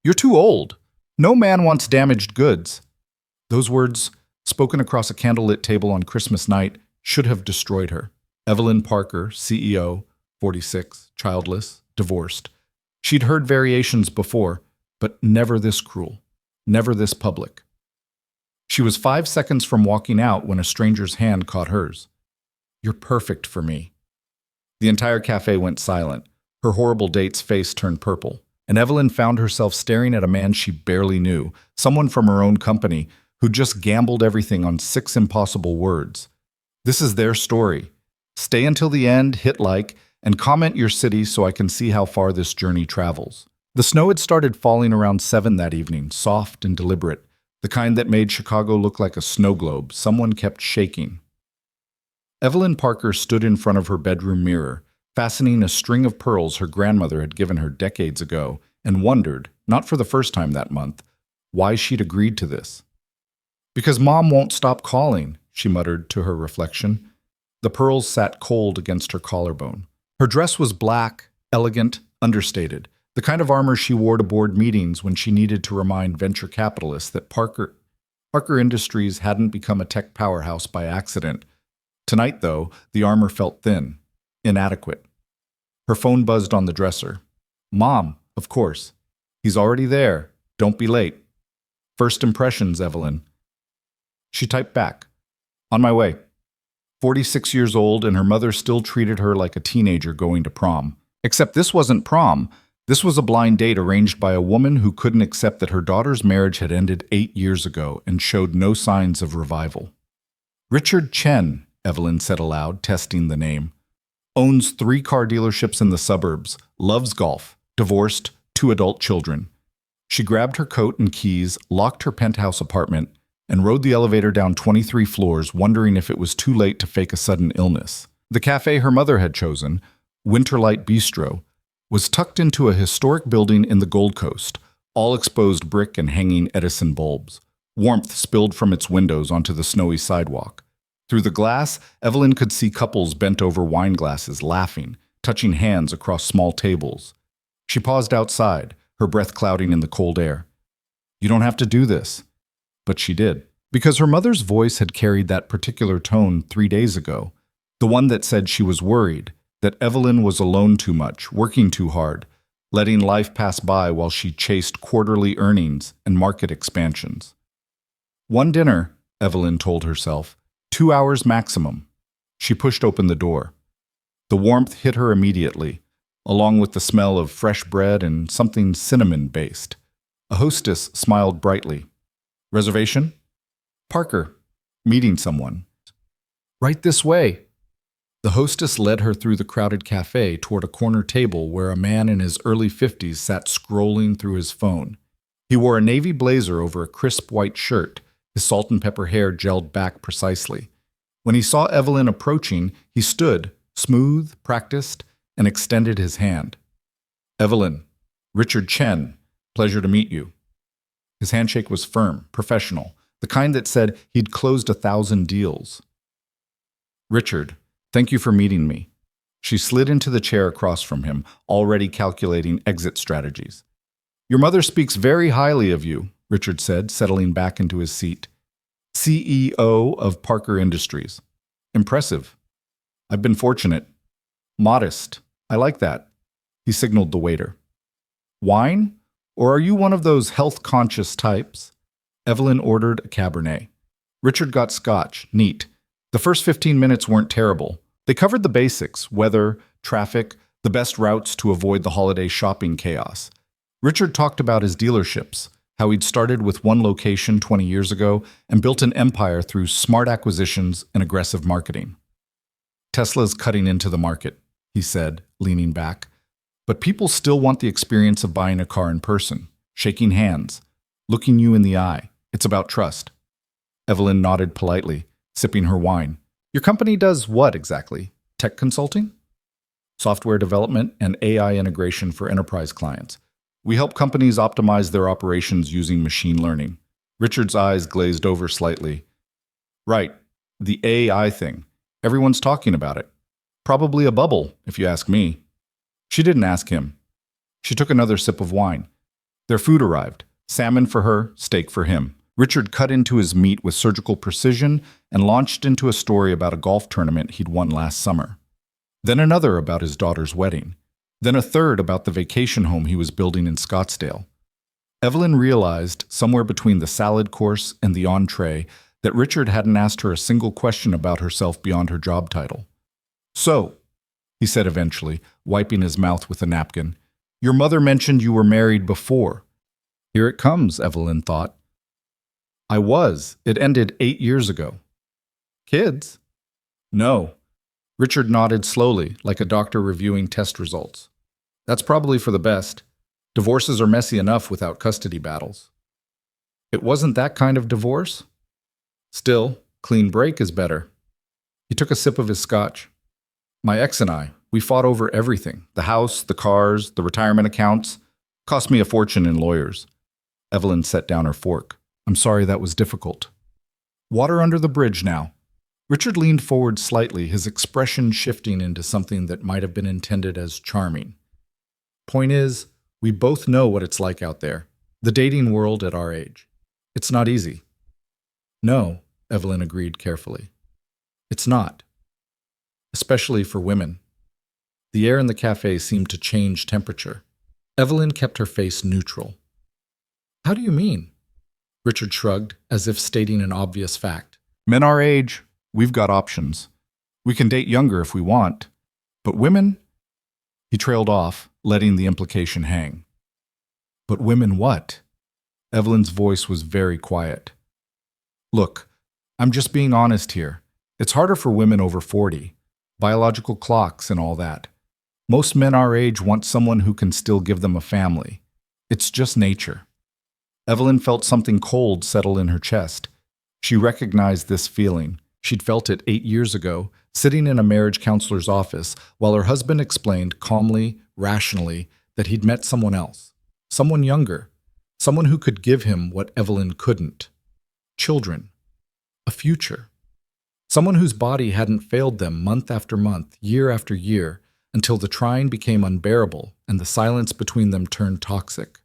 You're too old. No man wants damaged goods. Those words, spoken across a candlelit table on Christmas night, should have destroyed her. Evelyn Parker, CEO, 46, childless, divorced. She'd heard variations before, but never this cruel, never this public. She was 5 seconds from walking out when a stranger's hand caught hers. You're perfect for me. The entire cafe went silent. Her horrible date's face turned purple, and Evelyn found herself staring at a man she barely knew, someone from her own company, who just gambled everything on 6 impossible words. This is their story. Stay until the end, hit like, and comment your city so I can see how far this journey travels. The snow had started falling around 7 that evening, soft and deliberate, the kind that made Chicago look like a snow globe someone kept shaking. Evelyn Parker stood in front of her bedroom mirror, fastening a string of pearls her grandmother had given her decades ago, and wondered, not for the first time that month, why she'd agreed to this. Because Mom won't stop calling, she muttered to her reflection. The pearls sat cold against her collarbone. Her dress was black, elegant, understated, the kind of armor she wore to board meetings when she needed to remind venture capitalists that Parker Industries hadn't become a tech powerhouse by accident. Tonight, though, the armor felt thin, inadequate. Her phone buzzed on the dresser. Mom, of course. He's already there. Don't be late. First impressions, Evelyn. She typed back. On my way. 46 years old, and her mother still treated her like a teenager going to prom. Except this wasn't prom. This was a blind date arranged by a woman who couldn't accept that her daughter's marriage had ended 8 years ago and showed no signs of revival. Richard Chen, Evelyn said aloud, testing the name. Owns 3 car dealerships in the suburbs, loves golf, divorced, 2 adult children. She grabbed her coat and keys, locked her penthouse apartment, and rode the elevator down 23 floors, wondering if it was too late to fake a sudden illness. The cafe her mother had chosen, Winterlight Bistro, was tucked into a historic building in the Gold Coast, all exposed brick and hanging Edison bulbs. Warmth spilled from its windows onto the snowy sidewalk. Through the glass, Evelyn could see couples bent over wine glasses, laughing, touching hands across small tables. She paused outside, her breath clouding in the cold air. You don't have to do this. But she did, because her mother's voice had carried that particular tone 3 days ago, the one that said she was worried, that Evelyn was alone too much, working too hard, letting life pass by while she chased quarterly earnings and market expansions. One dinner, Evelyn told herself, 2 hours maximum. She pushed open the door. The warmth hit her immediately, along with the smell of fresh bread and something cinnamon-based. A hostess smiled brightly. Reservation? Parker. Meeting someone. Right this way. The hostess led her through the crowded cafe toward a corner table where a man in his early 50s sat scrolling through his phone. He wore a navy blazer over a crisp white shirt, his salt and pepper hair gelled back precisely. When he saw Evelyn approaching, he stood, smooth, practiced, and extended his hand. Evelyn, Richard Chen, pleasure to meet you. His handshake was firm, professional, the kind that said he'd closed 1,000 deals. Richard, thank you for meeting me. She slid into the chair across from him, already calculating exit strategies. Your mother speaks very highly of you, Richard said, settling back into his seat. CEO of Parker Industries. Impressive. I've been fortunate. Modest. I like that. He signaled the waiter. Wine? Or are you one of those health-conscious types? Evelyn ordered a Cabernet. Richard got scotch, neat. The first 15 minutes weren't terrible. They covered the basics, weather, traffic, the best routes to avoid the holiday shopping chaos. Richard talked about his dealerships, how he'd started with one location 20 years ago and built an empire through smart acquisitions and aggressive marketing. Tesla's cutting into the market, he said, leaning back. But people still want the experience of buying a car in person, shaking hands, looking you in the eye. It's about trust. Evelyn nodded politely, sipping her wine. Your company does what exactly? Tech consulting? Software development and AI integration for enterprise clients. We help companies optimize their operations using machine learning. Richard's eyes glazed over slightly. Right, the AI thing. Everyone's talking about it. Probably a bubble, if you ask me. She didn't ask him. She took another sip of wine. Their food arrived. Salmon for her, steak for him. Richard cut into his meat with surgical precision and launched into a story about a golf tournament he'd won last summer. Then another about his daughter's wedding. Then a third about the vacation home he was building in Scottsdale. Evelyn realized, somewhere between the salad course and the entree, that Richard hadn't asked her a single question about herself beyond her job title. "So," he said eventually, wiping his mouth with a napkin, "your mother mentioned you were married before." Here it comes, Evelyn thought. "I was. It ended 8 years ago." "Kids?" "No." Richard nodded slowly, like a doctor reviewing test results. "That's probably for the best. Divorces are messy enough without custody battles." "It wasn't that kind of divorce?" "Still, clean break is better." He took a sip of his scotch. "My ex and I, we fought over everything. The house, the cars, the retirement accounts. Cost me a fortune in lawyers." Evelyn set down her fork. "I'm sorry that was difficult." "Water under the bridge now." Richard leaned forward slightly, his expression shifting into something that might have been intended as charming. "Point is, we both know what it's like out there, the dating world at our age. It's not easy." "No," Evelyn agreed carefully. "It's not. Especially for women." The air in the cafe seemed to change temperature. Evelyn kept her face neutral. "How do you mean?" Richard shrugged, as if stating an obvious fact. "Men our age, we've got options. We can date younger if we want. But women?" He trailed off, letting the implication hang. "But women what?" Evelyn's voice was very quiet. "Look, I'm just being honest here. It's harder for women over 40. Biological clocks and all that. Most men our age want someone who can still give them a family. It's just nature." Evelyn felt something cold settle in her chest. She recognized this feeling. She'd felt it 8 years ago, sitting in a marriage counselor's office, while her husband explained calmly, rationally, that he'd met someone else. Someone younger. Someone who could give him what Evelyn couldn't. Children. A future. Someone whose body hadn't failed them month after month, year after year, until the trying became unbearable and the silence between them turned toxic.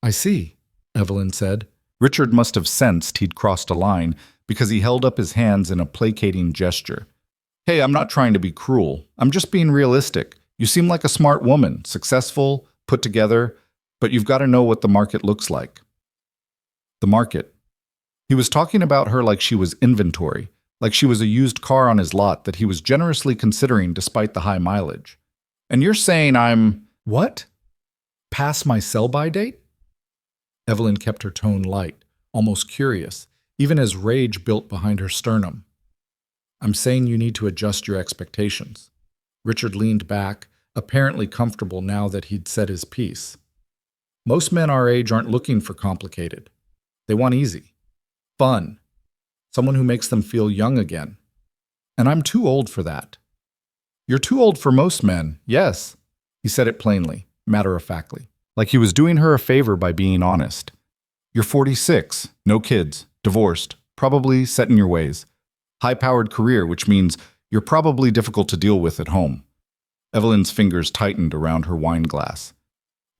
"I see," Evelyn said. Richard must have sensed he'd crossed a line because he held up his hands in a placating gesture. "Hey, I'm not trying to be cruel. I'm just being realistic. You seem like a smart woman, successful, put together, but you've got to know what the market looks like." The market. He was talking about her like she was inventory, like she was a used car on his lot that he was generously considering despite the high mileage. "And you're saying I'm—" "What? Past my sell-by date?" Evelyn kept her tone light, almost curious, even as rage built behind her sternum. "I'm saying you need to adjust your expectations." Richard leaned back, apparently comfortable now that he'd said his piece. "Most men our age aren't looking for complicated. They want easy. Fun. Someone who makes them feel young again. And I'm too old for that." "You're too old for most men, yes." He said it plainly, matter-of-factly, like he was doing her a favor by being honest. "You're 46, no kids, divorced, probably set in your ways. High-powered career, which means you're probably difficult to deal with at home." Evelyn's fingers tightened around her wine glass.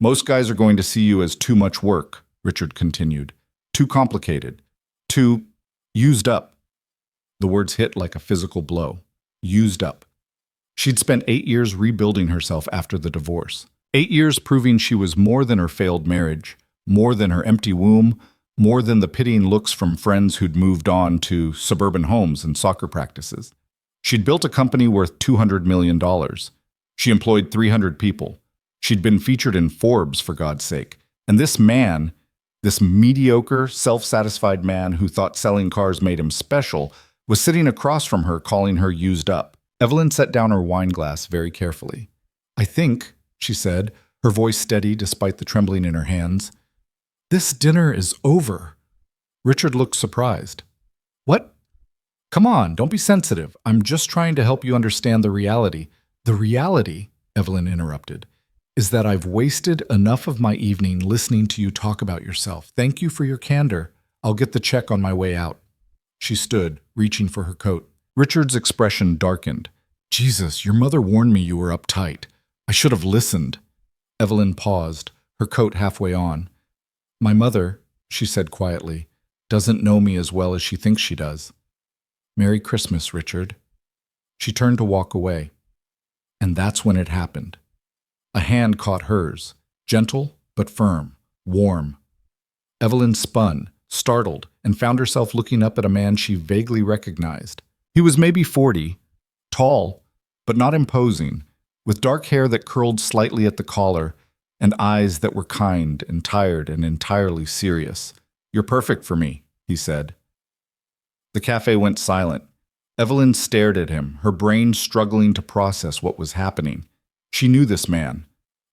"Most guys are going to see you as too much work," Richard continued. "Too complicated. Too used up." The words hit like a physical blow. Used up. She'd spent 8 years rebuilding herself after the divorce. 8 years proving she was more than her failed marriage, more than her empty womb, more than the pitying looks from friends who'd moved on to suburban homes and soccer practices. She'd built a company worth $200 million. She employed 300 people. She'd been featured in Forbes, for God's sake. And this man, this mediocre, self-satisfied man who thought selling cars made him special, was sitting across from her calling her used up. Evelyn set down her wine glass very carefully. "I think," she said, her voice steady despite the trembling in her hands, "this dinner is over." Richard looked surprised. "What? Come on, don't be sensitive. I'm just trying to help you understand the reality." "The reality," Evelyn interrupted, "is that I've wasted enough of my evening listening to you talk about yourself. Thank you for your candor. I'll get the check on my way out." She stood, reaching for her coat. Richard's expression darkened. "Jesus, your mother warned me you were uptight. I should have listened." Evelyn paused, her coat halfway on. My mother, she said quietly, doesn't know me as well as she thinks she does. Merry Christmas, Richard. She turned to walk away. And that's when it happened. A hand caught hers, gentle but firm, warm. Evelyn spun, startled, and found herself looking up at a man she vaguely recognized. He was maybe 40, tall, but not imposing, with dark hair that curled slightly at the collar and eyes that were kind and tired and entirely serious. You're perfect for me, he said. The cafe went silent. Evelyn stared at him, her brain struggling to process what was happening. She knew this man.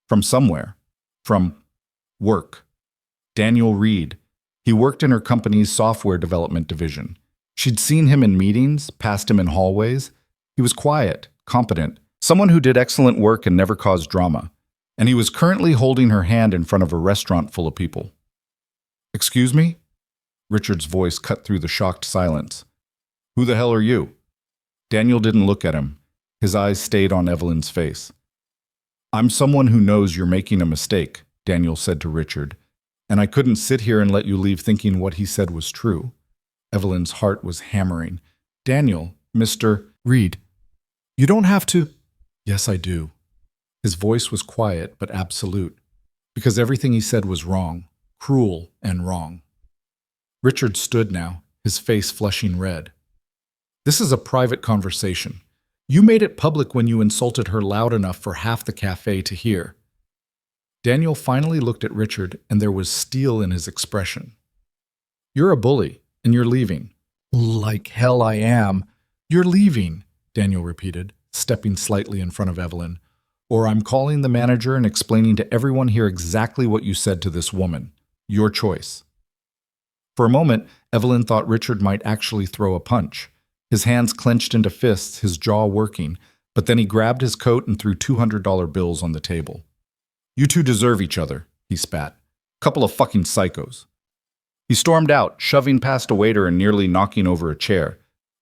From somewhere. From work. Daniel Reed. He worked in her company's software development division. She'd seen him in meetings, passed him in hallways. He was quiet, competent, someone who did excellent work and never caused drama. And he was currently holding her hand in front of a restaurant full of people. Excuse me? Richard's voice cut through the shocked silence. Who the hell are you? Daniel didn't look at him. His eyes stayed on Evelyn's face. I'm someone who knows you're making a mistake, Daniel said to Richard, and I couldn't sit here and let you leave thinking what he said was true. Evelyn's heart was hammering. Daniel, Mr. Reed, you don't have to. Yes, I do. His voice was quiet but absolute, because everything he said was wrong, cruel and wrong. Richard stood now, his face flushing red. This is a private conversation. You made it public when you insulted her loud enough for half the cafe to hear. Daniel finally looked at Richard, and there was steel in his expression. You're a bully, and you're leaving. Like hell I am. You're leaving, Daniel repeated, stepping slightly in front of Evelyn. Or I'm calling the manager and explaining to everyone here exactly what you said to this woman. Your choice. For a moment, Evelyn thought Richard might actually throw a punch. His hands clenched into fists, his jaw working, but then he grabbed his coat and threw $200 bills on the table. You two deserve each other, he spat. Couple of fucking psychos. He stormed out, shoving past a waiter and nearly knocking over a chair.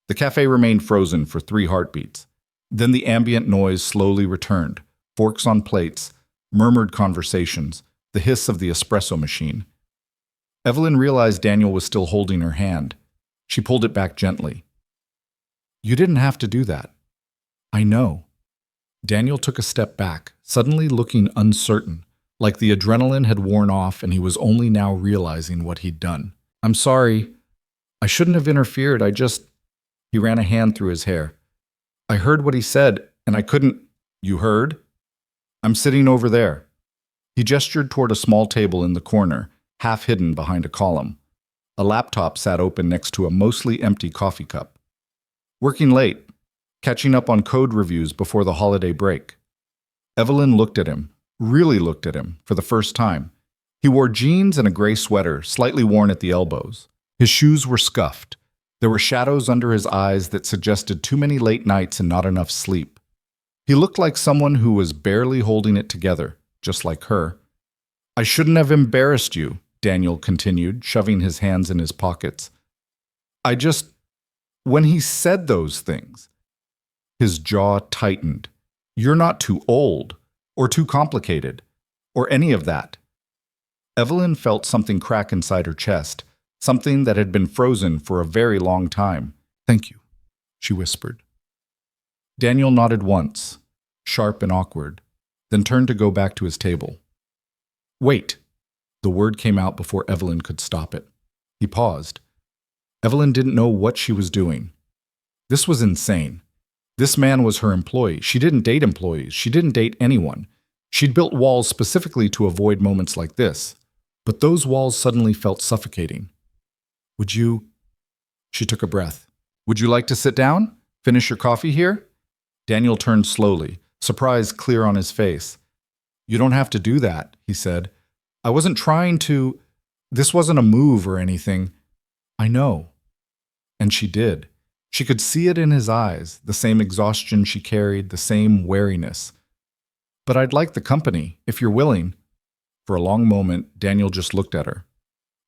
The cafe remained frozen for 3 heartbeats. Then the ambient noise slowly returned. Forks on plates, murmured conversations, the hiss of the espresso machine. Evelyn realized Daniel was still holding her hand. She pulled it back gently. You didn't have to do that. I know. Daniel took a step back, suddenly looking uncertain, like the adrenaline had worn off and he was only now realizing what he'd done. I'm sorry. I shouldn't have interfered. He ran a hand through his hair. I heard what he said, and I couldn't. You heard? I'm sitting over there. He gestured toward a small table in the corner, half hidden behind a column. A laptop sat open next to a mostly empty coffee cup. Working late, catching up on code reviews before the holiday break. Evelyn looked at him, really looked at him, for the first time. He wore jeans and a gray sweater, slightly worn at the elbows. His shoes were scuffed. There were shadows under his eyes that suggested too many late nights and not enough sleep. He looked like someone who was barely holding it together, just like her. I shouldn't have embarrassed you, Daniel continued, shoving his hands in his pockets. When he said those things, his jaw tightened. You're not too old, or too complicated, or any of that. Evelyn felt something crack inside her chest, something that had been frozen for a very long time. Thank you, she whispered. Daniel nodded once, sharp and awkward, then turned to go back to his table. Wait. The word came out before Evelyn could stop it. He paused. Evelyn didn't know what she was doing. This was insane. This man was her employee. She didn't date employees. She didn't date anyone. She'd built walls specifically to avoid moments like this. But those walls suddenly felt suffocating. Would you... She took a breath. Would you like to sit down? Finish your coffee here? Daniel turned slowly, surprise clear on his face. You don't have to do that, he said. I wasn't trying to... This wasn't a move or anything. I know. And she did. She could see it in his eyes, the same exhaustion she carried, the same wariness. But I'd like the company, if you're willing. For a long moment, Daniel just looked at her.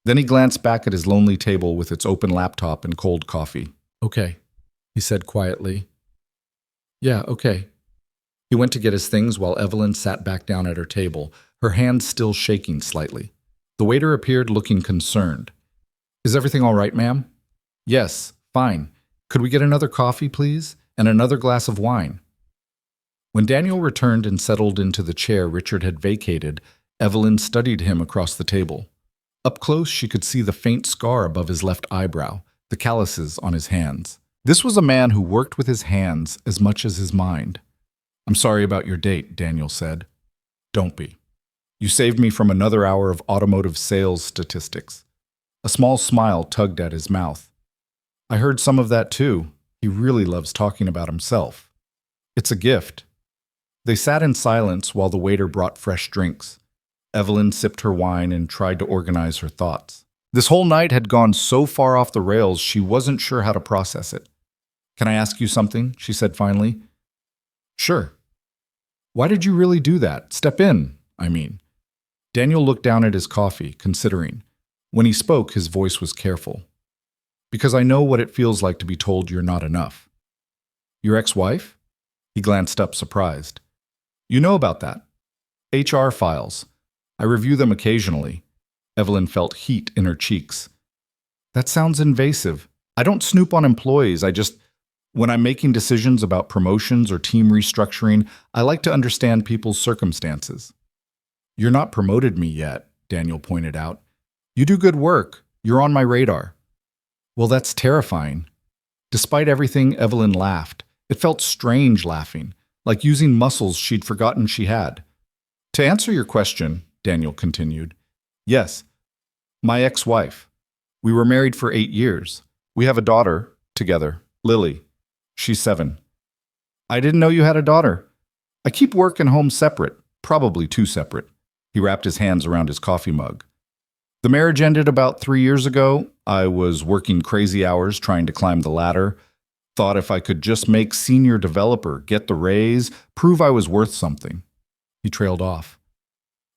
Then he glanced back at his lonely table with its open laptop and cold coffee. Okay, he said quietly. Yeah, okay. He went to get his things while Evelyn sat back down at her table, her hands still shaking slightly. The waiter appeared looking concerned. Is everything all right, ma'am? Yes, fine. Could we get another coffee, please? And another glass of wine? When Daniel returned and settled into the chair Richard had vacated, Evelyn studied him across the table. Up close, she could see the faint scar above his left eyebrow, the calluses on his hands. This was a man who worked with his hands as much as his mind. I'm sorry about your date, Daniel said. Don't be. You saved me from another hour of automotive sales statistics. A small smile tugged at his mouth. I heard some of that too. He really loves talking about himself. It's a gift. They sat in silence while the waiter brought fresh drinks. Evelyn sipped her wine and tried to organize her thoughts. This whole night had gone so far off the rails she wasn't sure how to process it. Can I ask you something? She said finally. Sure. Why did you really do that? Step in, I mean. Daniel looked down at his coffee, considering. When he spoke, his voice was careful. Because I know what it feels like to be told you're not enough. Your ex-wife? He glanced up, surprised. You know about that. HR files. I review them occasionally. Evelyn felt heat in her cheeks. That sounds invasive. I don't snoop on employees. When I'm making decisions about promotions or team restructuring, I like to understand people's circumstances. You're not promoted me yet, Daniel pointed out. You do good work. You're on my radar. Well, that's terrifying. Despite everything, Evelyn laughed. It felt strange laughing, like using muscles she'd forgotten she had. To answer your question, Daniel continued, yes, my ex-wife. We were married for 8 years. We have a daughter together, Lily. She's 7. I didn't know you had a daughter. I keep work and home separate, probably too separate. He wrapped his hands around his coffee mug. The marriage ended about 3 years ago. I was working crazy hours trying to climb the ladder. Thought if I could just make senior developer, get the raise, prove I was worth something. He trailed off.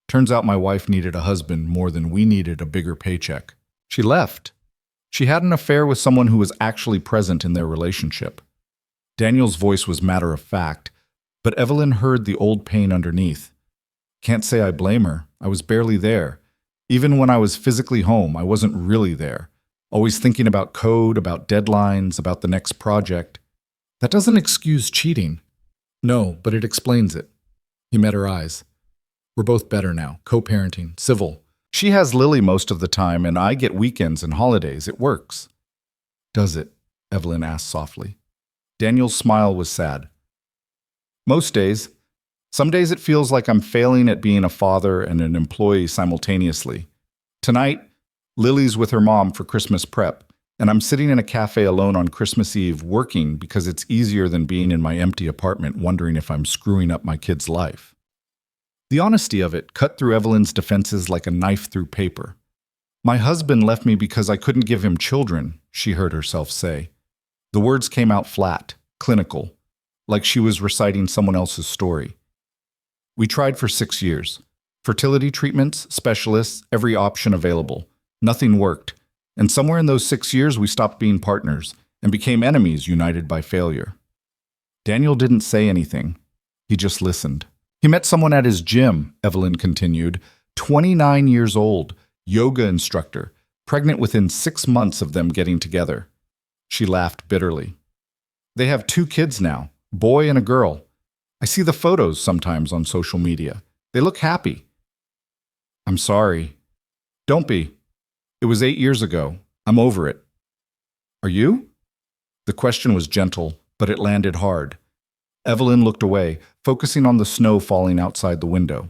Turns out my wife needed a husband more than we needed a bigger paycheck. She left. She had an affair with someone who was actually present in their relationship. Daniel's voice was matter of fact, but Evelyn heard the old pain underneath. Can't say I blame her. I was barely there. Even when I was physically home, I wasn't really there. Always thinking about code, about deadlines, about the next project. That doesn't excuse cheating. No, but it explains it. He met her eyes. We're both better now, co-parenting, civil. She has Lily most of the time, and I get weekends and holidays. It works. Does it? Evelyn asked softly. Daniel's smile was sad. Most days. Some days it feels like I'm failing at being a father and an employee simultaneously. Tonight, Lily's with her mom for Christmas prep, and I'm sitting in a cafe alone on Christmas Eve working because it's easier than being in my empty apartment wondering if I'm screwing up my kid's life. The honesty of it cut through Evelyn's defenses like a knife through paper. My husband left me because I couldn't give him children, she heard herself say. The words came out flat, clinical, like she was reciting someone else's story. We tried for 6 years. Fertility treatments, specialists, every option available. Nothing worked. And somewhere in those 6 years, we stopped being partners and became enemies united by failure. Daniel didn't say anything. He just listened. He met someone at his gym, Evelyn continued, 29 years old, yoga instructor, pregnant within 6 months of them getting together. She laughed bitterly. They have 2 kids now, boy and a girl. I see the photos sometimes on social media. They look happy. I'm sorry. Don't be. It was 8 years ago. I'm over it. Are you? The question was gentle, but it landed hard. Evelyn looked away, focusing on the snow falling outside the window.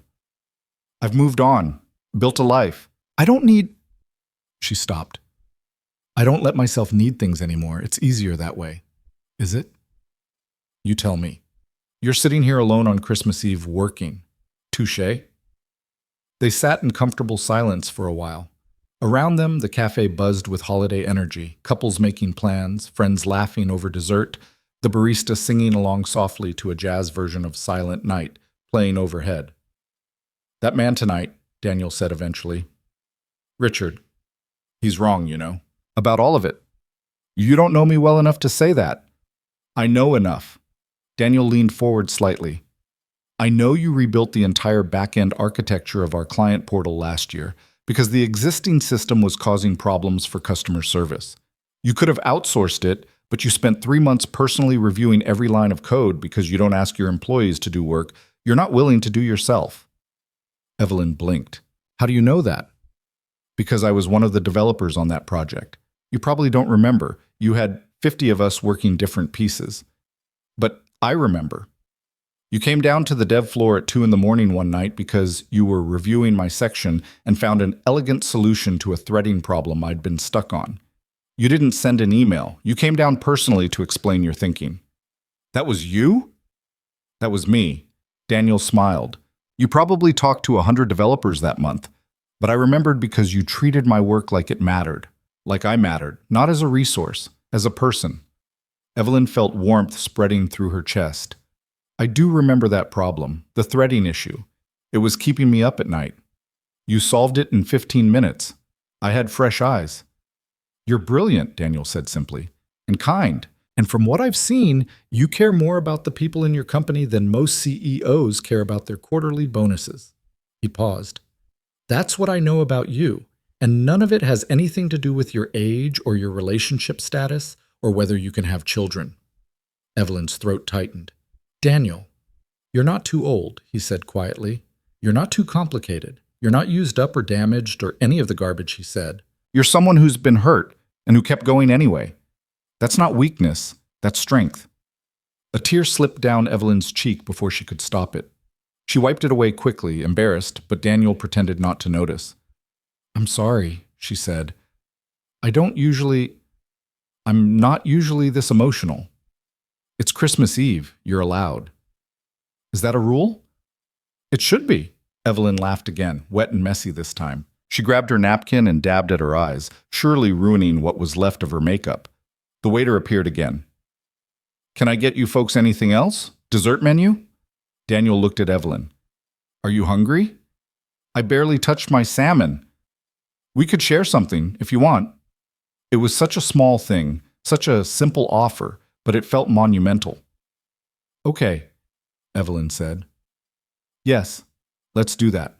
I've moved on, built a life. I don't need... She stopped. I don't let myself need things anymore. It's easier that way. Is it? You tell me. You're sitting here alone on Christmas Eve working. Touché? They sat in comfortable silence for a while. Around them, the cafe buzzed with holiday energy, couples making plans, friends laughing over dessert, the barista singing along softly to a jazz version of Silent Night, playing overhead. That man tonight, Daniel said eventually. Richard. He's wrong, you know. About all of it. You don't know me well enough to say that. I know enough. Daniel leaned forward slightly. I know you rebuilt the entire back-end architecture of our client portal last year, Because the existing system was causing problems for customer service. You could have outsourced it, but you spent 3 months personally reviewing every line of code because you don't ask your employees to do work you're not willing to do yourself. Evelyn blinked. How do you know that? Because I was one of the developers on that project. You probably don't remember. You had 50 of us working different pieces. But I remember. You came down to the dev floor at 2 in the morning one night because you were reviewing my section and found an elegant solution to a threading problem I'd been stuck on. You didn't send an email. You came down personally to explain your thinking. That was you? That was me. Daniel smiled. You probably talked to 100 developers that month, but I remembered because you treated my work like it mattered, like I mattered, not as a resource, as a person. Evelyn felt warmth spreading through her chest. I do remember that problem, the threading issue. It was keeping me up at night. You solved it in 15 minutes. I had fresh eyes. You're brilliant, Daniel said simply, and kind. And from what I've seen, you care more about the people in your company than most CEOs care about their quarterly bonuses. He paused. That's what I know about you, and none of it has anything to do with your age or your relationship status or whether you can have children. Evelyn's throat tightened. Daniel, you're not too old, he said quietly. You're not too complicated. You're not used up or damaged or any of the garbage he said. You're someone who's been hurt and who kept going anyway. That's not weakness, that's strength. A tear slipped down Evelyn's cheek before she could stop it. She wiped it away quickly, embarrassed, but Daniel pretended not to notice. I'm sorry, she said. I'm not usually this emotional. It's Christmas Eve, you're allowed. Is that a rule? It should be. Evelyn laughed again, wet and messy this time. She grabbed her napkin and dabbed at her eyes, surely ruining what was left of her makeup. The waiter appeared again. Can I get you folks anything else? Dessert menu? Daniel looked at Evelyn. Are you hungry? I barely touched my salmon. We could share something, if you want. It was such a small thing, such a simple offer, but it felt monumental. Okay, Evelyn said. Yes, let's do that.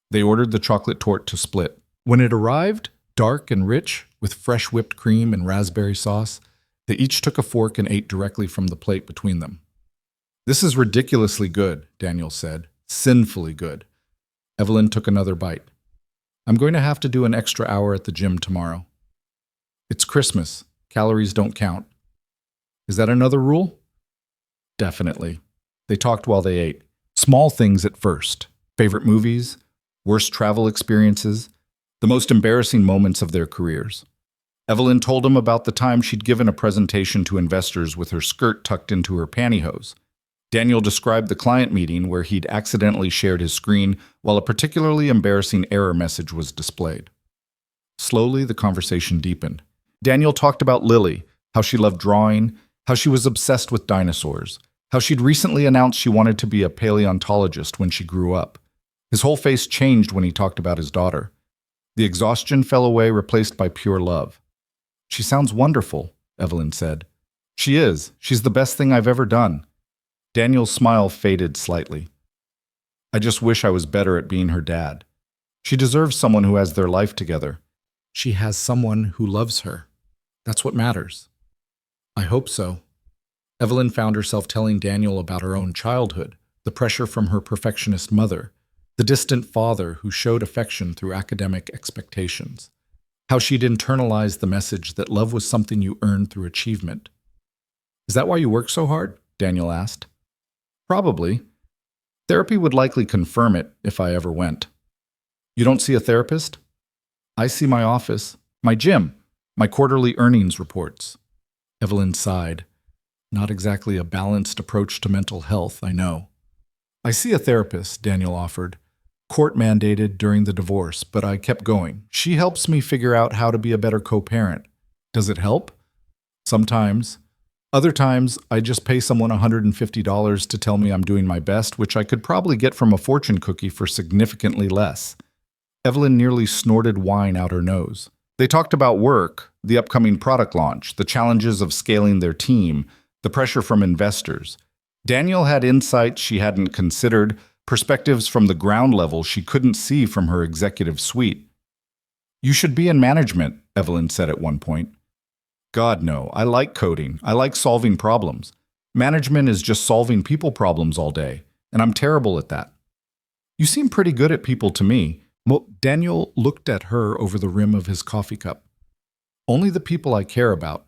They ordered the chocolate torte to split. When it arrived, dark and rich, with fresh whipped cream and raspberry sauce, they each took a fork and ate directly from the plate between them. This is ridiculously good, Daniel said. Sinfully good. Evelyn took another bite. I'm going to have to do an extra hour at the gym tomorrow. It's Christmas. Calories don't count. Is that another rule? Definitely. They talked while they ate. Small things at first. Favorite movies, worst travel experiences, the most embarrassing moments of their careers. Evelyn told him about the time she'd given a presentation to investors with her skirt tucked into her pantyhose. Daniel described the client meeting where he'd accidentally shared his screen while a particularly embarrassing error message was displayed. Slowly, the conversation deepened. Daniel talked about Lily, how she loved drawing, how she was obsessed with dinosaurs, how she'd recently announced she wanted to be a paleontologist when she grew up. His whole face changed when he talked about his daughter. The exhaustion fell away, replaced by pure love. She sounds wonderful, Evelyn said. She is. She's the best thing I've ever done. Daniel's smile faded slightly. I just wish I was better at being her dad. She deserves someone who has their life together. She has someone who loves her. That's what matters. I hope so. Evelyn found herself telling Daniel about her own childhood, the pressure from her perfectionist mother, the distant father who showed affection through academic expectations, how she'd internalized the message that love was something you earned through achievement. Is that why you work so hard? Daniel asked. Probably. Therapy would likely confirm it if I ever went. You don't see a therapist? I see my office, my gym, my quarterly earnings reports. Evelyn sighed. Not exactly a balanced approach to mental health, I know. I see a therapist, Daniel offered. Court-mandated during the divorce, but I kept going. She helps me figure out how to be a better co-parent. Does it help? Sometimes. Other times, I just pay someone $150 to tell me I'm doing my best, which I could probably get from a fortune cookie for significantly less. Evelyn nearly snorted wine out her nose. They talked about work, the upcoming product launch, the challenges of scaling their team, the pressure from investors. Daniel had insights she hadn't considered, perspectives from the ground level she couldn't see from her executive suite. You should be in management, Evelyn said at one point. God, no. I like coding. I like solving problems. Management is just solving people problems all day, and I'm terrible at that. You seem pretty good at people to me. Well, Daniel looked at her over the rim of his coffee cup. Only the people I care about.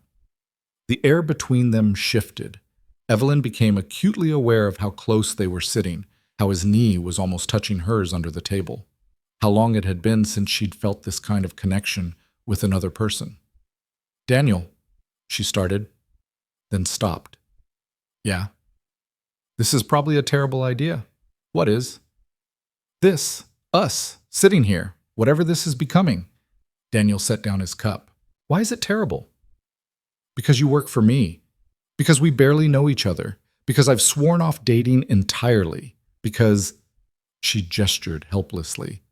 The air between them shifted. Evelyn became acutely aware of how close they were sitting, how his knee was almost touching hers under the table, how long it had been since she'd felt this kind of connection with another person. Daniel, she started, then stopped. Yeah. This is probably a terrible idea. What is? This, us, sitting here, whatever this is becoming. Daniel set down his cup. Why is it terrible? Because you work for me. Because we barely know each other. Because I've sworn off dating entirely. Because, she gestured helplessly.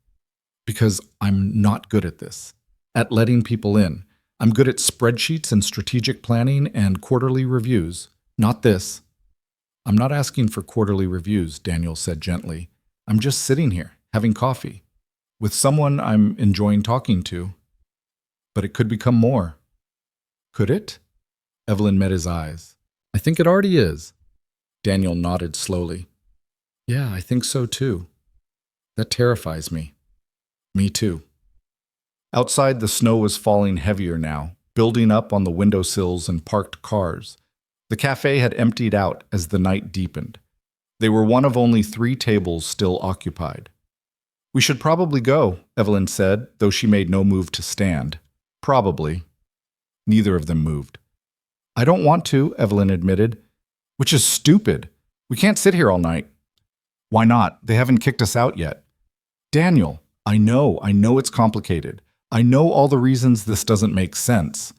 Because I'm not good at this. At letting people in. I'm good at spreadsheets and strategic planning and quarterly reviews. Not this. I'm not asking for quarterly reviews, Daniel said gently. I'm just sitting here, having coffee, with someone I'm enjoying talking to. But it could become more. Could it? Evelyn met his eyes. I think it already is. Daniel nodded slowly. Yeah, I think so too. That terrifies me. Me too. Outside, the snow was falling heavier now, building up on the windowsills and parked cars. The cafe had emptied out as the night deepened. They were one of only 3 tables still occupied. We should probably go, Evelyn said, though she made no move to stand. Probably. Neither of them moved. I don't want to, Evelyn admitted. Which is stupid. We can't sit here all night. Why not? They haven't kicked us out yet. Daniel, I know it's complicated. I know all the reasons this doesn't make sense.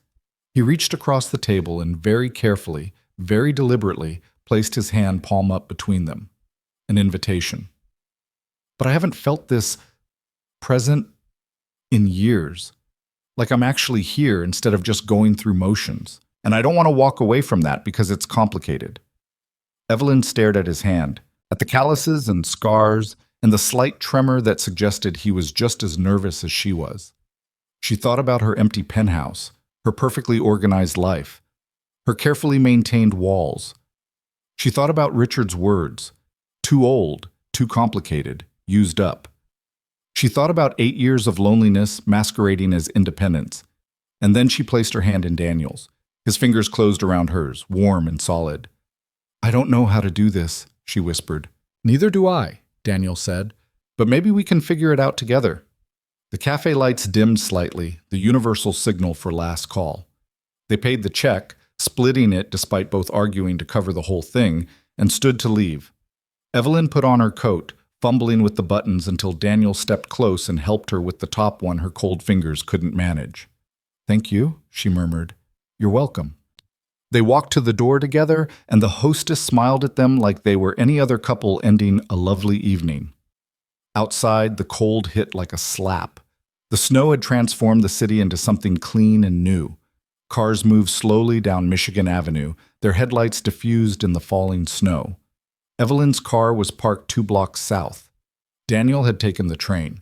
He reached across the table and very carefully, very deliberately, placed his hand palm up between them. An invitation. But I haven't felt this present in years. Like I'm actually here instead of just going through motions. And I don't want to walk away from that because it's complicated. Evelyn stared at his hand, at the calluses and scars, and the slight tremor that suggested he was just as nervous as she was. She thought about her empty penthouse, her perfectly organized life, her carefully maintained walls. She thought about Richard's words, too old, too complicated, used up. She thought about 8 years of loneliness masquerading as independence, and then she placed her hand in Daniel's. His fingers closed around hers, warm and solid. I don't know how to do this, she whispered. Neither do I, Daniel said, but maybe we can figure it out together. The cafe lights dimmed slightly, the universal signal for last call. They paid the check, splitting it despite both arguing to cover the whole thing, and stood to leave. Evelyn put on her coat, fumbling with the buttons until Daniel stepped close and helped her with the top one her cold fingers couldn't manage. Thank you, she murmured. You're welcome. They walked to the door together, and the hostess smiled at them like they were any other couple ending a lovely evening. Outside, the cold hit like a slap. The snow had transformed the city into something clean and new. Cars moved slowly down Michigan Avenue, their headlights diffused in the falling snow. Evelyn's car was parked 2 blocks south. Daniel had taken the train.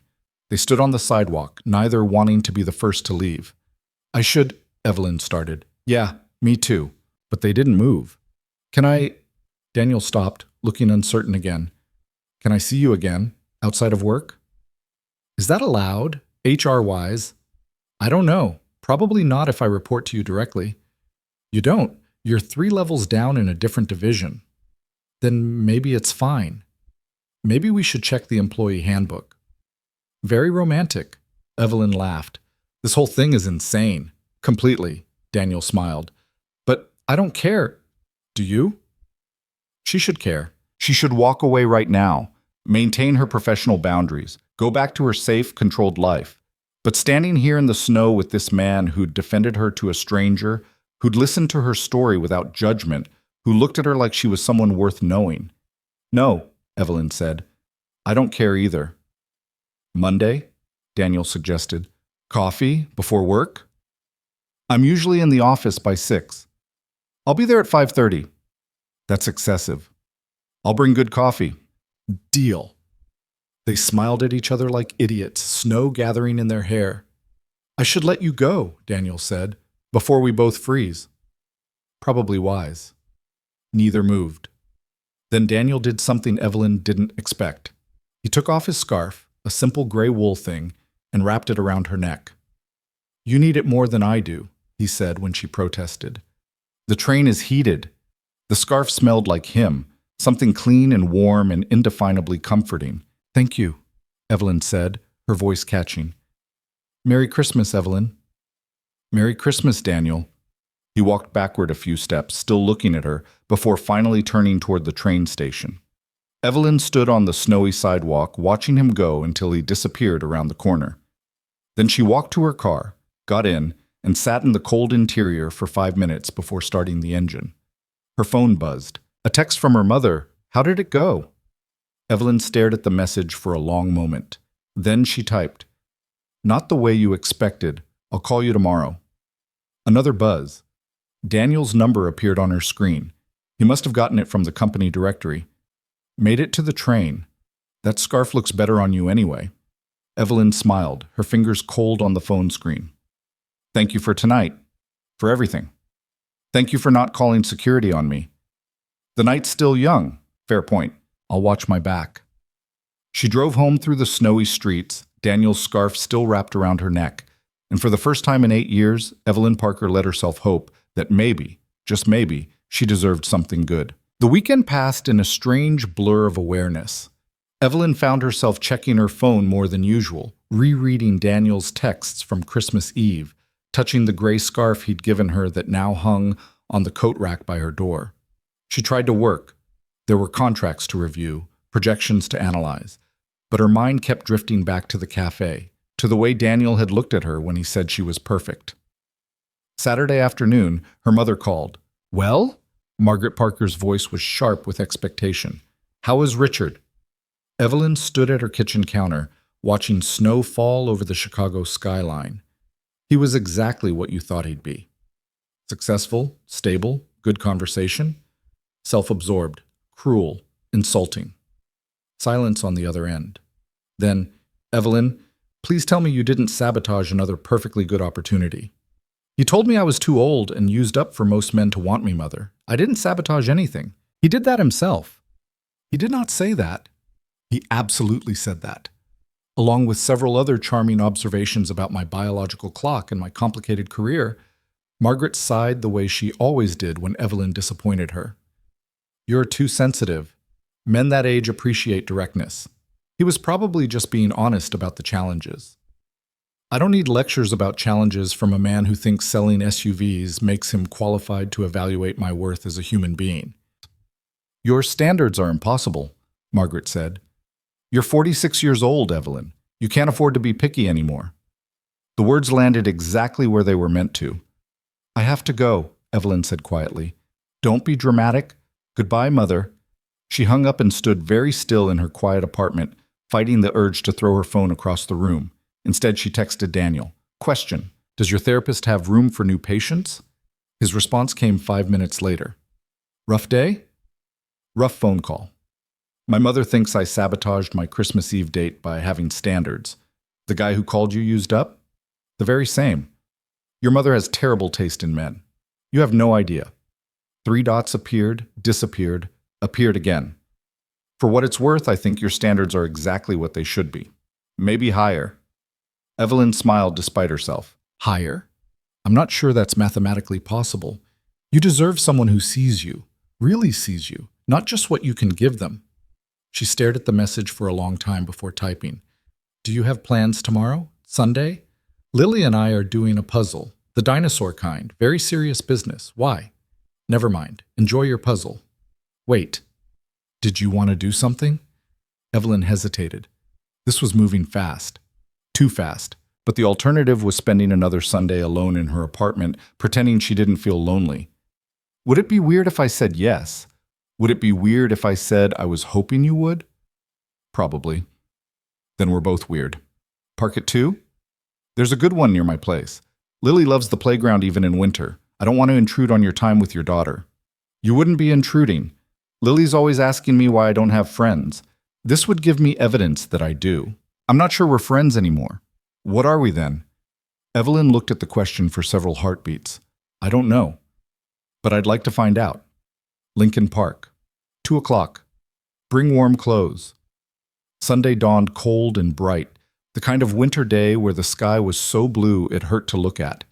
They stood on the sidewalk, neither wanting to be the first to leave. I should, Evelyn started. Yeah, me too. But they didn't move. Can I? Daniel stopped, looking uncertain again. Can I see you again? Outside of work? Is that allowed, HR-wise? I don't know. Probably not if I report to you directly. You don't. You're 3 levels down in a different division. Then maybe it's fine. Maybe we should check the employee handbook. Very romantic. Evelyn laughed. This whole thing is insane. Completely. Daniel smiled. But I don't care. Do you? She should care. She should walk away right now. Maintain her professional boundaries, go back to her safe, controlled life. But standing here in the snow with this man who'd defended her to a stranger, who'd listened to her story without judgment, who looked at her like she was someone worth knowing. No, Evelyn said. I don't care either. Monday? Daniel suggested. Coffee before work? I'm usually in the office by 6. I'll be there at 5:30. That's excessive. I'll bring good coffee. Deal. They smiled at each other like idiots, snow gathering in their hair. I should let you go, Daniel said, before we both freeze. Probably wise. Neither moved. Then Daniel did something Evelyn didn't expect. He took off his scarf, a simple gray wool thing, and wrapped it around her neck. You need it more than I do, he said when she protested. The train is heated. The scarf smelled like him, something clean and warm and indefinably comforting. Thank you, Evelyn said, her voice catching. Merry Christmas, Evelyn. Merry Christmas, Daniel. He walked backward a few steps, still looking at her, before finally turning toward the train station. Evelyn stood on the snowy sidewalk, watching him go until he disappeared around the corner. Then she walked to her car, got in, and sat in the cold interior for 5 minutes before starting the engine. Her phone buzzed. A text from her mother. How did it go? Evelyn stared at the message for a long moment. Then she typed, Not the way you expected. I'll call you tomorrow. Another buzz. Daniel's number appeared on her screen. He must have gotten it from the company directory. Made it to the train. That scarf looks better on you anyway. Evelyn smiled, her fingers cold on the phone screen. Thank you for tonight. For everything. Thank you for not calling security on me. The night's still young. Fair point. I'll watch my back. She drove home through the snowy streets, Daniel's scarf still wrapped around her neck. And for the first time in 8 years, Evelyn Parker let herself hope that maybe, just maybe, she deserved something good. The weekend passed in a strange blur of awareness. Evelyn found herself checking her phone more than usual, rereading Daniel's texts from Christmas Eve, touching the gray scarf he'd given her that now hung on the coat rack by her door. She tried to work. There were contracts to review, projections to analyze, but her mind kept drifting back to the cafe, to the way Daniel had looked at her when he said she was perfect. Saturday afternoon, her mother called. Well? Margaret Parker's voice was sharp with expectation. How is Richard? Evelyn stood at her kitchen counter, watching snow fall over the Chicago skyline. He was exactly what you thought he'd be. Successful, stable, good conversation. Self-absorbed, cruel, insulting. Silence on the other end. Then, Evelyn, please tell me you didn't sabotage another perfectly good opportunity. He told me I was too old and used up for most men to want me, Mother. I didn't sabotage anything. He did that himself. He did not say that. He absolutely said that, along with several other charming observations about my biological clock and my complicated career. Margaret sighed the way she always did when Evelyn disappointed her. You're too sensitive. Men that age appreciate directness. He was probably just being honest about the challenges. I don't need lectures about challenges from a man who thinks selling SUVs makes him qualified to evaluate my worth as a human being. Your standards are impossible, Margaret said. You're 46 years old, Evelyn. You can't afford to be picky anymore. The words landed exactly where they were meant to. I have to go, Evelyn said quietly. Don't be dramatic. Goodbye, Mother. She hung up and stood very still in her quiet apartment, fighting the urge to throw her phone across the room. Instead, she texted Daniel. Question: Does your therapist have room for new patients? His response came 5 minutes later. Rough day? Rough phone call. My mother thinks I sabotaged my Christmas Eve date by having standards. The guy who called you used up? The very same. Your mother has terrible taste in men. You have no idea. 3 dots appeared, disappeared, appeared again. For what it's worth, I think your standards are exactly what they should be. Maybe higher. Evelyn smiled despite herself. Higher? I'm not sure that's mathematically possible. You deserve someone who sees you, really sees you, not just what you can give them. She stared at the message for a long time before typing. Do you have plans tomorrow? Sunday? Lily and I are doing a puzzle, the dinosaur kind, very serious business. Why? Never mind. Enjoy your puzzle. Wait. Did you want to do something? Evelyn hesitated. This was moving fast. Too fast. But the alternative was spending another Sunday alone in her apartment, pretending she didn't feel lonely. Would it be weird if I said yes? Would it be weird if I said I was hoping you would? Probably. Then we're both weird. Park at 2? There's a good one near my place. Lily loves the playground even in winter. I don't want to intrude on your time with your daughter. You wouldn't be intruding. Lily's always asking me why I don't have friends. This would give me evidence that I do. I'm not sure we're friends anymore. What are we then? Evelyn looked at the question for several heartbeats. I don't know, but I'd like to find out. Lincoln Park. 2 o'clock. Bring warm clothes. Sunday dawned cold and bright, the kind of winter day where the sky was so blue it hurt to look at.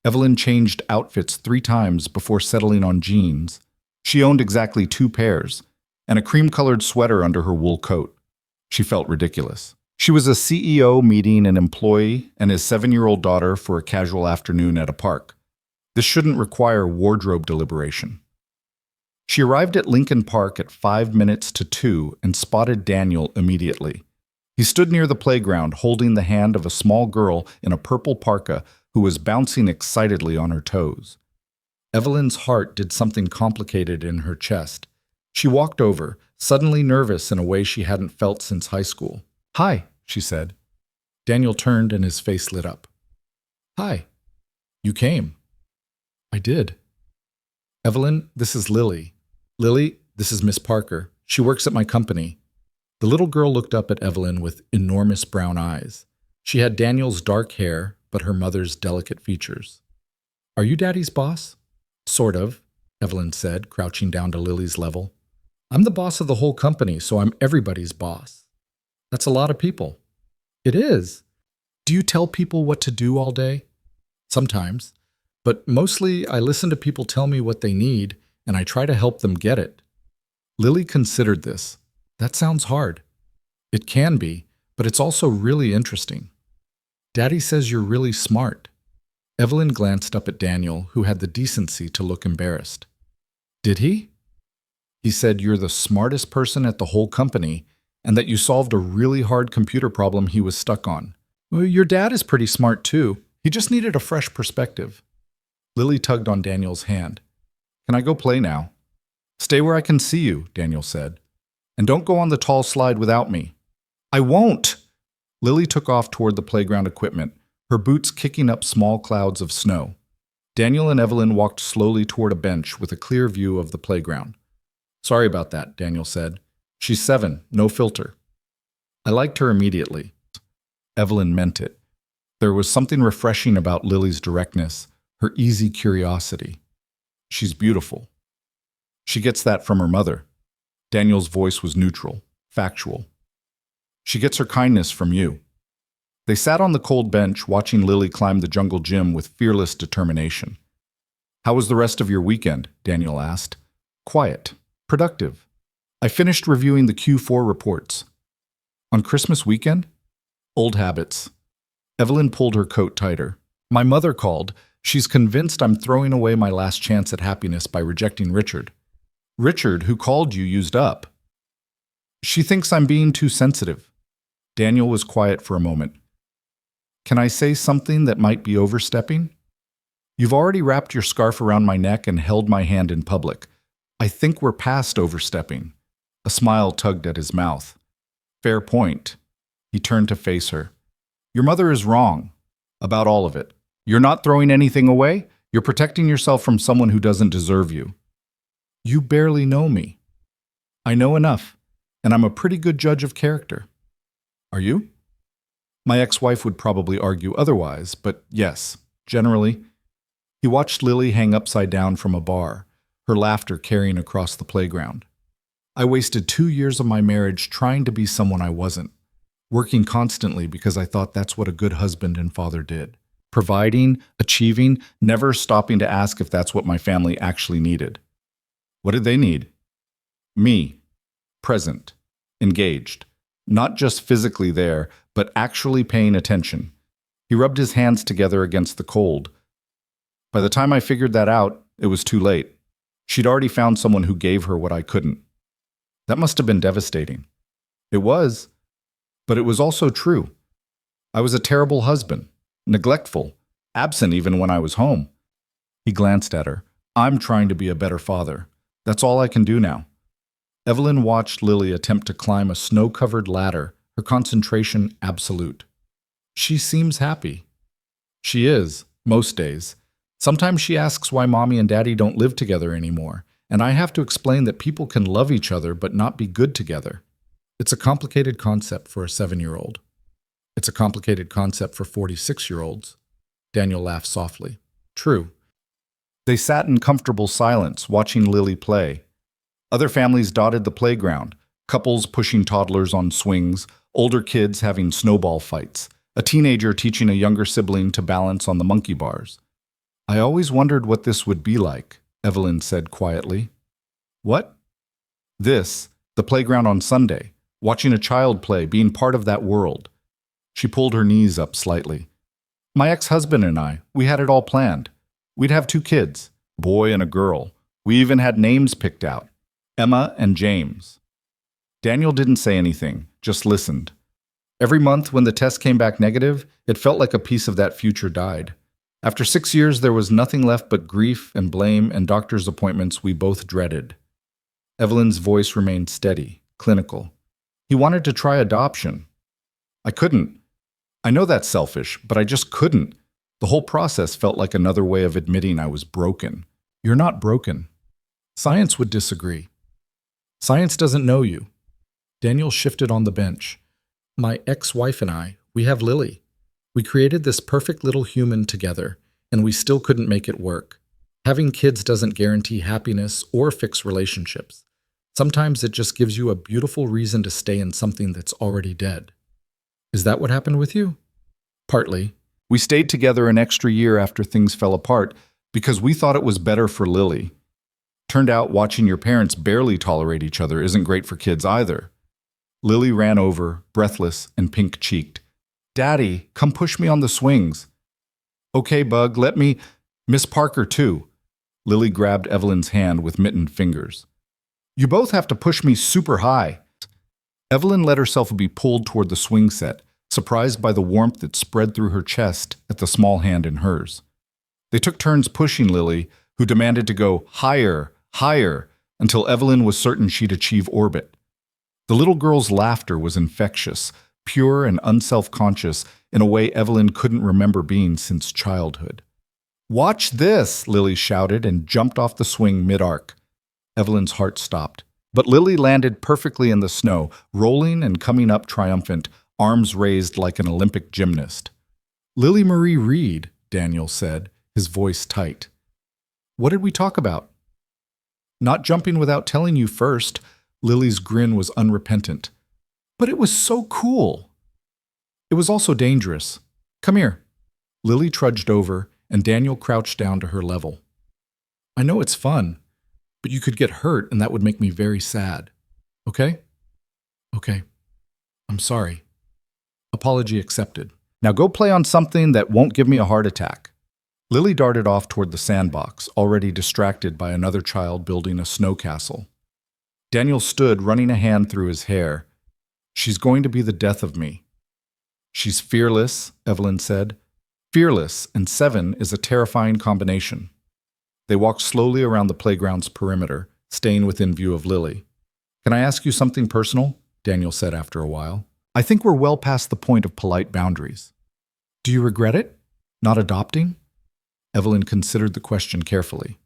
Evelyn changed outfits 3 times before settling on jeans. She owned exactly 2 pairs, and a cream-colored sweater under her wool coat. She felt ridiculous. She was a CEO meeting an employee and his 7-year-old daughter for a casual afternoon at a park. This shouldn't require wardrobe deliberation. She arrived at Lincoln Park at 5 minutes to 2 and spotted Daniel immediately. He stood near the playground holding the hand of a small girl in a purple parka who was bouncing excitedly on her toes. Evelyn's heart did something complicated in her chest. She walked over, suddenly nervous in a way she hadn't felt since high school. Hi, she said. Daniel turned and his face lit up. Hi. You came. I did. Evelyn, this is Lily. Lily, this is Miss Parker. She works at my company. The little girl looked up at Evelyn with enormous brown eyes. She had Daniel's dark hair, but her mother's delicate features. Are you Daddy's boss? Sort of, Evelyn said, crouching down to Lily's level. I'm the boss of the whole company, so I'm everybody's boss. That's a lot of people. It is. Do you tell people what to do all day? Sometimes. But mostly I listen to people tell me what they need, and I try to help them get it. Lily considered this. That sounds hard. It can be, but it's also really interesting. Daddy says you're really smart. Evelyn glanced up at Daniel, who had the decency to look embarrassed. Did he? He said you're the smartest person at the whole company, and that you solved a really hard computer problem he was stuck on. Well, your dad is pretty smart too. He just needed a fresh perspective. Lily tugged on Daniel's hand. Can I go play now? Stay where I can see you, Daniel said. And don't go on the tall slide without me. I won't! Lily took off toward the playground equipment, her boots kicking up small clouds of snow. Daniel and Evelyn walked slowly toward a bench with a clear view of the playground. Sorry about that, Daniel said. She's 7, no filter. I liked her immediately. Evelyn meant it. There was something refreshing about Lily's directness, her easy curiosity. She's beautiful. She gets that from her mother. Daniel's voice was neutral, factual. She gets her kindness from you. They sat on the cold bench watching Lily climb the jungle gym with fearless determination. How was the rest of your weekend? Daniel asked. Quiet. Productive. I finished reviewing the Q4 reports. On Christmas weekend? Old habits. Evelyn pulled her coat tighter. My mother called. She's convinced I'm throwing away my last chance at happiness by rejecting Richard. Richard, who called you, used up. She thinks I'm being too sensitive. Daniel was quiet for a moment. Can I say something that might be overstepping? You've already wrapped your scarf around my neck and held my hand in public. I think we're past overstepping. A smile tugged at his mouth. Fair point. He turned to face her. Your mother is wrong. About all of it. You're not throwing anything away. You're protecting yourself from someone who doesn't deserve you. You barely know me. I know enough, and I'm a pretty good judge of character. Are you? My ex-wife would probably argue otherwise, but yes, generally. He watched Lily hang upside down from a bar, her laughter carrying across the playground. I wasted 2 years of my marriage trying to be someone I wasn't, working constantly because I thought that's what a good husband and father did. Providing, achieving, never stopping to ask if that's what my family actually needed. What did they need? Me. Present. Engaged. Not just physically there, but actually paying attention. He rubbed his hands together against the cold. By the time I figured that out, it was too late. She'd already found someone who gave her what I couldn't. That must have been devastating. It was, but it was also true. I was a terrible husband, neglectful, absent even when I was home. He glanced at her. I'm trying to be a better father. That's all I can do now. Evelyn watched Lily attempt to climb a snow-covered ladder, her concentration absolute. She seems happy. She is, most days. Sometimes she asks why Mommy and Daddy don't live together anymore, and I have to explain that people can love each other but not be good together. It's a complicated concept for a 7-year-old. It's a complicated concept for 46-year-olds. Daniel laughed softly. True. They sat in comfortable silence, watching Lily play. Other families dotted the playground, couples pushing toddlers on swings, older kids having snowball fights, a teenager teaching a younger sibling to balance on the monkey bars. I always wondered what this would be like, Evelyn said quietly. What? This, the playground on Sunday, watching a child play, being part of that world. She pulled her knees up slightly. My ex-husband and I, we had it all planned. We'd have 2 kids, a boy and a girl. We even had names picked out, Emma and James. Daniel didn't say anything, just listened. Every month when the test came back negative, it felt like a piece of that future died. After 6 years, there was nothing left but grief and blame and doctor's appointments we both dreaded. Evelyn's voice remained steady, clinical. He wanted to try adoption. I couldn't. I know that's selfish, but I just couldn't. The whole process felt like another way of admitting I was broken. You're not broken. Science would disagree. Science doesn't know you. Daniel shifted on the bench. My ex-wife and I, we have Lily. We created this perfect little human together, and we still couldn't make it work. Having kids doesn't guarantee happiness or fix relationships. Sometimes it just gives you a beautiful reason to stay in something that's already dead. Is that what happened with you? Partly. We stayed together an extra year after things fell apart because we thought it was better for Lily. Turned out watching your parents barely tolerate each other isn't great for kids either. Lily ran over, breathless and pink-cheeked. Daddy, come push me on the swings. Okay, Bug, let me. Miss Parker, too. Lily grabbed Evelyn's hand with mittened fingers. You both have to push me super high. Evelyn let herself be pulled toward the swing set, surprised by the warmth that spread through her chest at the small hand in hers. They took turns pushing Lily, who demanded to go higher, higher, until Evelyn was certain she'd achieve orbit. The little girl's laughter was infectious, pure and unself-conscious in a way Evelyn couldn't remember being since childhood. Watch this, Lily shouted and jumped off the swing mid-arc. Evelyn's heart stopped, but Lily landed perfectly in the snow, rolling and coming up triumphant, arms raised like an Olympic gymnast. Lily Marie Reed, Daniel said, his voice tight. What did we talk about? Not jumping without telling you first. Lily's grin was unrepentant. But it was so cool. It was also dangerous. Come here. Lily trudged over, and Daniel crouched down to her level. I know it's fun, but you could get hurt, and that would make me very sad. Okay? Okay. I'm sorry. Apology accepted. Now go play on something that won't give me a heart attack. Lily darted off toward the sandbox, already distracted by another child building a snow castle. Daniel stood, running a hand through his hair. She's going to be the death of me. She's fearless, Evelyn said. Fearless and 7 is a terrifying combination. They walked slowly around the playground's perimeter, staying within view of Lily. Can I ask you something personal? Daniel said after a while. I think we're well past the point of polite boundaries. Do you regret it? Not adopting? Evelyn considered the question carefully.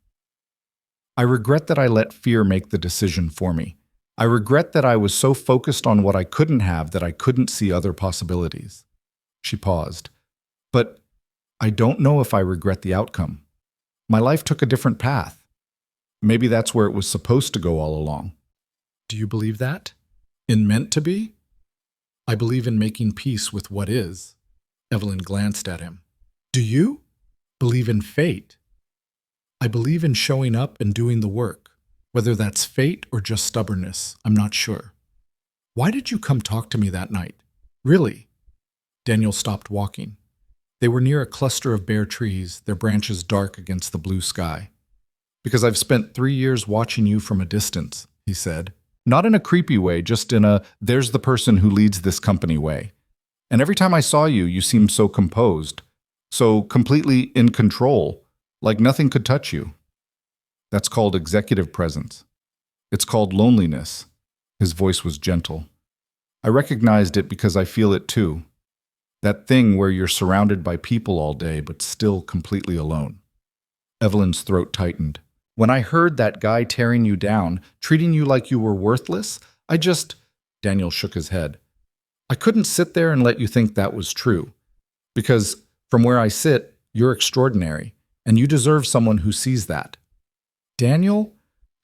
I regret that I let fear make the decision for me. I regret that I was so focused on what I couldn't have that I couldn't see other possibilities. She paused. But I don't know if I regret the outcome. My life took a different path. Maybe that's where it was supposed to go all along. Do you believe that? In meant to be? I believe in making peace with what is. Evelyn glanced at him. Do you? Believe in fate? I believe in showing up and doing the work. Whether that's fate or just stubbornness, I'm not sure. Why did you come talk to me that night? Really? Daniel stopped walking. They were near a cluster of bare trees, their branches dark against the blue sky. Because I've spent 3 years watching you from a distance, he said. Not in a creepy way, just in a, there's the person who leads this company way. And every time I saw you, you seemed so composed, so completely in control, like nothing could touch you. That's called executive presence. It's called loneliness. His voice was gentle. I recognized it because I feel it too. That thing where you're surrounded by people all day but still completely alone. Evelyn's throat tightened. When I heard that guy tearing you down, treating you like you were worthless, Daniel shook his head. I couldn't sit there and let you think that was true. Because from where I sit, You're extraordinary, and you deserve someone who sees that. Daniel,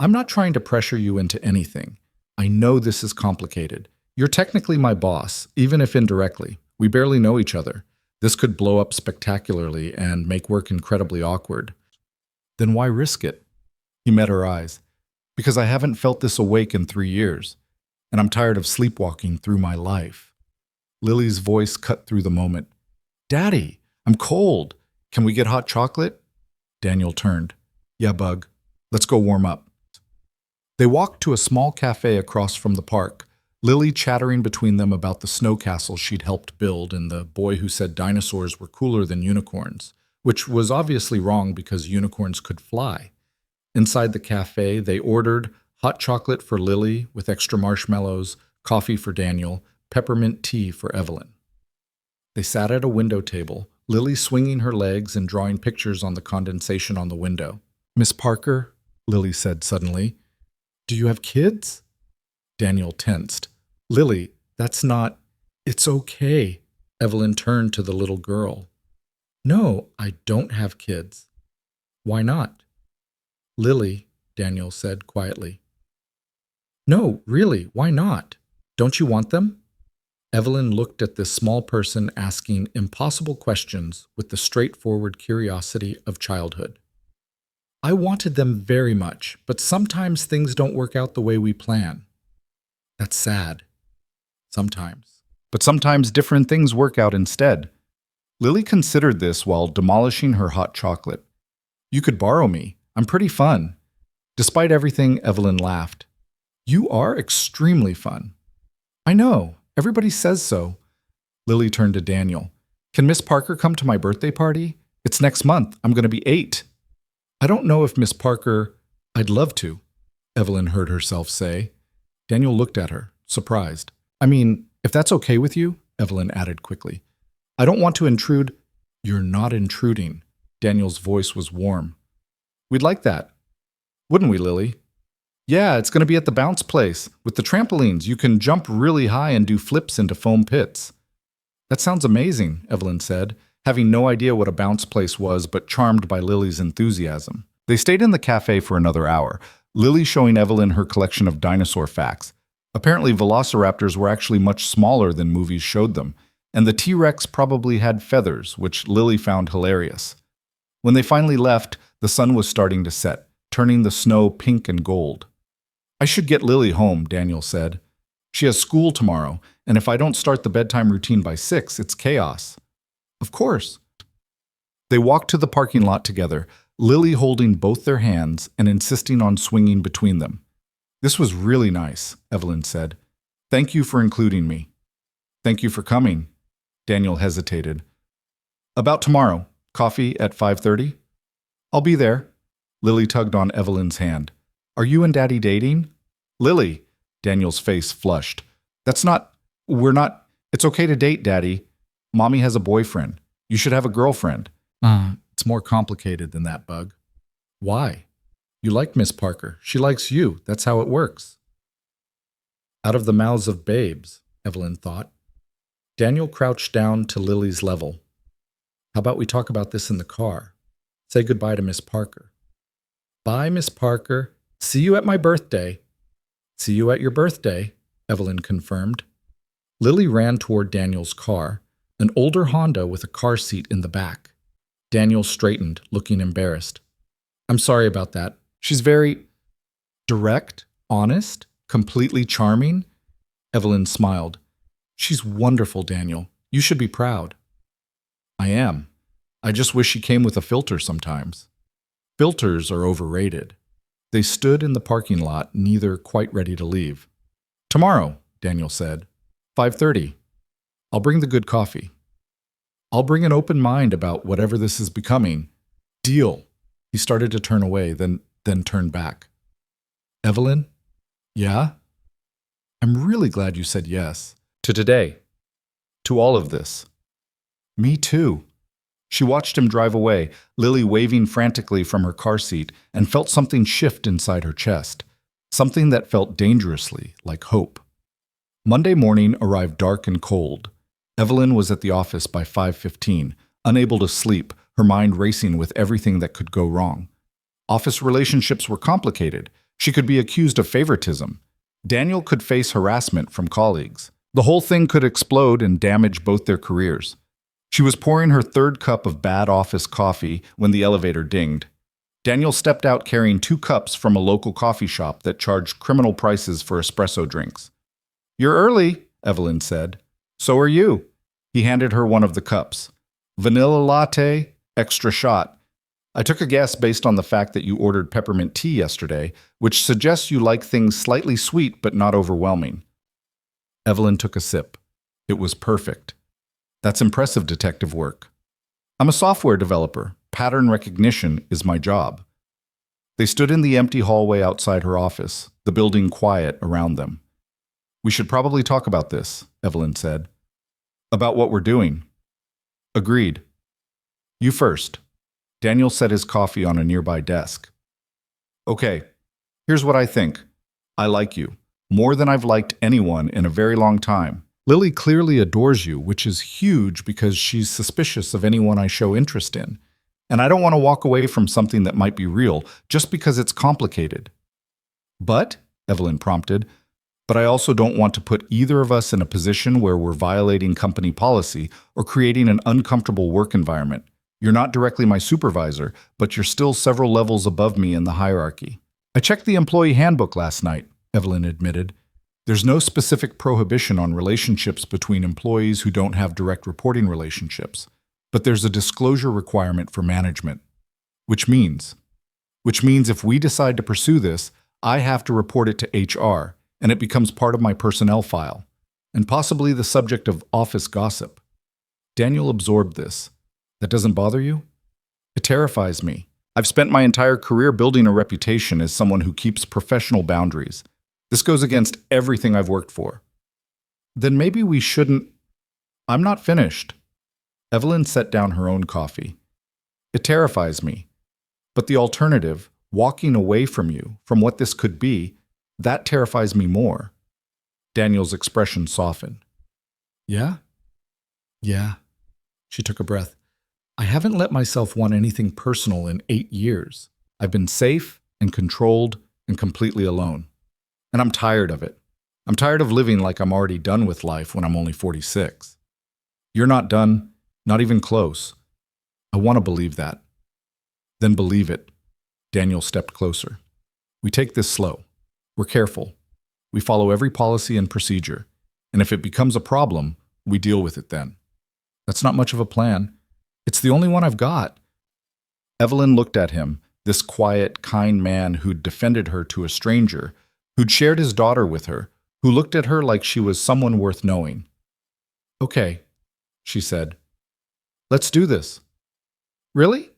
I'm not trying to pressure you into anything. I know this is complicated. You're technically my boss, even if indirectly. We barely know each other. This could blow up spectacularly and make work incredibly awkward. Then why risk it? He met her eyes. Because I haven't felt this awake in 3 years, and I'm tired of sleepwalking through my life. Lily's voice cut through the moment. Daddy, I'm cold. Can we get hot chocolate? Daniel turned. Yeah, Bug. Let's go warm up. They walked to a small cafe across from the park, Lily chattering between them about the snow castle she'd helped build and the boy who said dinosaurs were cooler than unicorns, which was obviously wrong because unicorns could fly. Inside the cafe, they ordered hot chocolate for Lily with extra marshmallows, coffee for Daniel, peppermint tea for Evelyn. They sat at a window table, Lily swinging her legs and drawing pictures on the condensation on the window. Miss Parker, Lily said suddenly, do you have kids? Daniel tensed. Lily, that's not... It's okay. Evelyn turned to the little girl. No, I don't have kids. Why not? Lily, Daniel said quietly. No, really, why not? Don't you want them? Evelyn looked at this small person asking impossible questions with the straightforward curiosity of childhood. I wanted them very much, but sometimes things don't work out the way we plan. That's sad. Sometimes. But sometimes different things work out instead. Lily considered this while demolishing her hot chocolate. You could borrow me. I'm pretty fun. Despite everything, Evelyn laughed. You are extremely fun. I know. Everybody says so. Lily turned to Daniel. Can Miss Parker come to my birthday party? It's next month. I'm going to be 8. I don't know if Miss Parker... I'd love to, Evelyn heard herself say. Daniel looked at her, surprised. I mean, if that's okay with you, Evelyn added quickly. I don't want to intrude. You're not intruding. Daniel's voice was warm. We'd like that. Wouldn't we, Lily? Yeah, it's going to be at the bounce place. With the trampolines, you can jump really high and do flips into foam pits. That sounds amazing, Evelyn said, having no idea what a bounce place was but charmed by Lily's enthusiasm. They stayed in the cafe for another hour, Lily showing Evelyn her collection of dinosaur facts. Apparently, velociraptors were actually much smaller than movies showed them, and the T-Rex probably had feathers, which Lily found hilarious. When they finally left, the sun was starting to set, turning the snow pink and gold. I should get Lily home, Daniel said. She has school tomorrow, and if I don't start the bedtime routine by 6, it's chaos. Of course. They walked to the parking lot together, Lily holding both their hands and insisting on swinging between them. This was really nice, Evelyn said. Thank you for including me. Thank you for coming. Daniel hesitated. About tomorrow, coffee at 5:30? I'll be there. Lily tugged on Evelyn's hand. Are you and Daddy dating? Lily, Daniel's face flushed. We're not, it's okay to date, Daddy. Mommy has a boyfriend. You should have a girlfriend. It's more complicated than that, Bug. Why? You like Miss Parker. She likes you. That's how it works. Out of the mouths of babes, Evelyn thought. Daniel crouched down to Lily's level. How about we talk about this in the car? Say goodbye to Miss Parker. Bye, Miss Parker. See you at my birthday. See you at your birthday, Evelyn confirmed. Lily ran toward Daniel's car, an older Honda with a car seat in the back. Daniel straightened, looking embarrassed. I'm sorry about that. She's very direct, honest, completely charming. Evelyn smiled. She's wonderful, Daniel. You should be proud. I am. I just wish she came with a filter sometimes. Filters are overrated. They stood in the parking lot, neither quite ready to leave. Tomorrow, Daniel said. 5:30. I'll bring the good coffee. I'll bring an open mind about whatever this is becoming. Deal. He started to turn away, then turned back. Evelyn? Yeah? I'm really glad you said yes. To today. To all of this. Me too. She watched him drive away, Lily waving frantically from her car seat, and felt something shift inside her chest. Something that felt dangerously like hope. Monday morning arrived dark and cold. Evelyn was at the office by 5:15, unable to sleep, her mind racing with everything that could go wrong. Office relationships were complicated. She could be accused of favoritism. Daniel could face harassment from colleagues. The whole thing could explode and damage both their careers. She was pouring her third cup of bad office coffee when the elevator dinged. Daniel stepped out carrying 2 cups from a local coffee shop that charged criminal prices for espresso drinks. "You're early," Evelyn said. "So are you." He handed her one of the cups. "Vanilla latte, extra shot. I took a guess based on the fact that you ordered peppermint tea yesterday, which suggests you like things slightly sweet but not overwhelming." Evelyn took a sip. It was perfect. "That's impressive detective work. I'm a software developer. Pattern recognition is my job." They stood in the empty hallway outside her office, the building quiet around them. "We should probably talk about this," Evelyn said. "About what we're doing." "Agreed. You first." Daniel set his coffee on a nearby desk. "Okay, here's what I think. I like you, more than I've liked anyone in a very long time. Lily clearly adores you, which is huge because she's suspicious of anyone I show interest in. And I don't want to walk away from something that might be real just because it's complicated." "But," Evelyn prompted, "but I also don't want to put either of us in a position where we're violating company policy or creating an uncomfortable work environment. You're not directly my supervisor, but you're still several levels above me in the hierarchy." "I checked the employee handbook last night," Evelyn admitted. "There's no specific prohibition on relationships between employees who don't have direct reporting relationships, but there's a disclosure requirement for management. Which means if we decide to pursue this, I have to report it to HR, and it becomes part of my personnel file, and possibly the subject of office gossip." Daniel absorbed this. "That doesn't bother you?" "It terrifies me. I've spent my entire career building a reputation as someone who keeps professional boundaries. This goes against everything I've worked for." "Then maybe we shouldn't—" "I'm not finished." Evelyn set down her own coffee. "It terrifies me. But the alternative, walking away from you, from what this could be, that terrifies me more." Daniel's expression softened. "Yeah? Yeah." She took a breath. "I haven't let myself want anything personal in 8 years. I've been safe and controlled and completely alone. And I'm tired of it. I'm tired of living like I'm already done with life when I'm only 46. You're not done, not even close. I want to believe that." "Then believe it." Daniel stepped closer. "We take this slow. We're careful. We follow every policy and procedure. And if it becomes a problem, we deal with it then." "That's not much of a plan. It's the only one I've got." Evelyn looked at him, this quiet, kind man who'd defended her to a stranger, who'd shared his daughter with her, who looked at her like she was someone worth knowing. "Okay," she said. "Let's do this." "Really?"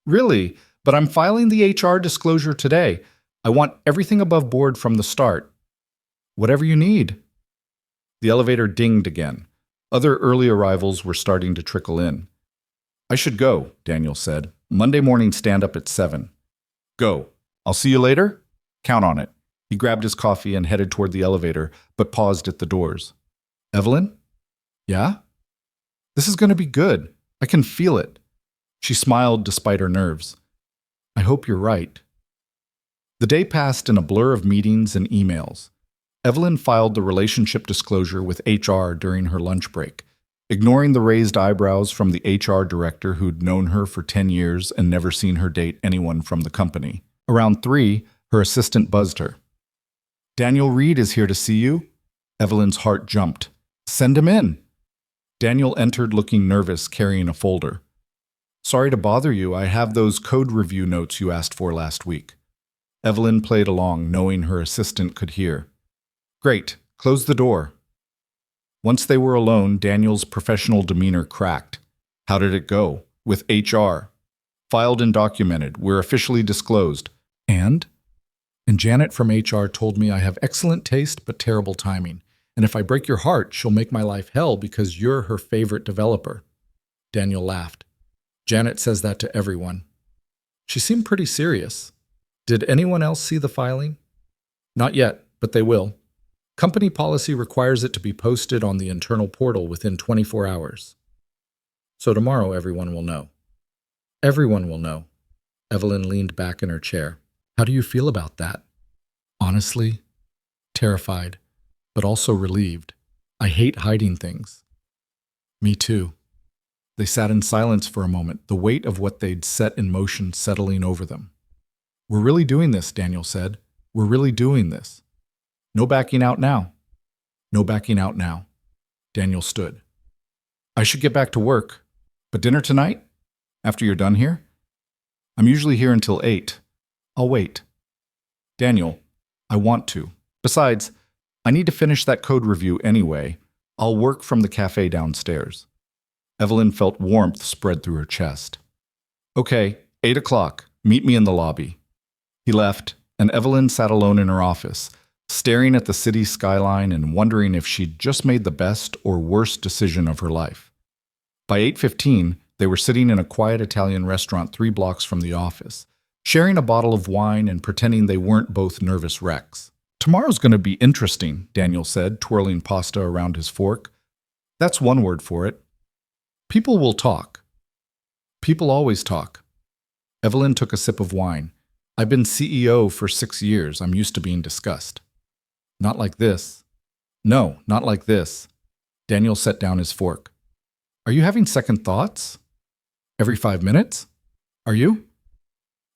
"Really, but I'm filing the HR disclosure today. I want everything above board from the start." "Whatever you need." The elevator dinged again. Other early arrivals were starting to trickle in. "I should go," Daniel said. "Monday morning stand-up at 7. "Go. I'll see you later? Count on it." He grabbed his coffee and headed toward the elevator, but paused at the doors. "Evelyn?" "Yeah?" "This is going to be good. I can feel it." She smiled despite her nerves. "I hope you're right." The day passed in a blur of meetings and emails. Evelyn filed the relationship disclosure with HR during her lunch break, ignoring the raised eyebrows from the HR director who'd known her for 10 years and never seen her date anyone from the company. Around 3, her assistant buzzed her. "Daniel Reed is here to see you." Evelyn's heart jumped. "Send him in." Daniel entered looking nervous, carrying a folder. "Sorry to bother you. I have those code review notes you asked for last week." Evelyn played along, knowing her assistant could hear. "Great. Close the door." Once they were alone, Daniel's professional demeanor cracked. "How did it go?" "With HR. Filed and documented. We're officially disclosed." And Janet from HR told me I have excellent taste but terrible timing. And if I break your heart, she'll make my life hell because you're her favorite developer." Daniel laughed. "Janet says that to everyone." She seemed pretty serious. "Did anyone else see the filing?" "Not yet, but they will. Company policy requires it to be posted on the internal portal within 24 hours. So tomorrow everyone will know." Everyone will know. Evelyn leaned back in her chair. How do you feel about that? Honestly, terrified, but also relieved. I hate hiding things. Me too. They sat in silence for a moment, the weight of what they'd set in motion settling over them. We're really doing this, Daniel said. We're really doing this. No backing out now. No backing out now. Daniel stood. I should get back to work. But dinner tonight? After you're done here? I'm usually here until 8. I'll wait. Daniel, I want to. Besides, I need to finish that code review anyway. I'll work from the cafe downstairs. Evelyn felt warmth spread through her chest. Okay, 8 o'clock. Meet me in the lobby. He left, and Evelyn sat alone in her office, staring at the city skyline and wondering if she'd just made the best or worst decision of her life. By 8:15, they were sitting in a quiet Italian restaurant 3 blocks from the office, sharing a bottle of wine and pretending they weren't both nervous wrecks. Tomorrow's going to be interesting, Daniel said, twirling pasta around his fork. That's one word for it. People will talk. People always talk. Evelyn took a sip of wine. I've been CEO for 6 years. I'm used to being discussed. Not like this. No, not like this. Daniel set down his fork. Are you having second thoughts? Every 5 minutes? Are you?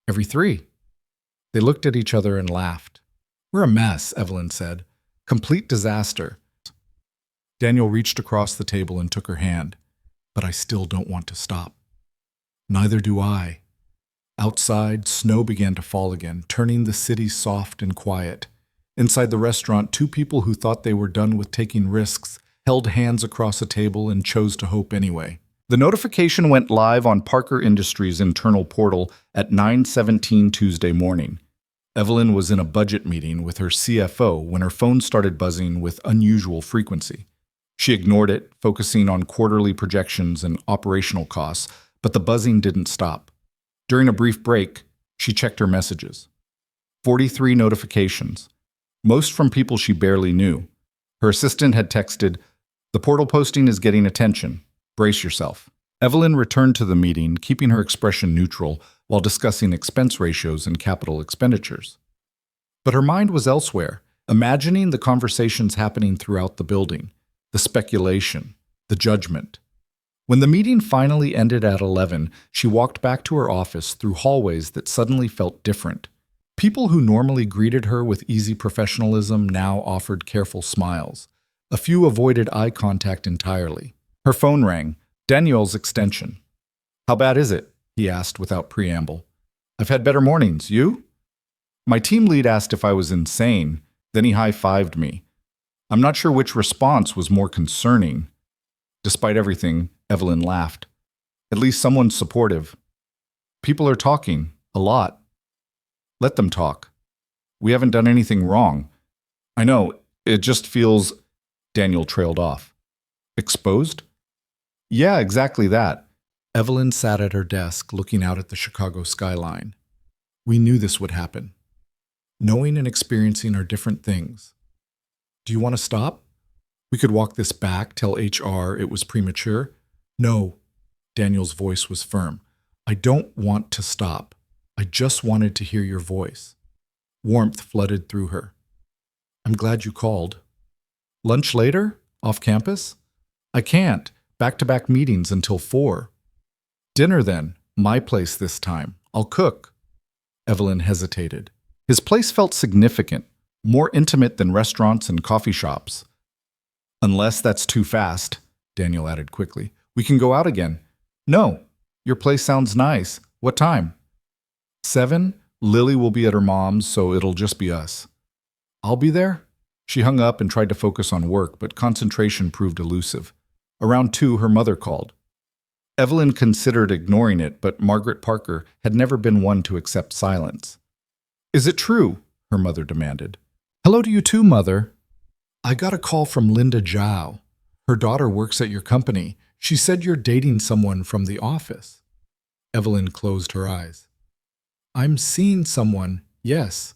Every 3. They looked at each other and laughed. We're a mess, Evelyn said. Complete disaster. Daniel reached across the table and took her hand. But I still don't want to stop. Neither do I. Outside, snow began to fall again, turning the city soft and quiet. Inside the restaurant, 2 people who thought they were done with taking risks held hands across a table and chose to hope anyway. The notification went live on Parker Industries' internal portal at 9:17 Tuesday morning. Evelyn was in a budget meeting with her CFO when her phone started buzzing with unusual frequency. She ignored it, focusing on quarterly projections and operational costs, but the buzzing didn't stop. During a brief break, she checked her messages. 43 notifications, most from people she barely knew. Her assistant had texted, "The portal posting is getting attention. Brace yourself." Evelyn returned to the meeting, keeping her expression neutral while discussing expense ratios and capital expenditures. But her mind was elsewhere, imagining the conversations happening throughout the building, the speculation, the judgment. When the meeting finally ended at 11, she walked back to her office through hallways that suddenly felt different. People who normally greeted her with easy professionalism now offered careful smiles. A few avoided eye contact entirely. Her phone rang, Daniel's extension. "How bad is it?" he asked without preamble. "I've had better mornings. You?" My team lead asked if I was insane, then he high-fived me. I'm not sure which response was more concerning. Despite everything, Evelyn laughed. At least someone's supportive. People are talking, a lot. Let them talk. We haven't done anything wrong. I know, it just feels... Daniel trailed off. Exposed? Yeah, exactly that. Evelyn sat at her desk, looking out at the Chicago skyline. We knew this would happen. Knowing and experiencing are different things. Do you want to stop? We could walk this back, tell HR it was premature. No, Daniel's voice was firm. I don't want to stop. I just wanted to hear your voice. Warmth flooded through her. I'm glad you called. Lunch later? Off campus? I can't. Back-to-back meetings until 4. Dinner then. My place this time. I'll cook. Evelyn hesitated. His place felt significant, more intimate than restaurants and coffee shops. Unless that's too fast, Daniel added quickly. We can go out again. No, your place sounds nice. What time? 7. Lily will be at her mom's, so it'll just be us. I'll be there? She hung up and tried to focus on work, but concentration proved elusive. Around 2, her mother called. Evelyn considered ignoring it, but Margaret Parker had never been one to accept silence. Is it true? Her mother demanded. Hello to you too, Mother. I got a call from Linda Zhao. Her daughter works at your company. She said you're dating someone from the office. Evelyn closed her eyes. I'm seeing someone, yes.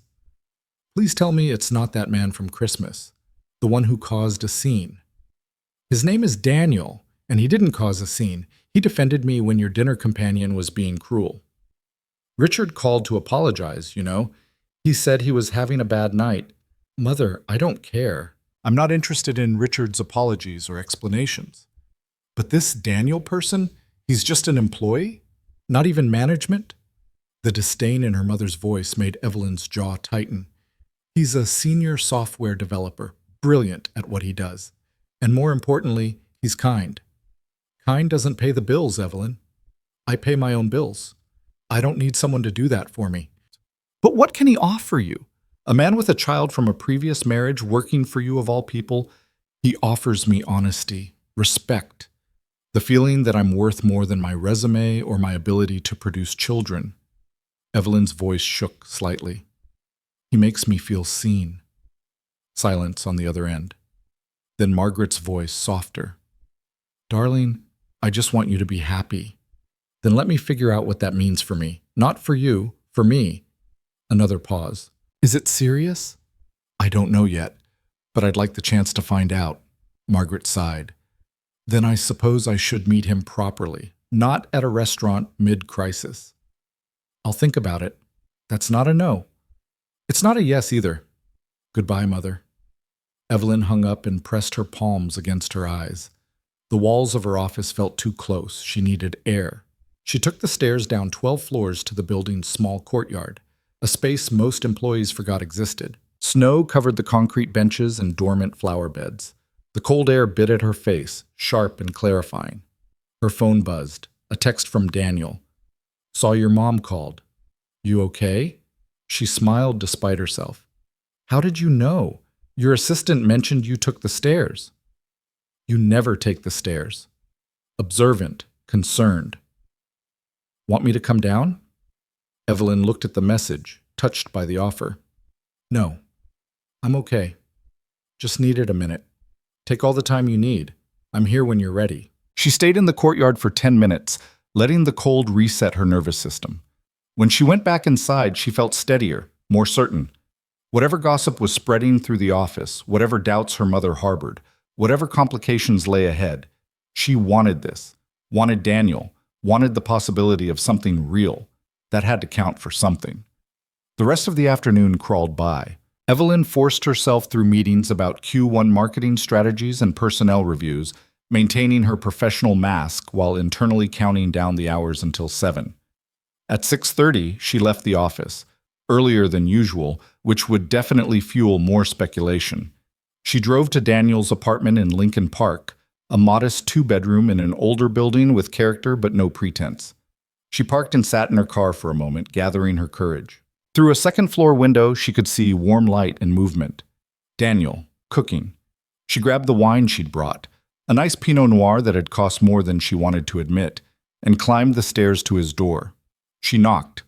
Please tell me it's not that man from Christmas, the one who caused a scene. His name is Daniel, and he didn't cause a scene. He defended me when your dinner companion was being cruel. Richard called to apologize, you know. He said he was having a bad night. Mother, I don't care. I'm not interested in Richard's apologies or explanations. But this Daniel person, he's just an employee? Not even management? The disdain in her mother's voice made Evelyn's jaw tighten. He's a senior software developer, brilliant at what he does. And more importantly, he's kind. Kind doesn't pay the bills, Evelyn. I pay my own bills. I don't need someone to do that for me. But what can he offer you? A man with a child from a previous marriage working for you of all people, he offers me honesty, respect, the feeling that I'm worth more than my resume or my ability to produce children. Evelyn's voice shook slightly. He makes me feel seen. Silence on the other end. Then Margaret's voice, softer. Darling, I just want you to be happy. Then let me figure out what that means for me. Not for you, for me. Another pause. Is it serious? I don't know yet, but I'd like the chance to find out. Margaret sighed. Then I suppose I should meet him properly, not at a restaurant mid-crisis. I'll think about it. That's not a no. It's not a yes either. Goodbye, Mother. Evelyn hung up and pressed her palms against her eyes. The walls of her office felt too close. She needed air. She took the stairs down 12 floors to the building's small courtyard, a space most employees forgot existed. Snow covered the concrete benches and dormant flower beds. The cold air bit at her face, sharp and clarifying. Her phone buzzed. A text from Daniel. Saw your mom called. You okay? She smiled despite herself. How did you know? Your assistant mentioned you took the stairs. You never take the stairs. Observant, concerned. Want me to come down? Evelyn looked at the message, touched by the offer. No, I'm okay. Just needed a minute. Take all the time you need. I'm here when you're ready. She stayed in the courtyard for 10 minutes, letting the cold reset her nervous system. When she went back inside, she felt steadier, more certain. Whatever gossip was spreading through the office, whatever doubts her mother harbored, whatever complications lay ahead, she wanted this, wanted Daniel, wanted the possibility of something real. That had to count for something. The rest of the afternoon crawled by. Evelyn forced herself through meetings about Q1 marketing strategies and personnel reviews, maintaining her professional mask while internally counting down the hours until 7. At 6:30, she left the office, earlier than usual, which would definitely fuel more speculation. She drove to Daniel's apartment in Lincoln Park, a modest 2-bedroom in an older building with character but no pretense. She parked and sat in her car for a moment, gathering her courage. Through a second-floor window, she could see warm light and movement. Daniel, cooking. She grabbed the wine she'd brought, a nice Pinot Noir that had cost more than she wanted to admit, and climbed the stairs to his door. She knocked.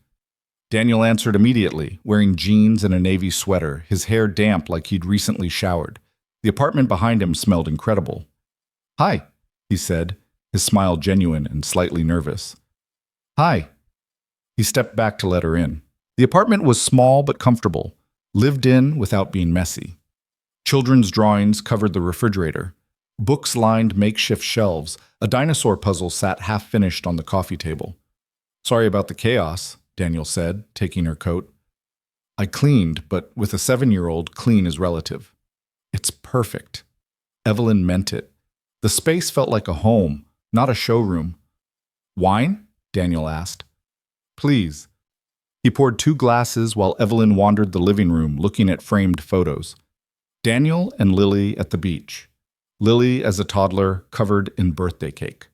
Daniel answered immediately, wearing jeans and a navy sweater, his hair damp like he'd recently showered. The apartment behind him smelled incredible. Hi, he said, his smile genuine and slightly nervous. Hi. He stepped back to let her in. The apartment was small but comfortable, lived in without being messy. Children's drawings covered the refrigerator. Books lined makeshift shelves. A dinosaur puzzle sat half-finished on the coffee table. Sorry about the chaos, Daniel said, taking her coat. I cleaned, but with a 7-year-old, clean is relative. It's perfect. Evelyn meant it. The space felt like a home, not a showroom. Wine? Daniel asked. Please. He poured 2 glasses while Evelyn wandered the living room looking at framed photos. Daniel and Lily at the beach. Lily as a toddler covered in birthday cake.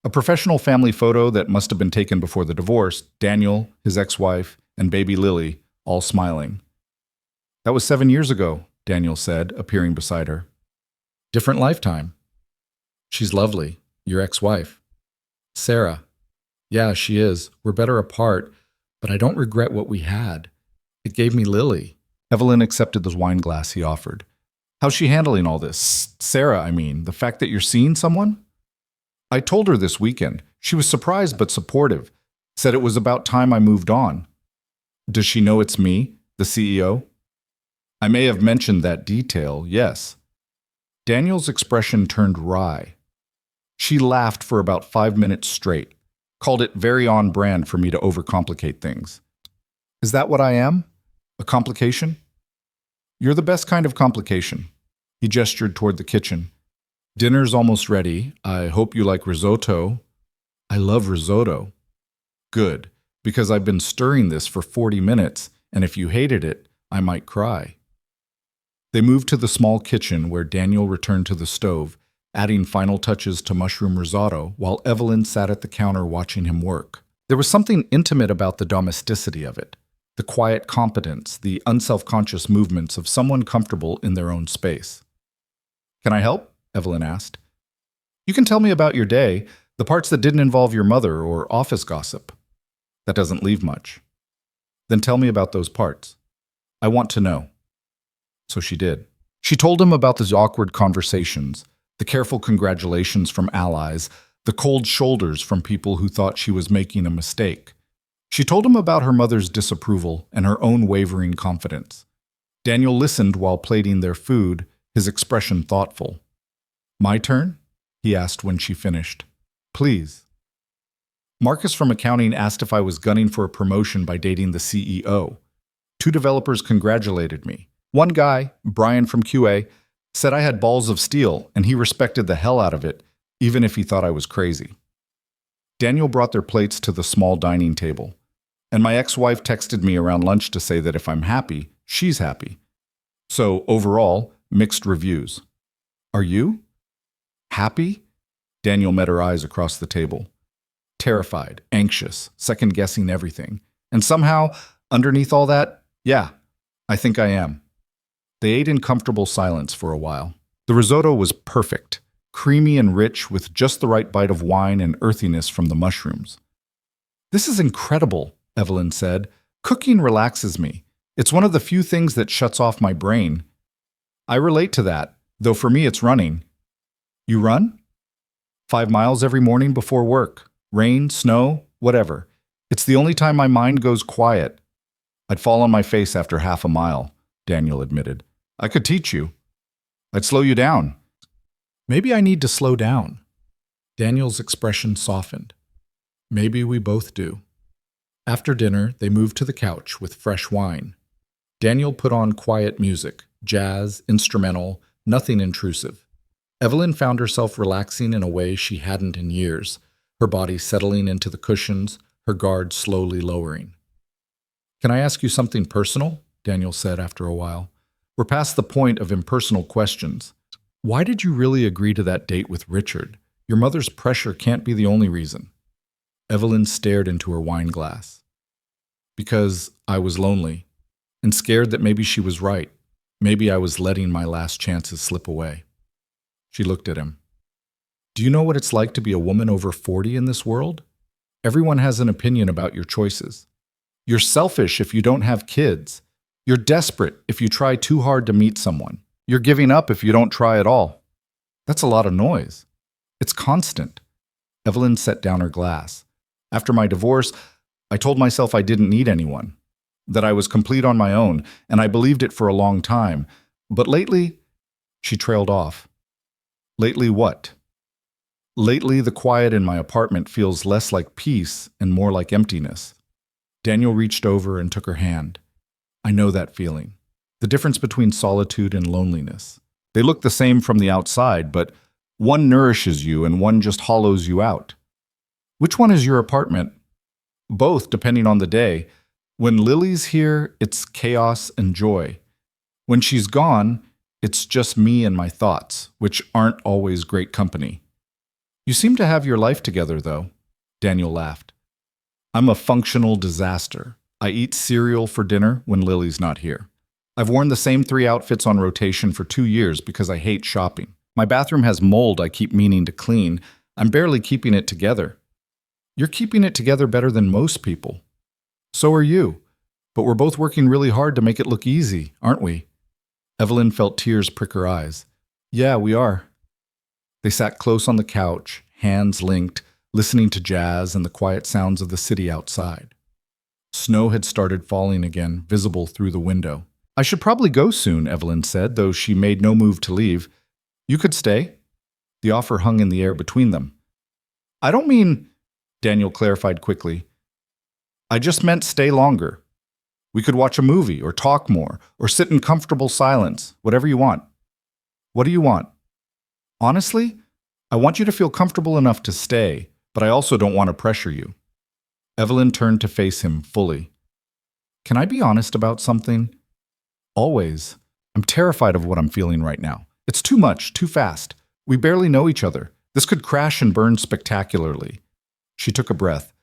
A professional family photo that must have been taken before the divorce, Daniel, his ex-wife, and baby Lily, all smiling. That was 7 years ago, Daniel said, appearing beside her. Different lifetime. She's lovely, your ex-wife. Sarah. Yeah, she is. We're better apart, but I don't regret what we had. It gave me Lily. Evelyn accepted the wine glass he offered. How's she handling all this? Sarah, I mean, the fact that you're seeing someone? I told her this weekend. She was surprised but supportive. Said it was about time I moved on. Does she know it's me, the CEO? I may have mentioned that detail, yes. Daniel's expression turned wry. She laughed for about 5 minutes straight, called it very on brand for me to overcomplicate things. Is that what I am? A complication? You're the best kind of complication. He gestured toward the kitchen. Dinner's almost ready. I hope you like risotto. I love risotto. Good, because I've been stirring this for 40 minutes, and if you hated it, I might cry. They moved to the small kitchen where Daniel returned to the stove, adding final touches to mushroom risotto while Evelyn sat at the counter watching him work. There was something intimate about the domesticity of it, the quiet competence, the unselfconscious movements of someone comfortable in their own space. Can I help? Evelyn asked. You can tell me about your day, the parts that didn't involve your mother or office gossip. That doesn't leave much. Then tell me about those parts. I want to know. So she did. She told him about those awkward conversations, the careful congratulations from allies, the cold shoulders from people who thought she was making a mistake. She told him about her mother's disapproval and her own wavering confidence. Daniel listened while plating their food, his expression thoughtful. My turn? He asked when she finished. Please. Marcus from accounting asked if I was gunning for a promotion by dating the CEO. 2 developers congratulated me. One guy, Brian from QA, said I had balls of steel, and he respected the hell out of it, even if he thought I was crazy. Daniel brought their plates to the small dining table, and my ex-wife texted me around lunch to say that if I'm happy, she's happy. So, overall, mixed reviews. Are you? Happy? Daniel met her eyes across the table. Terrified, anxious, second-guessing everything. And somehow, underneath all that, yeah, I think I am. They ate in comfortable silence for a while. The risotto was perfect, creamy and rich with just the right bite of wine and earthiness from the mushrooms. This is incredible, Evelyn said. Cooking relaxes me. It's one of the few things that shuts off my brain. I relate to that, though for me it's running. You run? 5 miles every morning before work. Rain, snow, whatever. It's the only time my mind goes quiet. I'd fall on my face after half a mile, Daniel admitted. I could teach you. I'd slow you down. Maybe I need to slow down. Daniel's expression softened. Maybe we both do. After dinner, they moved to the couch with fresh wine. Daniel put on quiet music, jazz, instrumental, nothing intrusive. Evelyn found herself relaxing in a way she hadn't in years, her body settling into the cushions, her guard slowly lowering. Can I ask you something personal? Daniel said after a while. We're past the point of impersonal questions. Why did you really agree to that date with Richard? Your mother's pressure can't be the only reason. Evelyn stared into her wine glass. Because I was lonely, and scared that maybe she was right. Maybe I was letting my last chances slip away. She looked at him. Do you know what it's like to be a woman over 40 in this world? Everyone has an opinion about your choices. You're selfish if you don't have kids. You're desperate if you try too hard to meet someone. You're giving up if you don't try at all. That's a lot of noise. It's constant. Evelyn set down her glass. After my divorce, I told myself I didn't need anyone, that I was complete on my own, and I believed it for a long time. But lately, she trailed off. Lately what? Lately, the quiet in my apartment feels less like peace and more like emptiness. Daniel reached over and took her hand. I know that feeling. The difference between solitude and loneliness. They look the same from the outside, but one nourishes you and one just hollows you out. Which one is your apartment? Both, depending on the day. When Lily's here, it's chaos and joy. When she's gone, it's just me and my thoughts, which aren't always great company. You seem to have your life together, though. Daniel laughed. I'm a functional disaster. I eat cereal for dinner when Lily's not here. I've worn the same 3 outfits on rotation for 2 years because I hate shopping. My bathroom has mold I keep meaning to clean. I'm barely keeping it together. You're keeping it together better than most people. So are you. But we're both working really hard to make it look easy, aren't we? Evelyn felt tears prick her eyes. Yeah, we are. They sat close on the couch, hands linked, listening to jazz and the quiet sounds of the city outside. Snow had started falling again, visible through the window. I should probably go soon, Evelyn said, though she made no move to leave. You could stay. The offer hung in the air between them. I don't mean, Daniel clarified quickly. I just meant stay longer. We could watch a movie, or talk more, or sit in comfortable silence, whatever you want. What do you want? Honestly, I want you to feel comfortable enough to stay, but I also don't want to pressure you. Evelyn turned to face him fully. Can I be honest about something? Always. I'm terrified of what I'm feeling right now. It's too much, too fast. We barely know each other. This could crash and burn spectacularly. She took a breath.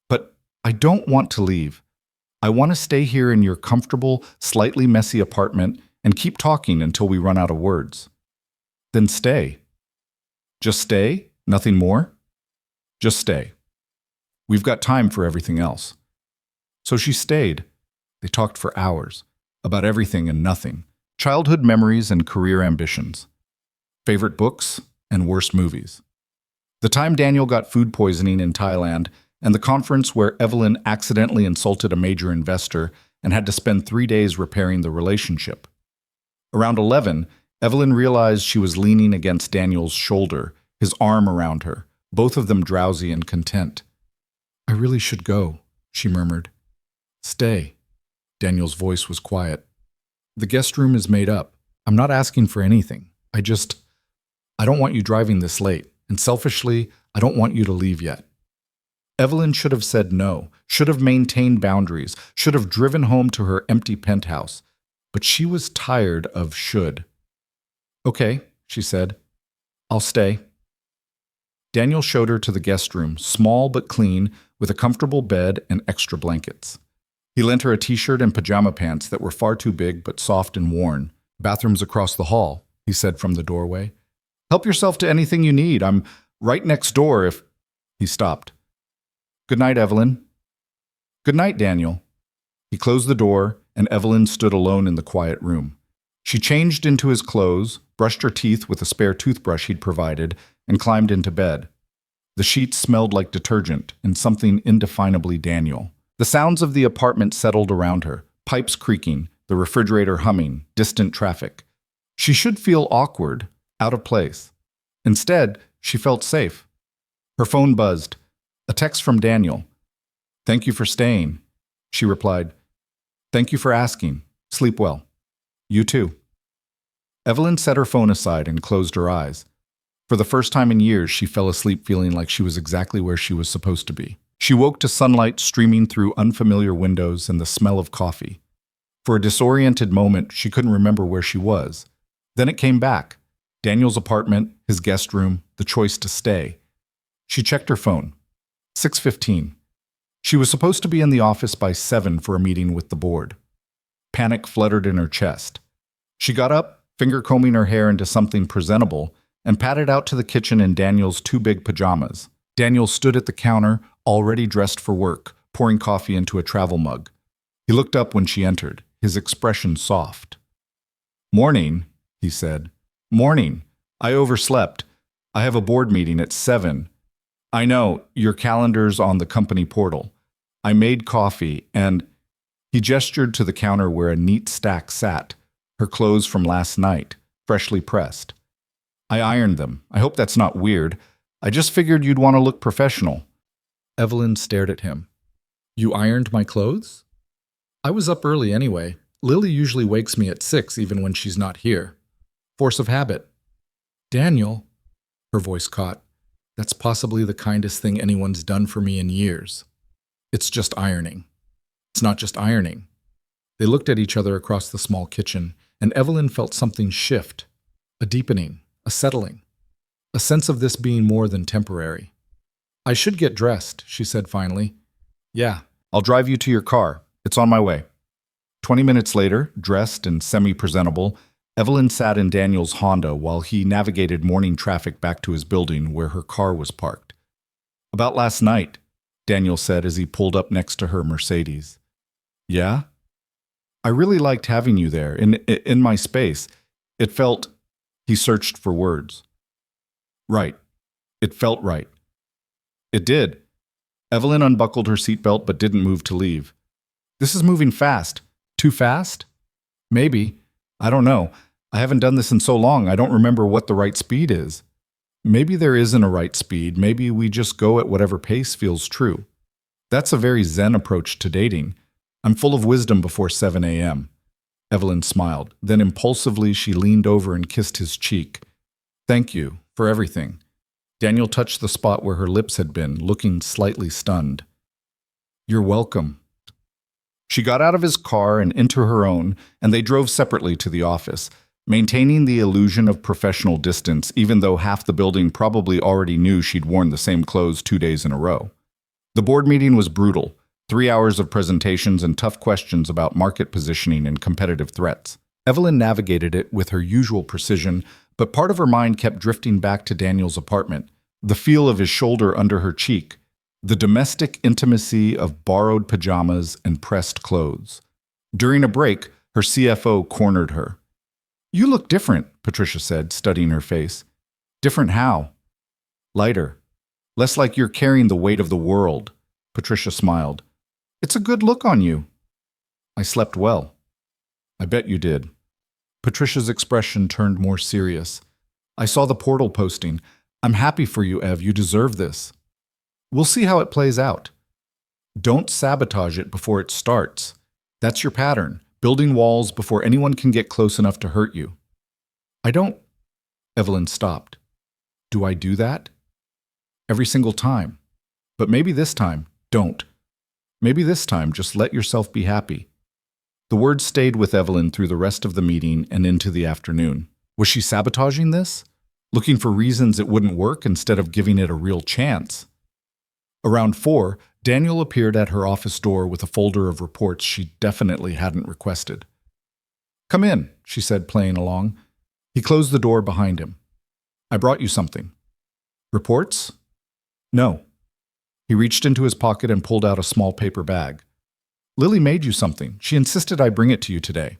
But I don't want to leave. I want to stay here in your comfortable, slightly messy apartment and keep talking until we run out of words. Then stay. Just stay? Nothing more? Just stay. We've got time for everything else. So she stayed. They talked for hours, about everything and nothing. Childhood memories and career ambitions. Favorite books and worst movies. The time Daniel got food poisoning in Thailand, and the conference where Evelyn accidentally insulted a major investor and had to spend 3 days repairing the relationship. Around 11, Evelyn realized she was leaning against Daniel's shoulder, his arm around her, both of them drowsy and content. I really should go, she murmured. Stay. Daniel's voice was quiet. The guest room is made up. I'm not asking for anything. I don't want you driving this late, and selfishly, I don't want you to leave yet. Evelyn should have said no, should have maintained boundaries, should have driven home to her empty penthouse, but she was tired of should. Okay, she said. I'll stay. Daniel showed her to the guest room, small but clean, with a comfortable bed and extra blankets. He lent her a t-shirt and pajama pants that were far too big but soft and worn. Bathrooms across the hall, he said from the doorway. Help yourself to anything you need. I'm right next door if... He stopped. Good night, Evelyn. Good night, Daniel. He closed the door, and Evelyn stood alone in the quiet room. She changed into his clothes, brushed her teeth with a spare toothbrush he'd provided, and climbed into bed. The sheets smelled like detergent and something indefinably Daniel. The sounds of the apartment settled around her, pipes creaking, the refrigerator humming, distant traffic. She should feel awkward, out of place. Instead, she felt safe. Her phone buzzed. A text from Daniel. Thank you for staying. She replied, Thank you for asking. Sleep well. You too. Evelyn set her phone aside and closed her eyes. For the first time in years, she fell asleep feeling like she was exactly where she was supposed to be. She woke to sunlight streaming through unfamiliar windows and the smell of coffee. For a disoriented moment, she couldn't remember where she was. Then it came back. Daniel's apartment, his guest room, the choice to stay. She checked her phone. 6:15. She was supposed to be in the office by 7 for a meeting with the board. Panic fluttered in her chest. She got up, finger-combing her hair into something presentable, and padded out to the kitchen in Daniel's two big pajamas. Daniel stood at the counter, already dressed for work, pouring coffee into a travel mug. He looked up when she entered, his expression soft. Morning, he said. Morning. I overslept. I have a board meeting at 7. I know, your calendar's on the company portal. I made coffee, and... He gestured to the counter where a neat stack sat, her clothes from last night, freshly pressed. I ironed them. I hope that's not weird. I just figured you'd want to look professional. Evelyn stared at him. You ironed my clothes? I was up early anyway. Lily usually wakes me at 6 even when she's not here. Force of habit. Daniel, her voice caught. That's possibly the kindest thing anyone's done for me in years. It's just ironing. It's not just ironing. They looked at each other across the small kitchen, and Evelyn felt something shift. A deepening, a settling. A sense of this being more than temporary. I should get dressed, she said finally. Yeah, I'll drive you to your car. It's on my way. 20 minutes later, dressed and semi-presentable, Evelyn sat in Daniel's Honda while he navigated morning traffic back to his building where her car was parked. About last night, Daniel said as he pulled up next to her Mercedes. Yeah? I really liked having you there, in my space. It felt... He searched for words. Right. It felt right. It did. Evelyn unbuckled her seatbelt but didn't move to leave. This is moving fast. Too fast? Maybe. I don't know. I haven't done this in so long, I don't remember what the right speed is. Maybe there isn't a right speed. Maybe we just go at whatever pace feels true. That's a very zen approach to dating. I'm full of wisdom before 7 a.m. Evelyn smiled. Then impulsively she leaned over and kissed his cheek. Thank you for everything. Daniel touched the spot where her lips had been, looking slightly stunned. You're welcome. She got out of his car and into her own, and they drove separately to the office, maintaining the illusion of professional distance, even though half the building probably already knew she'd worn the same clothes 2 days in a row. The board meeting was brutal. 3 hours of presentations and tough questions about market positioning and competitive threats. Evelyn navigated it with her usual precision, but part of her mind kept drifting back to Daniel's apartment, the feel of his shoulder under her cheek, the domestic intimacy of borrowed pajamas and pressed clothes. During a break, her CFO cornered her. You look different, Patricia said, studying her face. Different how? Lighter. Less like you're carrying the weight of the world. Patricia smiled. It's a good look on you. I slept well. I bet you did. Patricia's expression turned more serious. I saw the portal posting. I'm happy for you, Ev. You deserve this. We'll see how it plays out. Don't sabotage it before it starts. That's your pattern, building walls before anyone can get close enough to hurt you. I don't... Evelyn stopped. Do I do that? Every single time. But maybe this time, don't. Maybe this time, just let yourself be happy. The words stayed with Evelyn through the rest of the meeting and into the afternoon. Was she sabotaging this? Looking for reasons it wouldn't work instead of giving it a real chance? Around 4, Daniel appeared at her office door with a folder of reports she definitely hadn't requested. Come in, she said, playing along. He closed the door behind him. I brought you something. Reports? No. He reached into his pocket and pulled out a small paper bag. Lily made you something. She insisted I bring it to you today.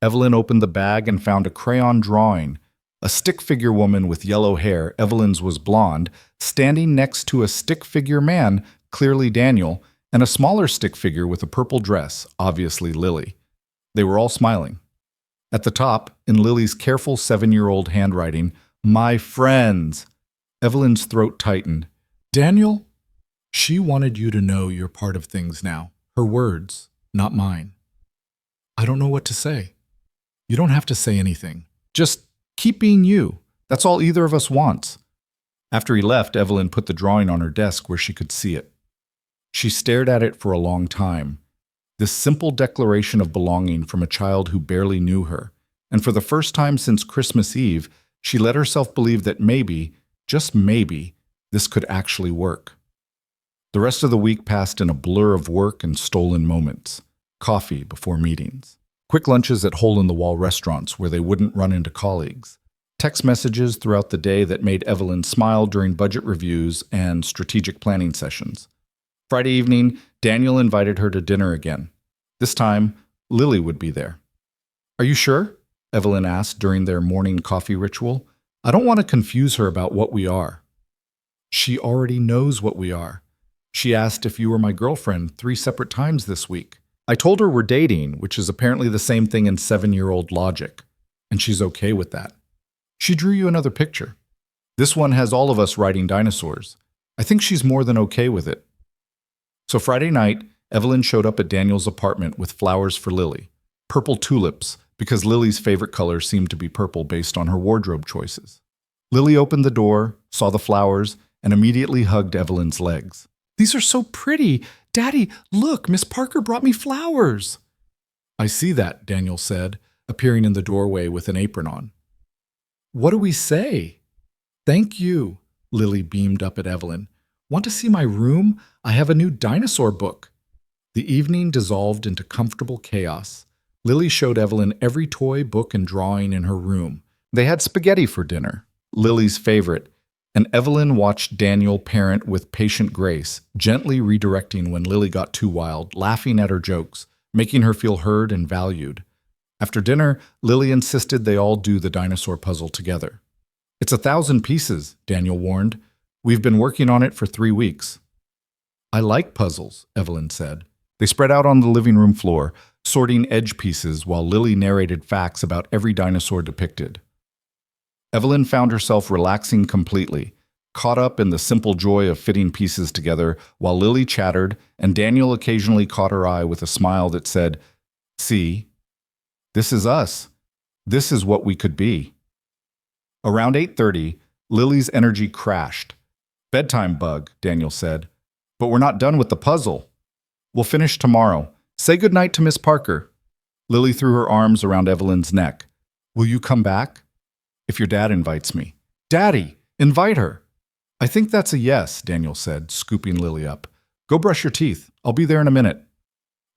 Evelyn opened the bag and found a crayon drawing. A stick figure woman with yellow hair, Evelyn's was blonde, standing next to a stick figure man, clearly Daniel, and a smaller stick figure with a purple dress, obviously Lily. They were all smiling. At the top, in Lily's careful 7-year-old handwriting, My friends. Evelyn's throat tightened. Daniel? She wanted you to know you're part of things now. Her words, not mine. I don't know what to say. You don't have to say anything. Just keep being you. That's all either of us wants. After he left, Evelyn put the drawing on her desk where she could see it. She stared at it for a long time. This simple declaration of belonging from a child who barely knew her. And for the first time since Christmas Eve, she let herself believe that maybe, just maybe, this could actually work. The rest of the week passed in a blur of work and stolen moments. Coffee before meetings. Quick lunches at hole-in-the-wall restaurants where they wouldn't run into colleagues. Text messages throughout the day that made Evelyn smile during budget reviews and strategic planning sessions. Friday evening, Daniel invited her to dinner again. This time, Lily would be there. Are you sure? Evelyn asked during their morning coffee ritual. I don't want to confuse her about what we are. She already knows what we are. She asked if you were my girlfriend 3 separate times this week. I told her we're dating, which is apparently the same thing in 7-year-old logic, and she's okay with that. She drew you another picture. This one has all of us riding dinosaurs. I think she's more than okay with it. So Friday night, Evelyn showed up at Daniel's apartment with flowers for Lily. Purple tulips, because Lily's favorite color seemed to be purple based on her wardrobe choices. Lily opened the door, saw the flowers, and immediately hugged Evelyn's legs. These are so pretty. Daddy, look, Miss Parker brought me flowers. I see that, Daniel said, appearing in the doorway with an apron on. What do we say? Thank you, Lily beamed up at Evelyn. Want to see my room? I have a new dinosaur book. The evening dissolved into comfortable chaos. Lily showed Evelyn every toy, book, and drawing in her room. They had spaghetti for dinner, Lily's favorite, and Evelyn watched Daniel parent with patient grace, gently redirecting when Lily got too wild, laughing at her jokes, making her feel heard and valued. After dinner, Lily insisted they all do the dinosaur puzzle together. It's 1,000 pieces, Daniel warned. We've been working on it for 3 weeks. I like puzzles, Evelyn said. They spread out on the living room floor, sorting edge pieces while Lily narrated facts about every dinosaur depicted. Evelyn found herself relaxing completely, caught up in the simple joy of fitting pieces together while Lily chattered and Daniel occasionally caught her eye with a smile that said, "See, this is us. This is what we could be." Around 8:30, Lily's energy crashed. "Bedtime bug," Daniel said. "But we're not done with the puzzle. We'll finish tomorrow. Say goodnight to Miss Parker." Lily threw her arms around Evelyn's neck. "Will you come back?" "If your dad invites me." "Daddy, invite her." "I think that's a yes," Daniel said, scooping Lily up. "Go brush your teeth. I'll be there in a minute."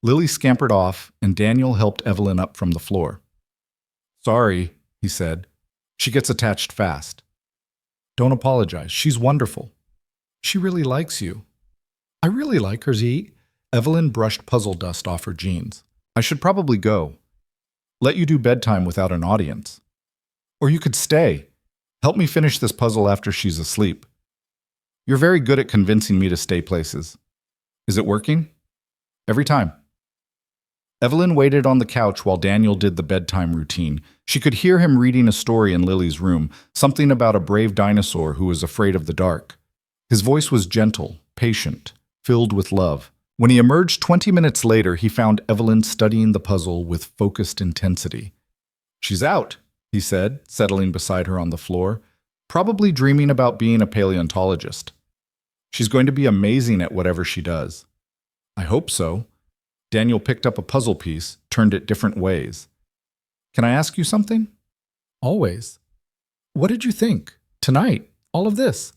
Lily scampered off, and Daniel helped Evelyn up from the floor. "Sorry," he said. "She gets attached fast." "Don't apologize. She's wonderful. She really likes you." "I really like her, Z." Evelyn brushed puzzle dust off her jeans. "I should probably go. Let you do bedtime without an audience. Or you could stay. Help me finish this puzzle after she's asleep. You're very good at convincing me to stay places. Is it working?" "Every time." Evelyn waited on the couch while Daniel did the bedtime routine. She could hear him reading a story in Lily's room, something about a brave dinosaur who was afraid of the dark. His voice was gentle, patient, filled with love. When he emerged 20 minutes later, he found Evelyn studying the puzzle with focused intensity. "She's out," he said, settling beside her on the floor, probably dreaming about being a paleontologist. "She's going to be amazing at whatever she does." "I hope so." Daniel picked up a puzzle piece, turned it different ways. "Can I ask you something?" "Always." "What did you think? Tonight? All of this?"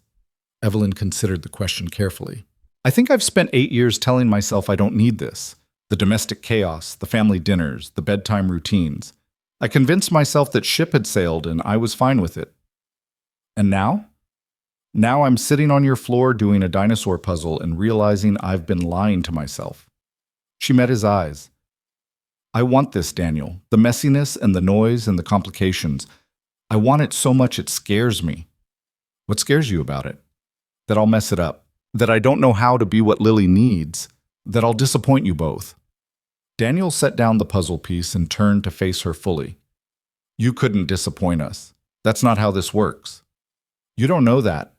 Evelyn considered the question carefully. "I think I've spent 8 years telling myself I don't need this. The domestic chaos, the family dinners, the bedtime routines. I convinced myself that ship had sailed and I was fine with it. And now? Now I'm sitting on your floor doing a dinosaur puzzle and realizing I've been lying to myself." She met his eyes. "I want this, Daniel. The messiness and the noise and the complications. I want it so much it scares me." "What scares you about it?" "That I'll mess it up. That I don't know how to be what Lily needs. That I'll disappoint you both." Daniel set down the puzzle piece and turned to face her fully. "You couldn't disappoint us. That's not how this works. You don't know that.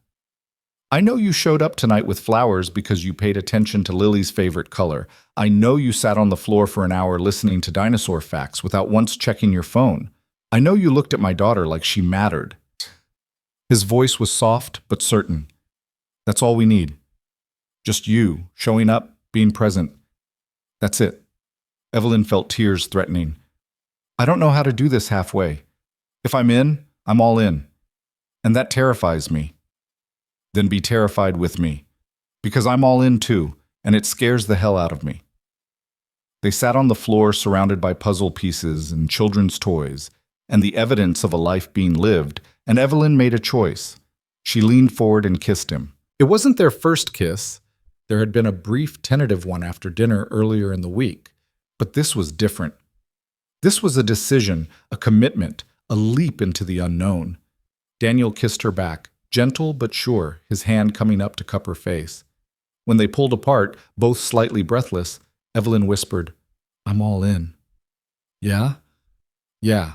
I know you showed up tonight with flowers because you paid attention to Lily's favorite color. I know you sat on the floor for an hour listening to dinosaur facts without once checking your phone. I know you looked at my daughter like she mattered." His voice was soft but certain. "That's all we need. Just you, showing up, being present. That's it." Evelyn felt tears threatening. "I don't know how to do this halfway. If I'm in, I'm all in. And that terrifies me." "Then be terrified with me. Because I'm all in too, and it scares the hell out of me." They sat on the floor surrounded by puzzle pieces and children's toys, and the evidence of a life being lived, and Evelyn made a choice. She leaned forward and kissed him. It wasn't their first kiss. There had been a brief, tentative one after dinner earlier in the week. But this was different. This was a decision, a commitment, a leap into the unknown. Daniel kissed her back, gentle but sure, his hand coming up to cup her face. When they pulled apart, both slightly breathless, Evelyn whispered, "I'm all in." "Yeah?" "Yeah,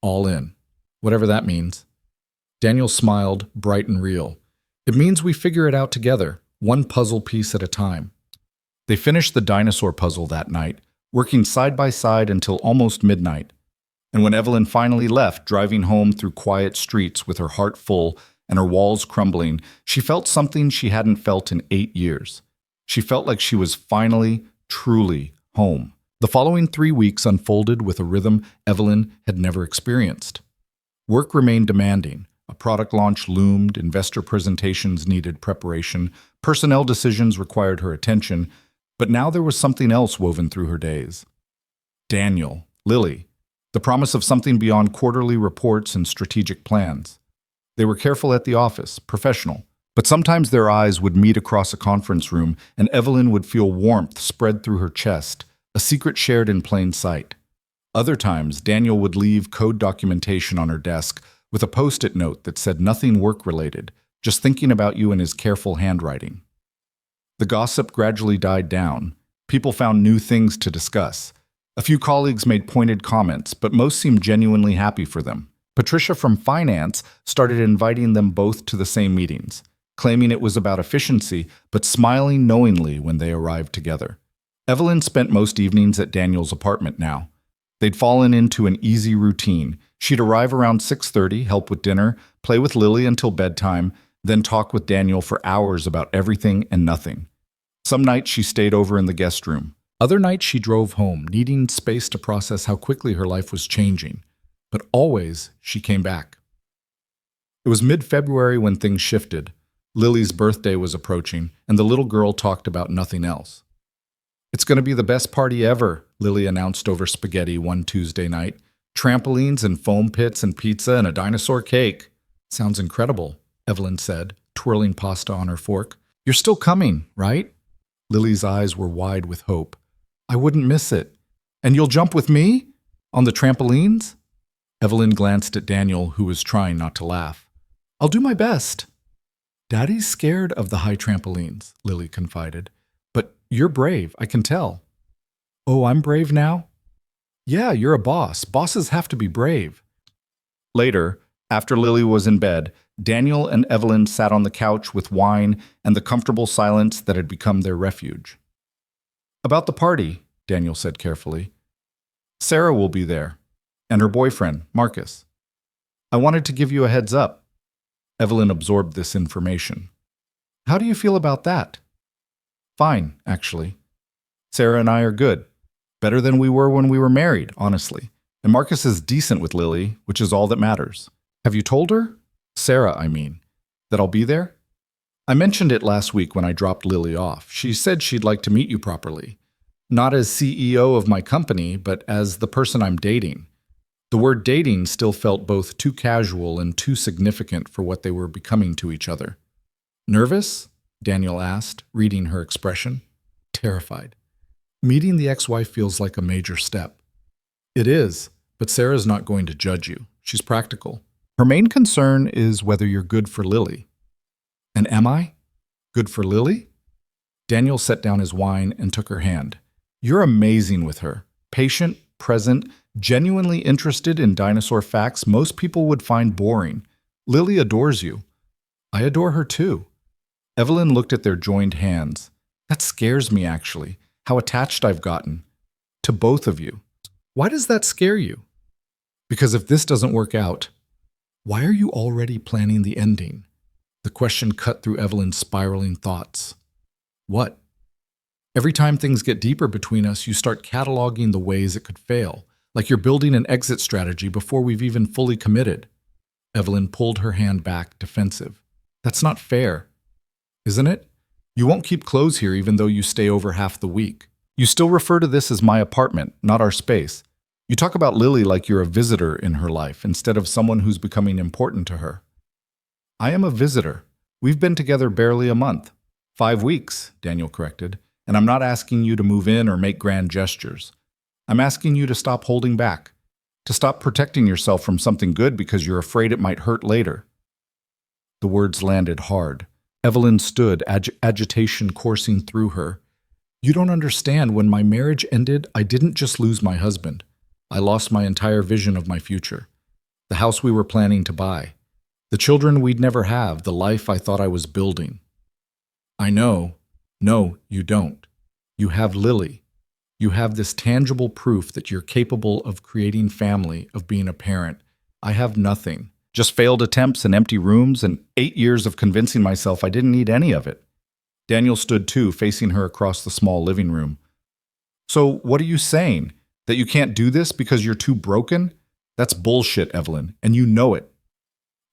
all in. Whatever that means." Daniel smiled, bright and real. "It means we figure it out together, one puzzle piece at a time." They finished the dinosaur puzzle that night, working side by side until almost midnight. And when Evelyn finally left, driving home through quiet streets with her heart full and her walls crumbling, she felt something she hadn't felt in 8 years. She felt like she was finally, truly home. The following 3 weeks unfolded with a rhythm Evelyn had never experienced. Work remained demanding. A product launch loomed, investor presentations needed preparation, personnel decisions required her attention, but now there was something else woven through her days. Daniel, Lily, the promise of something beyond quarterly reports and strategic plans. They were careful at the office, professional, but sometimes their eyes would meet across a conference room and Evelyn would feel warmth spread through her chest, a secret shared in plain sight. Other times, Daniel would leave code documentation on her desk with a post-it note that said nothing work-related, just thinking about you in his careful handwriting. The gossip gradually died down. People found new things to discuss. A few colleagues made pointed comments, but most seemed genuinely happy for them. Patricia from finance started inviting them both to the same meetings, claiming it was about efficiency, but smiling knowingly when they arrived together. Evelyn spent most evenings at Daniel's apartment now. They'd fallen into an easy routine. She'd arrive around 6:30, help with dinner, play with Lily until bedtime, then talk with Daniel for hours about everything and nothing. Some nights she stayed over in the guest room. Other nights she drove home, needing space to process how quickly her life was changing. But always she came back. It was mid-February when things shifted. Lily's birthday was approaching, and the little girl talked about nothing else. "It's going to be the best party ever," Lily announced over spaghetti one Tuesday night. "Trampolines and foam pits and pizza and a dinosaur cake." "Sounds incredible," Evelyn said, twirling pasta on her fork. "You're still coming, right?" Lily's eyes were wide with hope. "I wouldn't miss it. And you'll jump with me? On the trampolines?" Evelyn glanced at Daniel, who was trying not to laugh. "I'll do my best." "Daddy's scared of the high trampolines," Lily confided. "But you're brave, I can tell." "Oh, I'm brave now?" "Yeah, you're a boss. Bosses have to be brave." Later, after Lily was in bed, Daniel and Evelyn sat on the couch with wine and the comfortable silence that had become their refuge. "About the party," Daniel said carefully. "Sarah will be there, and her boyfriend, Marcus. I wanted to give you a heads up." Evelyn absorbed this information. "How do you feel about that?" "Fine, actually. Sarah and I are good. Better than we were when we were married, honestly. And Marcus is decent with Lily, which is all that matters. Have you told her? Sarah, I mean, that I'll be there?" "I mentioned it last week when I dropped Lily off. She said she'd like to meet you properly. Not as CEO of my company, but as the person I'm dating." The word dating still felt both too casual and too significant for what they were becoming to each other. "Nervous?" Daniel asked, reading her expression. "Terrified. Meeting the ex-wife feels like a major step." "It is, but Sarah's not going to judge you. She's practical. Her main concern is whether you're good for Lily." "And am I? Good for Lily?" Daniel set down his wine and took her hand. "You're amazing with her. Patient, present, genuinely interested in dinosaur facts most people would find boring. Lily adores you." "I adore her too." Evelyn looked at their joined hands. "That scares me, actually, how attached I've gotten. To both of you." "Why does that scare you?" "Because if this doesn't work out, why are you already planning the ending?" The question cut through Evelyn's spiraling thoughts. "What?" "Every time things get deeper between us, you start cataloging the ways it could fail, like you're building an exit strategy before we've even fully committed." Evelyn pulled her hand back, defensive. "That's not fair." "Isn't it? You won't keep clothes here even though you stay over half the week. You still refer to this as my apartment, not our space. You talk about Lily like you're a visitor in her life instead of someone who's becoming important to her." "I am a visitor. We've been together barely a month." 5 weeks, Daniel corrected. "And I'm not asking you to move in or make grand gestures. I'm asking you to stop holding back, to stop protecting yourself from something good because you're afraid it might hurt later." The words landed hard. Evelyn stood, agitation coursing through her. "You don't understand. When my marriage ended, I didn't just lose my husband. I lost my entire vision of my future. The house we were planning to buy. The children we'd never have. The life I thought I was building." "I know. No, you don't. You have Lily. You have this tangible proof that you're capable of creating family, of being a parent. I have nothing. Just failed attempts and empty rooms and 8 years of convincing myself I didn't need any of it." Daniel stood too, facing her across the small living room. "So what are you saying? That you can't do this because you're too broken? That's bullshit, Evelyn, and you know it."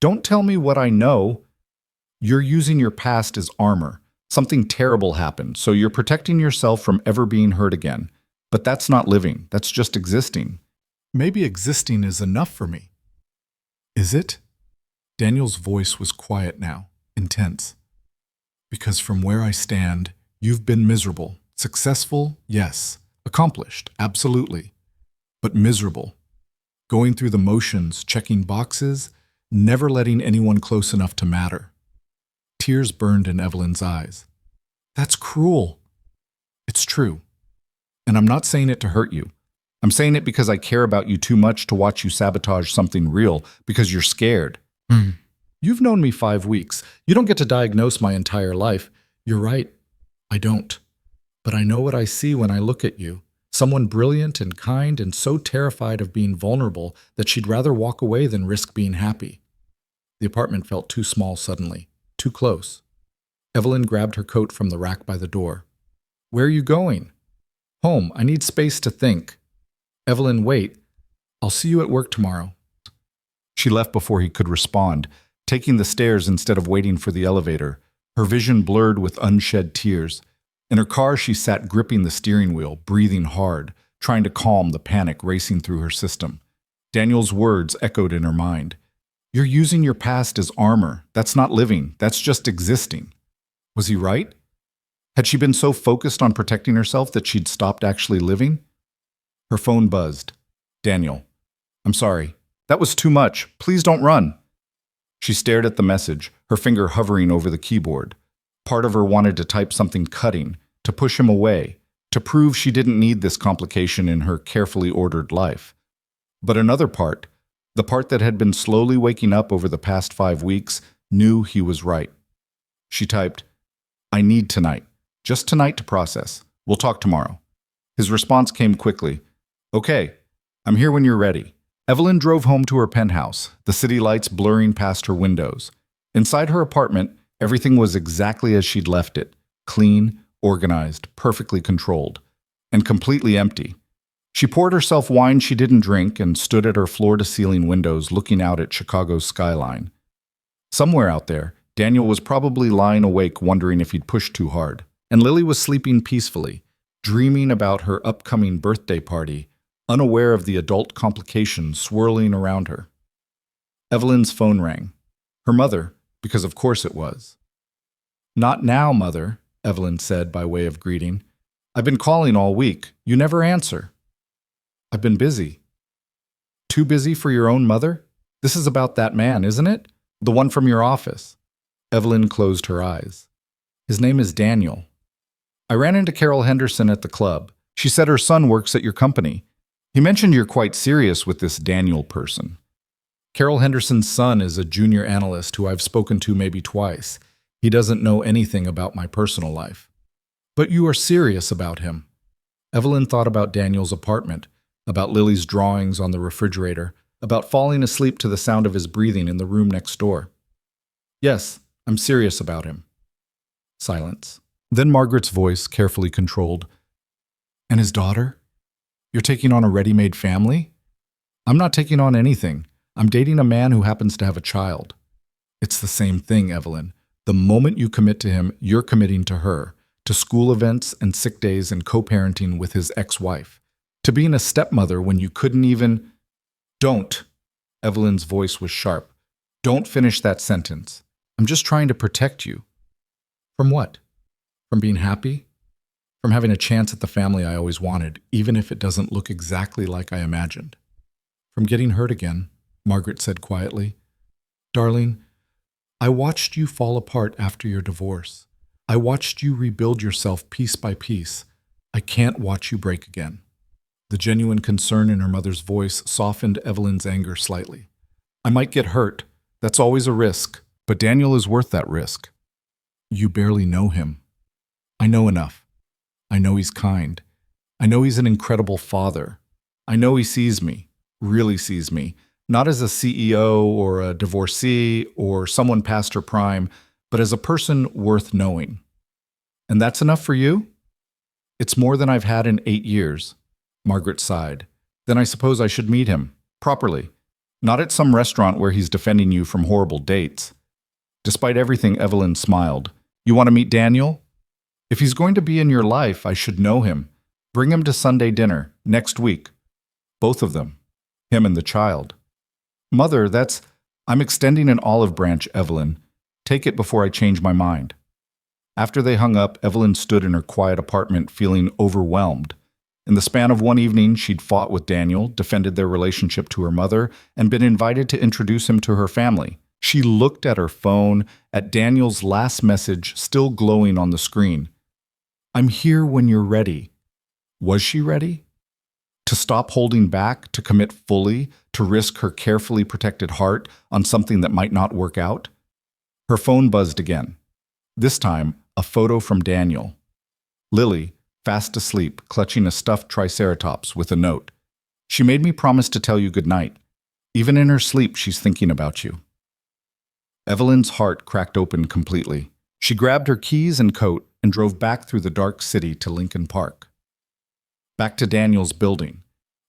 "Don't tell me what I know. You're using your past as armor. Something terrible happened, so you're protecting yourself from ever being hurt again. But that's not living. That's just existing." "Maybe existing is enough for me." "Is it?" Daniel's voice was quiet now, intense. "Because from where I stand, you've been miserable. Successful, yes. Accomplished, absolutely. But miserable. Going through the motions, checking boxes, never letting anyone close enough to matter." Tears burned in Evelyn's eyes. "That's cruel." "It's true. And I'm not saying it to hurt you. I'm saying it because I care about you too much to watch you sabotage something real because you're scared. Mm. You've known me 5 weeks. You don't get to diagnose my entire life. You're right. I don't. But I know what I see when I look at you. Someone brilliant and kind and so terrified of being vulnerable that she'd rather walk away than risk being happy. The apartment felt too small suddenly, too close. Evelyn grabbed her coat from the rack by the door. Where are you going? Home. I need space to think. Evelyn, wait. I'll see you at work tomorrow. She left before he could respond, taking the stairs instead of waiting for the elevator, her vision blurred with unshed tears. In her car, she sat gripping the steering wheel, breathing hard, trying to calm the panic racing through her system. Daniel's words echoed in her mind. You're using your past as armor. That's not living. That's just existing. Was he right? Had she been so focused on protecting herself that she'd stopped actually living? Her phone buzzed. Daniel. I'm sorry. That was too much. Please don't run. She stared at the message, her finger hovering over the keyboard. Part of her wanted to type something cutting, to push him away, to prove she didn't need this complication in her carefully ordered life. But another part, the part that had been slowly waking up over the past 5 weeks, knew he was right. She typed, I need tonight. Just tonight to process. We'll talk tomorrow. His response came quickly. Okay, I'm here when you're ready. Evelyn drove home to her penthouse, the city lights blurring past her windows. Inside her apartment, everything was exactly as she'd left it, clean, organized, perfectly controlled, and completely empty. She poured herself wine she didn't drink and stood at her floor-to-ceiling windows looking out at Chicago's skyline. Somewhere out there, Daniel was probably lying awake wondering if he'd pushed too hard, and Lily was sleeping peacefully, dreaming about her upcoming birthday party, unaware of the adult complications swirling around her. Evelyn's phone rang. Her mother, because of course it was. Not now, Mother, Evelyn said by way of greeting. I've been calling all week. You never answer. I've been busy. Too busy for your own mother? This is about that man, isn't it? The one from your office. Evelyn closed her eyes. His name is Daniel. I ran into Carol Henderson at the club. She said her son works at your company. He mentioned you're quite serious with this Daniel person. Carol Henderson's son is a junior analyst who I've spoken to maybe twice. He doesn't know anything about my personal life. But you are serious about him. Evelyn thought about Daniel's apartment, about Lily's drawings on the refrigerator, about falling asleep to the sound of his breathing in the room next door. Yes, I'm serious about him. Silence. Then Margaret's voice, carefully controlled. And his daughter? You're taking on a ready-made family? I'm not taking on anything. I'm dating a man who happens to have a child. It's the same thing, Evelyn. The moment you commit to him, you're committing to her, to school events and sick days and co-parenting with his ex-wife, to being a stepmother when you couldn't even... Don't. Evelyn's voice was sharp. Don't finish that sentence. I'm just trying to protect you. From what? From being happy? From having a chance at the family I always wanted, even if it doesn't look exactly like I imagined. From getting hurt again, Margaret said quietly. Darling, I watched you fall apart after your divorce. I watched you rebuild yourself piece by piece. I can't watch you break again. The genuine concern in her mother's voice softened Evelyn's anger slightly. I might get hurt. That's always a risk. But Daniel is worth that risk. You barely know him. I know enough. I know he's kind. I know he's an incredible father. I know he sees me, really sees me, not as a CEO or a divorcee or someone past her prime, but as a person worth knowing. And that's enough for you? It's more than I've had in 8 years. Margaret sighed. Then I suppose I should meet him, properly. Not at some restaurant where he's defending you from horrible dates. Despite everything, Evelyn smiled. You want to meet Daniel? If he's going to be in your life, I should know him. Bring him to Sunday dinner, next week. Both of them. Him and the child. Mother, I'm extending an olive branch, Evelyn. Take it before I change my mind. After they hung up, Evelyn stood in her quiet apartment feeling overwhelmed. In the span of one evening, she'd fought with Daniel, defended their relationship to her mother, and been invited to introduce him to her family. She looked at her phone, at Daniel's last message still glowing on the screen. I'm here when you're ready. Was she ready? To stop holding back, to commit fully, to risk her carefully protected heart on something that might not work out? Her phone buzzed again. This time, a photo from Daniel. Lily, fast asleep, clutching a stuffed triceratops with a note. She made me promise to tell you goodnight. Even in her sleep, she's thinking about you. Evelyn's heart cracked open completely. She grabbed her keys and coat and drove back through the dark city to Lincoln Park. Back to Daniel's building.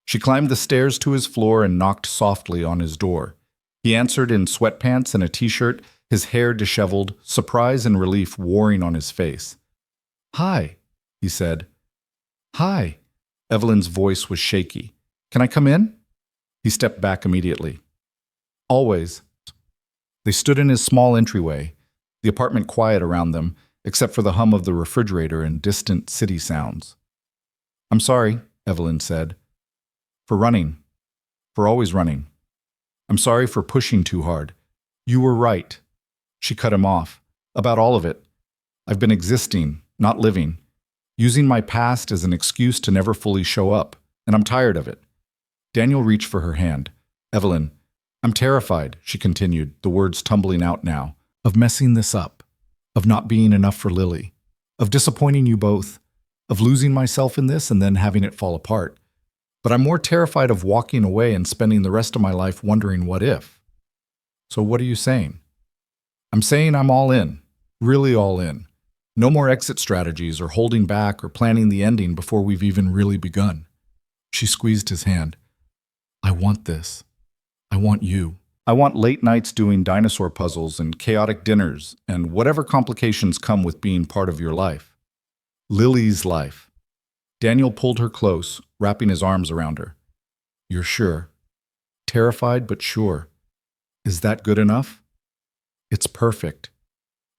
She climbed the stairs to his floor and knocked softly on his door. He answered in sweatpants and a t-shirt, his hair disheveled, surprise and relief warring on his face. "Hi," he said. "Hi." Evelyn's voice was shaky. "Can I come in?" He stepped back immediately. "Always." They stood in his small entryway, the apartment quiet around them, except for the hum of the refrigerator and distant city sounds. "I'm sorry," Evelyn said. "For running. For always running. I'm sorry for pushing too hard. You were right." She cut him off. "About all of it. I've been existing, not living, using my past as an excuse to never fully show up, and I'm tired of it." Daniel reached for her hand. "Evelyn, I'm terrified," she continued, the words tumbling out now, "of messing this up, of not being enough for Lily, of disappointing you both, of losing myself in this and then having it fall apart. But I'm more terrified of walking away and spending the rest of my life wondering what if. So what are you saying?" "I'm saying I'm all in, really all in. No more exit strategies or holding back or planning the ending before we've even really begun." She squeezed his hand. "I want this. I want you. I want late nights doing dinosaur puzzles and chaotic dinners and whatever complications come with being part of your life. Lily's life." Daniel pulled her close, wrapping his arms around her. "You're sure? Terrified but sure. Is that good enough?" "It's perfect."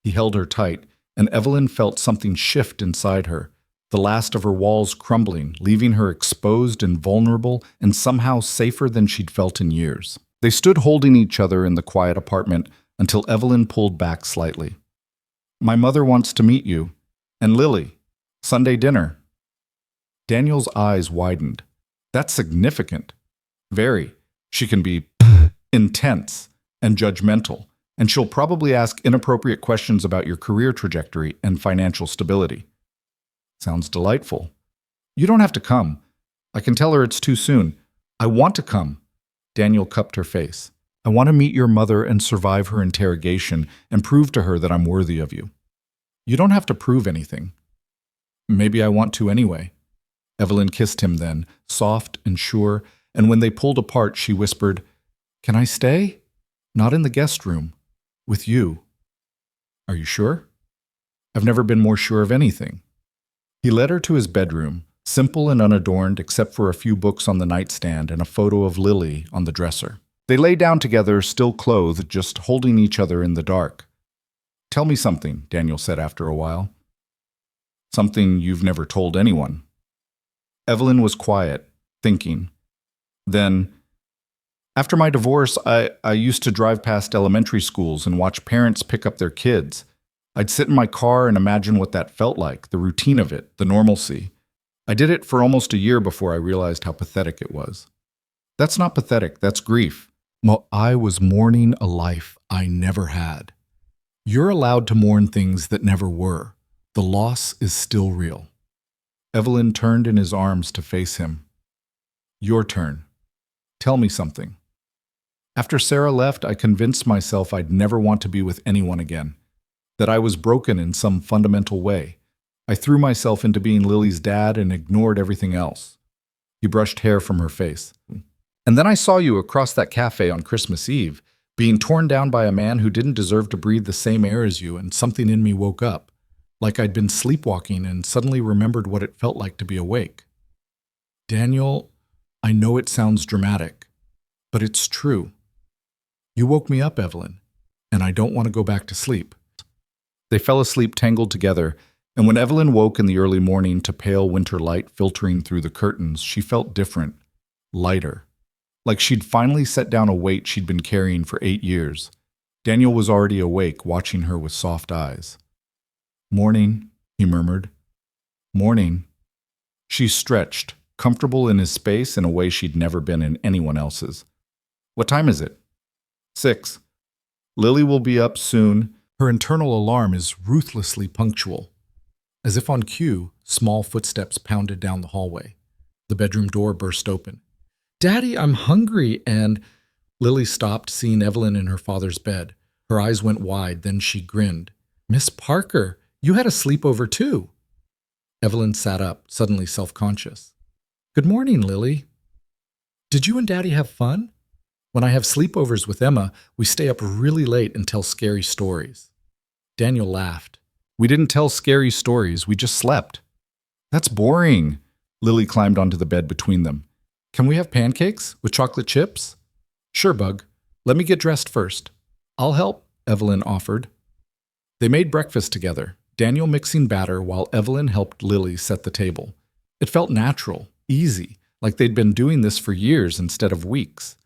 He held her tight, and Evelyn felt something shift inside her, the last of her walls crumbling, leaving her exposed and vulnerable and somehow safer than she'd felt in years. They stood holding each other in the quiet apartment until Evelyn pulled back slightly. "My mother wants to meet you. And Lily. Sunday dinner." Daniel's eyes widened. "That's significant." "Very. She can be intense and judgmental, and she'll probably ask inappropriate questions about your career trajectory and financial stability." "Sounds delightful." "You don't have to come. I can tell her it's too soon. I want to come." Daniel cupped her face. "I want to meet your mother and survive her interrogation and prove to her that I'm worthy of you." "You don't have to prove anything." "Maybe I want to anyway." Evelyn kissed him then, soft and sure, and when they pulled apart, she whispered, "Can I stay?" "Not in the guest room. With you." "Are you sure?" "I've never been more sure of anything." He led her to his bedroom, simple and unadorned except for a few books on the nightstand and a photo of Lily on the dresser. They lay down together, still clothed, just holding each other in the dark. "Tell me something," Daniel said after a while. "Something you've never told anyone." Evelyn was quiet, thinking. Then, "After my divorce, I used to drive past elementary schools and watch parents pick up their kids. I'd sit in my car and imagine what that felt like, the routine of it, the normalcy. I did it for almost a year before I realized how pathetic it was." "That's not pathetic, that's grief." "Well, I was mourning a life I never had." "You're allowed to mourn things that never were. The loss is still real." Evelyn turned in his arms to face him. "Your turn. Tell me something." "After Sarah left, I convinced myself I'd never want to be with anyone again, that I was broken in some fundamental way. I threw myself into being Lily's dad and ignored everything else." He brushed hair from her face. "And then I saw you across that cafe on Christmas Eve, being torn down by a man who didn't deserve to breathe the same air as you, and something in me woke up, like I'd been sleepwalking and suddenly remembered what it felt like to be awake." "Daniel, I know it sounds dramatic, but it's true. You woke me up, Evelyn, and I don't want to go back to sleep." They fell asleep tangled together, and when Evelyn woke in the early morning to pale winter light filtering through the curtains, she felt different, lighter, like she'd finally set down a weight she'd been carrying for 8 years. Daniel was already awake, watching her with soft eyes. "Morning," he murmured. "Morning." She stretched, comfortable in his space in a way she'd never been in anyone else's. "What time is it?" "6. Lily will be up soon." Her internal alarm is ruthlessly punctual. As if on cue, small footsteps pounded down the hallway. The bedroom door burst open. "Daddy, I'm hungry," and Lily stopped, seeing Evelyn in her father's bed. Her eyes went wide, then she grinned. "Miss Parker, you had a sleepover too." Evelyn sat up, suddenly self-conscious. "Good morning, Lily. Did you and Daddy have fun? When I have sleepovers with Emma, we stay up really late and tell scary stories." Daniel laughed. "We didn't tell scary stories, we just slept." "That's boring." Lily climbed onto the bed between them. "Can we have pancakes with chocolate chips?" "Sure, Bug. Let me get dressed first." "I'll help," Evelyn offered. They made breakfast together, Daniel mixing batter while Evelyn helped Lily set the table. It felt natural, easy, like they'd been doing this for years instead of weeks.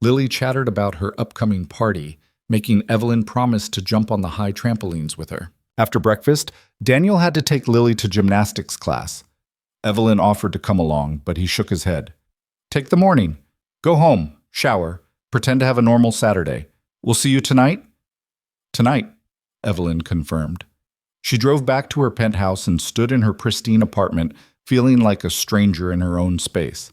Lily chattered about her upcoming party, making Evelyn promise to jump on the high trampolines with her. After breakfast, Daniel had to take Lily to gymnastics class. Evelyn offered to come along, but he shook his head. "Take the morning. Go home, shower, pretend to have a normal Saturday. We'll see you tonight?" "Tonight," Evelyn confirmed. She drove back to her penthouse and stood in her pristine apartment, feeling like a stranger in her own space.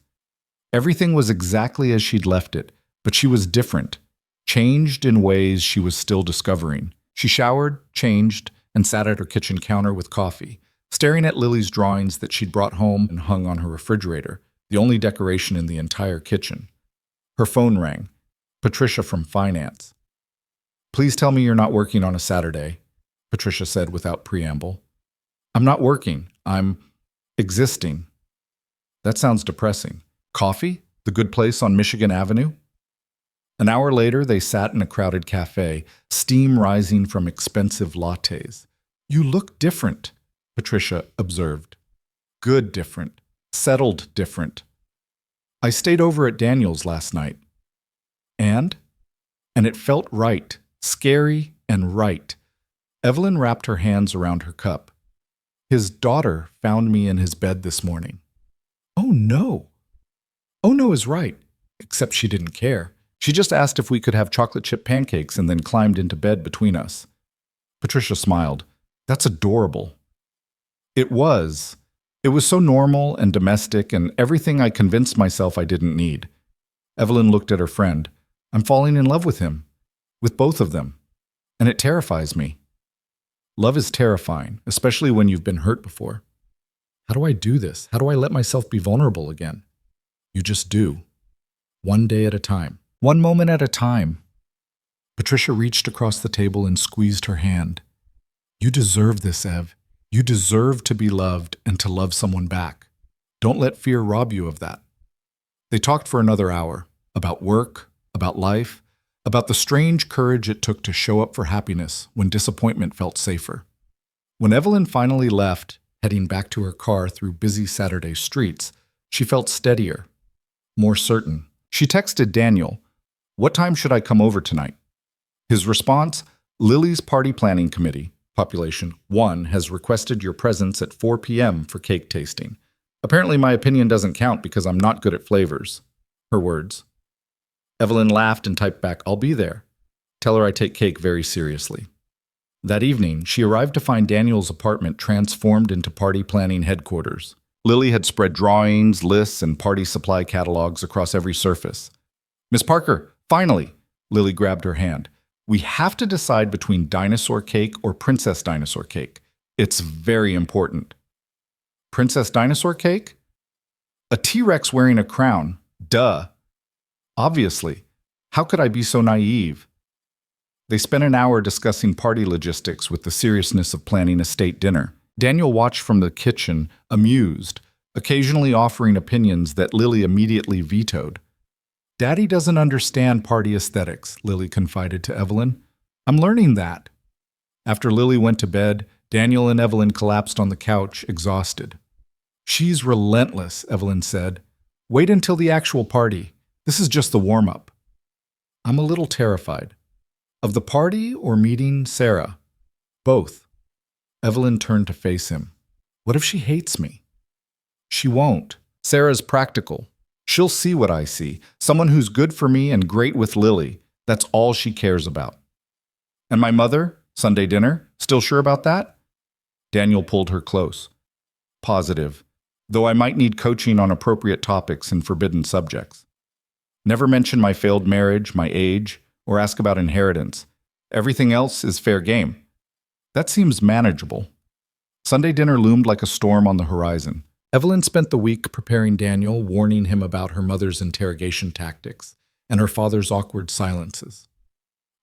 Everything was exactly as she'd left it, but she was different, changed in ways she was still discovering. She showered, changed, and sat at her kitchen counter with coffee, staring at Lily's drawings that she'd brought home and hung on her refrigerator, the only decoration in the entire kitchen. Her phone rang. Patricia from finance. "Please tell me you're not working on a Saturday," Patricia said without preamble. "I'm not working. I'm existing." That sounds depressing. Coffee? The good place on Michigan Avenue? An hour later, they sat in a crowded cafe, steam rising from expensive lattes. "You look different," Patricia observed. "Good different. Settled different. I stayed over at Daniel's last night." And it felt right, scary and right. Evelyn wrapped her hands around her cup. "His daughter found me in his bed this morning." "Oh no." "Oh no is right," except she didn't care. She just asked if we could have chocolate chip pancakes and then climbed into bed between us. Patricia smiled. "That's adorable." It was. It was so normal and domestic and everything I convinced myself I didn't need. Evelyn looked at her friend. "I'm falling in love with him. With both of them. And it terrifies me." Love is terrifying, especially when you've been hurt before. How do I do this? How do I let myself be vulnerable again? You just do. One day at a time. One moment at a time. Patricia reached across the table and squeezed her hand. "You deserve this, Ev. You deserve to be loved and to love someone back. Don't let fear rob you of that." They talked for another hour, about work, about life, about the strange courage it took to show up for happiness when disappointment felt safer. When Evelyn finally left, heading back to her car through busy Saturday streets, she felt steadier, more certain. She texted Daniel, "What time should I come over tonight?" His response, "Lily's party planning committee, population 1, has requested your presence at 4 p.m. for cake tasting. Apparently my opinion doesn't count because I'm not good at flavors." Her words. Evelyn laughed and typed back, "I'll be there. Tell her I take cake very seriously." That evening, she arrived to find Daniel's apartment transformed into party planning headquarters. Lily had spread drawings, lists, and party supply catalogs across every surface. "Miss Parker, finally!" Lily grabbed her hand. "We have to decide between dinosaur cake or princess dinosaur cake. It's very important." "Princess dinosaur cake?" "A T-Rex wearing a crown. Duh." "Obviously. How could I be so naive?" They spent an hour discussing party logistics with the seriousness of planning a state dinner. Daniel watched from the kitchen, amused, occasionally offering opinions that Lily immediately vetoed. "Daddy doesn't understand party aesthetics," Lily confided to Evelyn. "I'm learning that." After Lily went to bed, Daniel and Evelyn collapsed on the couch, exhausted. "She's relentless," Evelyn said. "Wait until the actual party. This is just the warm-up." "I'm a little terrified." "Of the party or meeting Sarah?" "Both." Evelyn turned to face him. "What if she hates me?" "She won't. Sarah's practical. She'll see what I see. Someone who's good for me and great with Lily. That's all she cares about. And my mother? Sunday dinner? Still sure about that? Daniel pulled her close. Positive, though I might need coaching on appropriate topics and forbidden subjects. Never mention my failed marriage, my age, or ask about inheritance. Everything else is fair game. That seems manageable. Sunday dinner loomed like a storm on the horizon. Evelyn spent the week preparing Daniel, warning him about her mother's interrogation tactics and her father's awkward silences.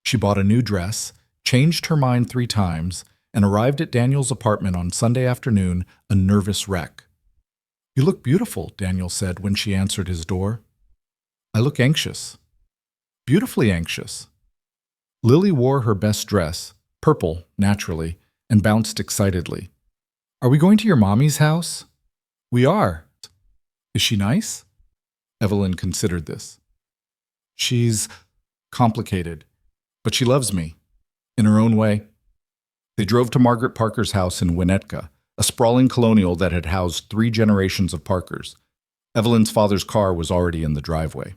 She bought a new dress, changed her mind 3 times, and arrived at Daniel's apartment on Sunday afternoon, a nervous wreck. "You look beautiful," Daniel said when she answered his door. "I look anxious." "Beautifully anxious." Lily wore her best dress, purple, naturally, and bounced excitedly. "Are we going to your mommy's house?" "We are." "Is she nice?" Evelyn considered this. "She's complicated, but she loves me, in her own way." They drove to Margaret Parker's house in Winnetka, a sprawling colonial that had housed 3 generations of Parkers. Evelyn's father's car was already in the driveway.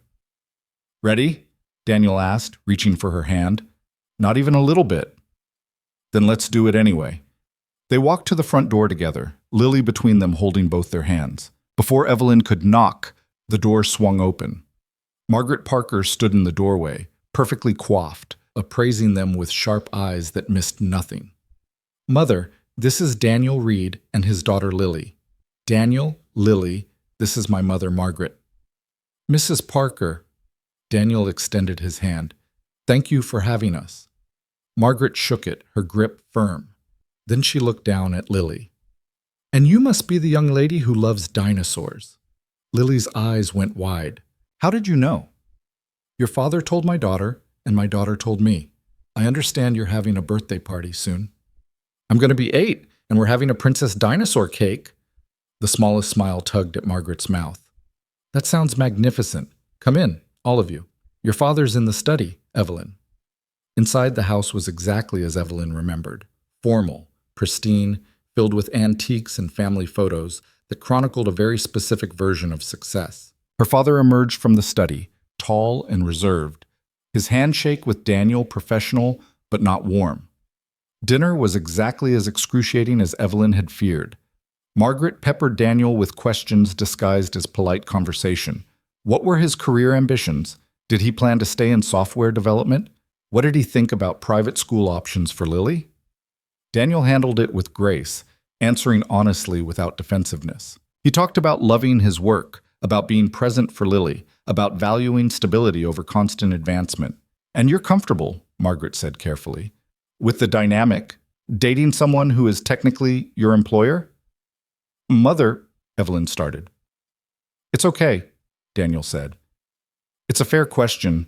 "Ready?" Daniel asked, reaching for her hand. "Not even a little bit." "Then let's do it anyway." They walked to the front door together, Lily between them holding both their hands. Before Evelyn could knock, the door swung open. Margaret Parker stood in the doorway, perfectly coiffed, appraising them with sharp eyes that missed nothing. "Mother, this is Daniel Reed and his daughter Lily. Daniel, Lily, this is my mother Margaret." "Mrs. Parker," Daniel extended his hand. "Thank you for having us." Margaret shook it, her grip firm. Then she looked down at Lily. "And you must be the young lady who loves dinosaurs." Lily's eyes went wide. "How did you know?" "Your father told my daughter, and my daughter told me. I understand you're having a birthday party soon." "I'm going to be 8, and we're having a princess dinosaur cake." The smallest smile tugged at Margaret's mouth. "That sounds magnificent. Come in, all of you. Your father's in the study, Evelyn." Inside, the house was exactly as Evelyn remembered. Formal, pristine, filled with antiques and family photos that chronicled a very specific version of success. Her father emerged from the study, tall and reserved, his handshake with Daniel professional but not warm. Dinner was exactly as excruciating as Evelyn had feared. Margaret peppered Daniel with questions disguised as polite conversation. What were his career ambitions? Did he plan to stay in software development? What did he think about private school options for Lily? Daniel handled it with grace, answering honestly without defensiveness. He talked about loving his work, about being present for Lily, about valuing stability over constant advancement. "And you're comfortable," Margaret said carefully, "with the dynamic, dating someone who is technically your employer?" "Mother," Evelyn started. "It's okay," Daniel said. "It's a fair question.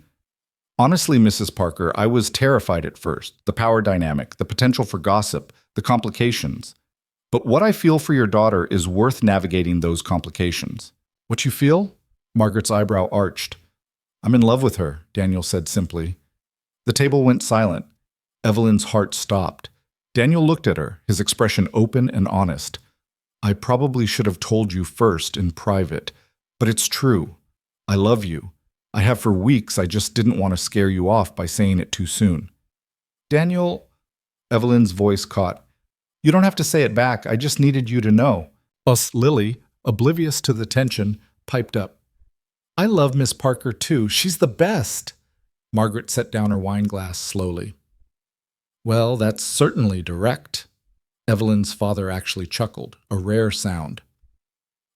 Honestly, Mrs. Parker, I was terrified at first. The power dynamic, the potential for gossip, the complications. But what I feel for your daughter is worth navigating those complications." "What you feel?" Margaret's eyebrow arched. "I'm in love with her," Daniel said simply. The table went silent. Evelyn's heart stopped. Daniel looked at her, his expression open and honest. "I probably should have told you first in private, but it's true. I love you. I have for weeks. I just didn't want to scare you off by saying it too soon." "Daniel," Evelyn's voice caught. "You don't have to say it back. I just needed you to know." Lily, oblivious to the tension, piped up. "I love Miss Parker too. She's the best." Margaret set down her wine glass slowly. "Well, that's certainly direct." Evelyn's father actually chuckled, a rare sound.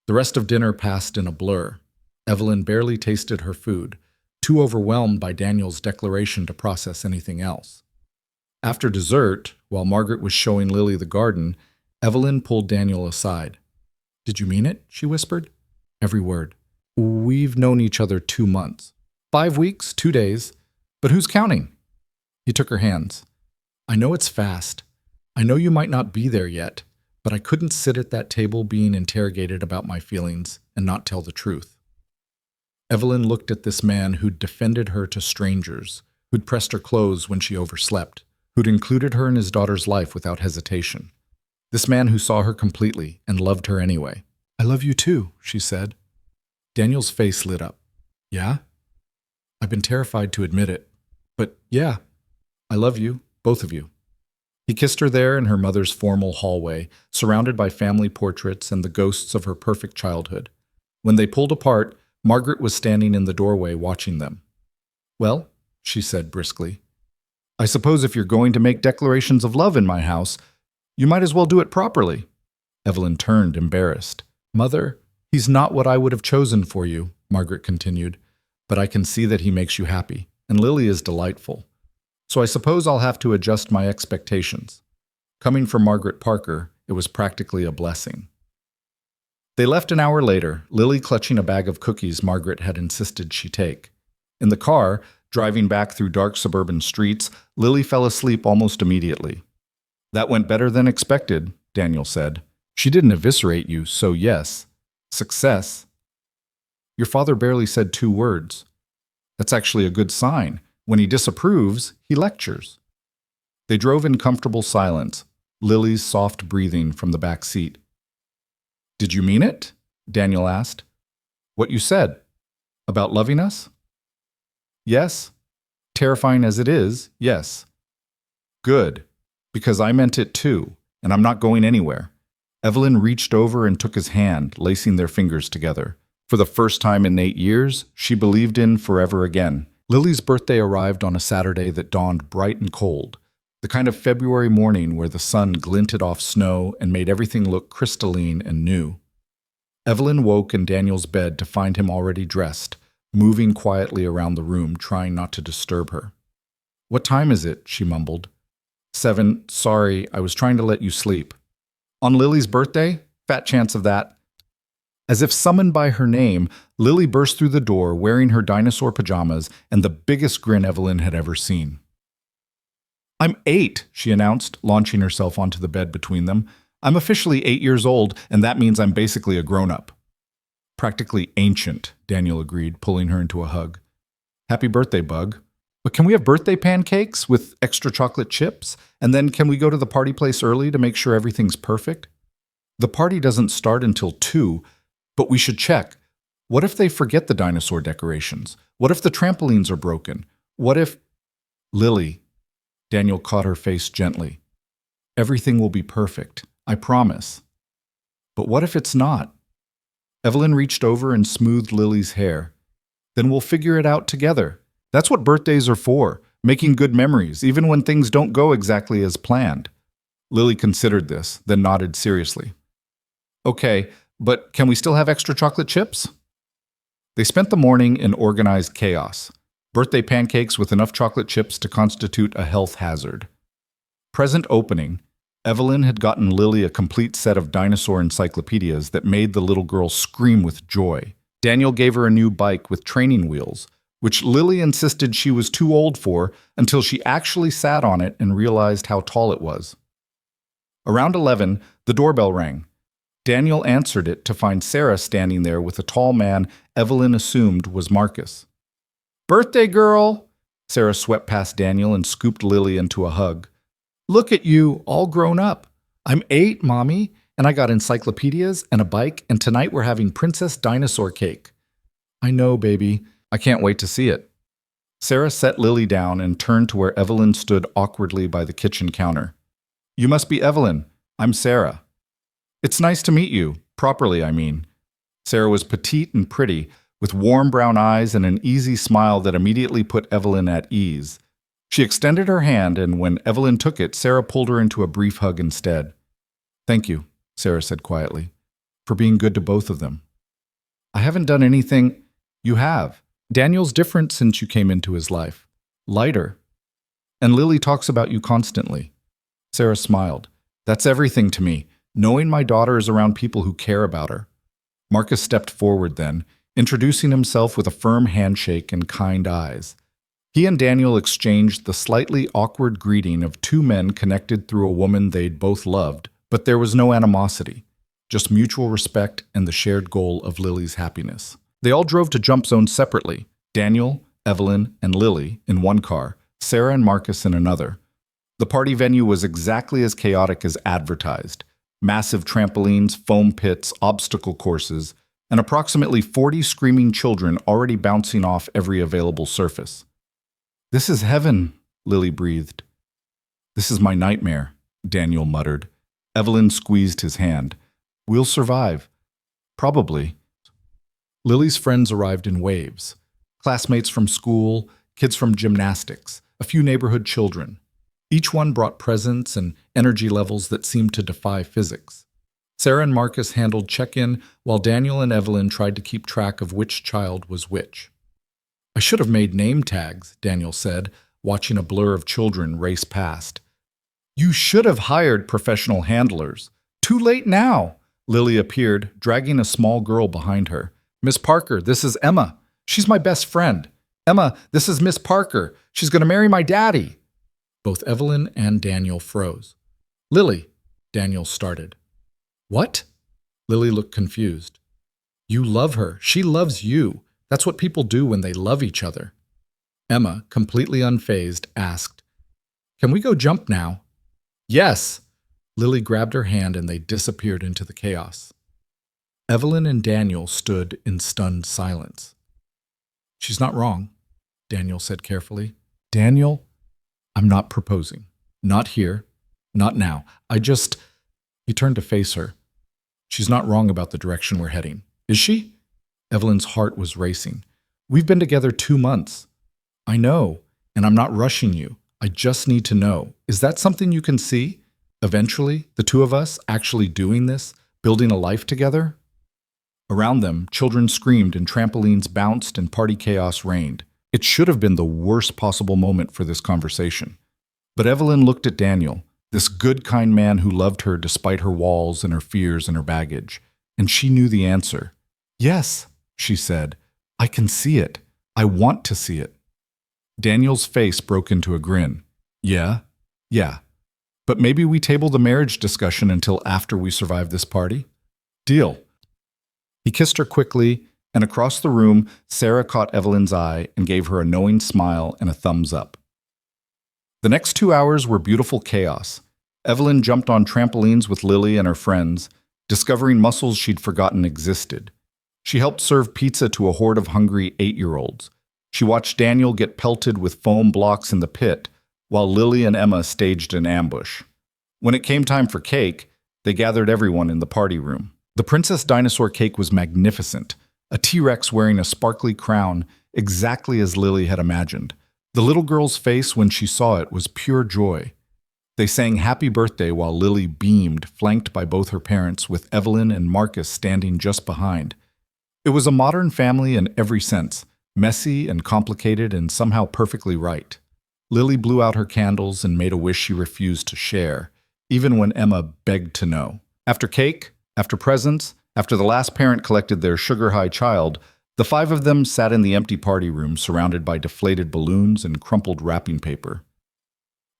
The rest of dinner passed in a blur. Evelyn barely tasted her food, too overwhelmed by Daniel's declaration to process anything else. After dessert, while Margaret was showing Lily the garden, Evelyn pulled Daniel aside. "Did you mean it?" she whispered. "Every word. We've known each other 2 months. 5 weeks, 2 days. But who's counting?" He took her hands. "I know it's fast. I know you might not be there yet, but I couldn't sit at that table being interrogated about my feelings and not tell the truth." Evelyn looked at this man who'd defended her to strangers, who'd pressed her clothes when she overslept, who'd included her in his daughter's life without hesitation. This man who saw her completely and loved her anyway. "I love you too," she said. Daniel's face lit up. Yeah? I've been terrified to admit it. But yeah, I love you, both of you. He kissed her there in her mother's formal hallway, surrounded by family portraits and the ghosts of her perfect childhood. When they pulled apart, Margaret was standing in the doorway watching them. Well, she said briskly, I suppose if you're going to make declarations of love in my house, you might as well do it properly. Evelyn turned, embarrassed. Mother, he's not what I would have chosen for you, Margaret continued, but I can see that he makes you happy, and Lily is delightful. So I suppose I'll have to adjust my expectations. Coming from Margaret Parker, it was practically a blessing. They left an hour later, Lily clutching a bag of cookies Margaret had insisted she take. In the car, driving back through dark suburban streets, Lily fell asleep almost immediately. That went better than expected, Daniel said. She didn't eviscerate you, so yes. Success. Your father barely said 2 words. That's actually a good sign. When he disapproves, he lectures. They drove in comfortable silence, Lily's soft breathing from the back seat. Did you mean it? Daniel asked. What you said? About loving us? Yes. Terrifying as it is, yes. Good, because I meant it too, and I'm not going anywhere. Evelyn reached over and took his hand, lacing their fingers together. For the first time in 8 years, she believed in forever again. Lily's birthday arrived on a Saturday that dawned bright and cold, the kind of February morning where the sun glinted off snow and made everything look crystalline and new. Evelyn woke in Daniel's bed to find him already dressed, moving quietly around the room, trying not to disturb her. What time is it? She mumbled. 7. Sorry, I was trying to let you sleep. On Lily's birthday? Fat chance of that. As if summoned by her name, Lily burst through the door wearing her dinosaur pajamas and the biggest grin Evelyn had ever seen. I'm 8, she announced, launching herself onto the bed between them. I'm officially 8 years old, and that means I'm basically a grown-up. Practically ancient, Daniel agreed, pulling her into a hug. Happy birthday, Bug. But can we have birthday pancakes with extra chocolate chips? And then can we go to the party place early to make sure everything's perfect? The party doesn't start until 2, but we should check. What if they forget the dinosaur decorations? What if the trampolines are broken? What if... Lily. Daniel caught her face gently. Everything will be perfect, I promise. But what if it's not? Evelyn reached over and smoothed Lily's hair. Then we'll figure it out together. That's what birthdays are for, making good memories, even when things don't go exactly as planned. Lily considered this, then nodded seriously. Okay, but can we still have extra chocolate chips? They spent the morning in organized chaos. Birthday pancakes with enough chocolate chips to constitute a health hazard. Present opening, Evelyn had gotten Lily a complete set of dinosaur encyclopedias that made the little girl scream with joy. Daniel gave her a new bike with training wheels, which Lily insisted she was too old for until she actually sat on it and realized how tall it was. Around 11, the doorbell rang. Daniel answered it to find Sarah standing there with a tall man Evelyn assumed was Marcus. Birthday girl! Sarah swept past Daniel and scooped Lily into a hug. Look at you, all grown up. I'm 8, Mommy, and I got encyclopedias and a bike, and tonight we're having Princess Dinosaur cake. I know, baby. I can't wait to see it. Sarah set Lily down and turned to where Evelyn stood awkwardly by the kitchen counter. You must be Evelyn. I'm Sarah. It's nice to meet you. Properly, I mean. Sarah was petite and pretty, with warm brown eyes and an easy smile that immediately put Evelyn at ease. She extended her hand, and when Evelyn took it, Sarah pulled her into a brief hug instead. Thank you, Sarah said quietly, for being good to both of them. I haven't done anything. You have. Daniel's different since you came into his life. Lighter. And Lily talks about you constantly. Sarah smiled. That's everything to me, knowing my daughter is around people who care about her. Marcus stepped forward then, introducing himself with a firm handshake and kind eyes. He and Daniel exchanged the slightly awkward greeting of 2 men connected through a woman they'd both loved, but there was no animosity, just mutual respect and the shared goal of Lily's happiness. They all drove to Jump Zone separately, Daniel, Evelyn, and Lily in one car, Sarah and Marcus in another. The party venue was exactly as chaotic as advertised. Massive trampolines, foam pits, obstacle courses. and approximately 40 screaming children already bouncing off every available surface. "This is heaven," Lily breathed. "This is my nightmare," Daniel muttered. Evelyn squeezed his hand. "We'll survive." "Probably." Lily's friends arrived in waves. Classmates from school, kids from gymnastics, a few neighborhood children. Each one brought presents and energy levels that seemed to defy physics. Sarah and Marcus handled check-in, while Daniel and Evelyn tried to keep track of which child was which. "I should have made name tags," Daniel said, watching a blur of children race past. "You should have hired professional handlers. Too late now." Lily appeared, dragging a small girl behind her. "Miss Parker, this is Emma. She's my best friend. Emma, this is Miss Parker. She's going to marry my daddy." Both Evelyn and Daniel froze. "Lily," Daniel started. "What?" Lily looked confused. "You love her. She loves you. That's what people do when they love each other." Emma, completely unfazed, asked, "Can we go jump now?" "Yes." Lily grabbed her hand and they disappeared into the chaos. Evelyn and Daniel stood in stunned silence. "She's not wrong," Daniel said carefully. "Daniel, I'm not proposing. Not here. Not now. He turned to face her. "She's not wrong about the direction we're heading. Is she?" Evelyn's heart was racing. "We've been together 2 months." "I know, and I'm not rushing you. I just need to know. Is that something you can see? Eventually, the two of us actually doing this, building a life together?" Around them, children screamed and trampolines bounced and party chaos reigned. It should have been the worst possible moment for this conversation. But Evelyn looked at Daniel, this good, kind man who loved her despite her walls and her fears and her baggage, and she knew the answer. "Yes," she said. "I can see it. I want to see it." Daniel's face broke into a grin. Yeah. But maybe we table the marriage discussion until after we survive this party? Deal." He kissed her quickly, and across the room, Sarah caught Evelyn's eye and gave her a knowing smile and a thumbs up. The next 2 hours were beautiful chaos. Evelyn jumped on trampolines with Lily and her friends, discovering muscles she'd forgotten existed. She helped serve pizza to a horde of hungry 8-year-olds. She watched Daniel get pelted with foam blocks in the pit, while Lily and Emma staged an ambush. When it came time for cake, they gathered everyone in the party room. The Princess Dinosaur cake was magnificent, a T-Rex wearing a sparkly crown, exactly as Lily had imagined. The little girl's face when she saw it was pure joy. They sang happy birthday while Lily beamed, flanked by both her parents, with Evelyn and Marcus standing just behind. It was a modern family in every sense, messy and complicated and somehow perfectly right. Lily blew out her candles and made a wish she refused to share, even when Emma begged to know. After cake, after presents, after the last parent collected their sugar-high child, the 5 of them sat in the empty party room surrounded by deflated balloons and crumpled wrapping paper.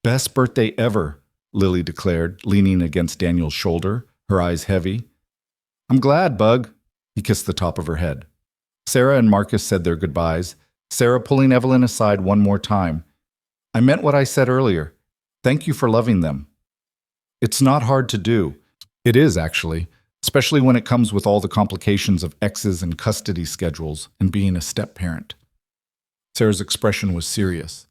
"Best birthday ever," Lily declared, leaning against Daniel's shoulder, her eyes heavy. "I'm glad, Bug." He kissed the top of her head. Sarah and Marcus said their goodbyes, Sarah pulling Evelyn aside one more time. "I meant what I said earlier. Thank you for loving them." "It's not hard to do." It is, actually, especially when it comes with all the complications of exes and custody schedules and being a step-parent. Sarah's expression was serious.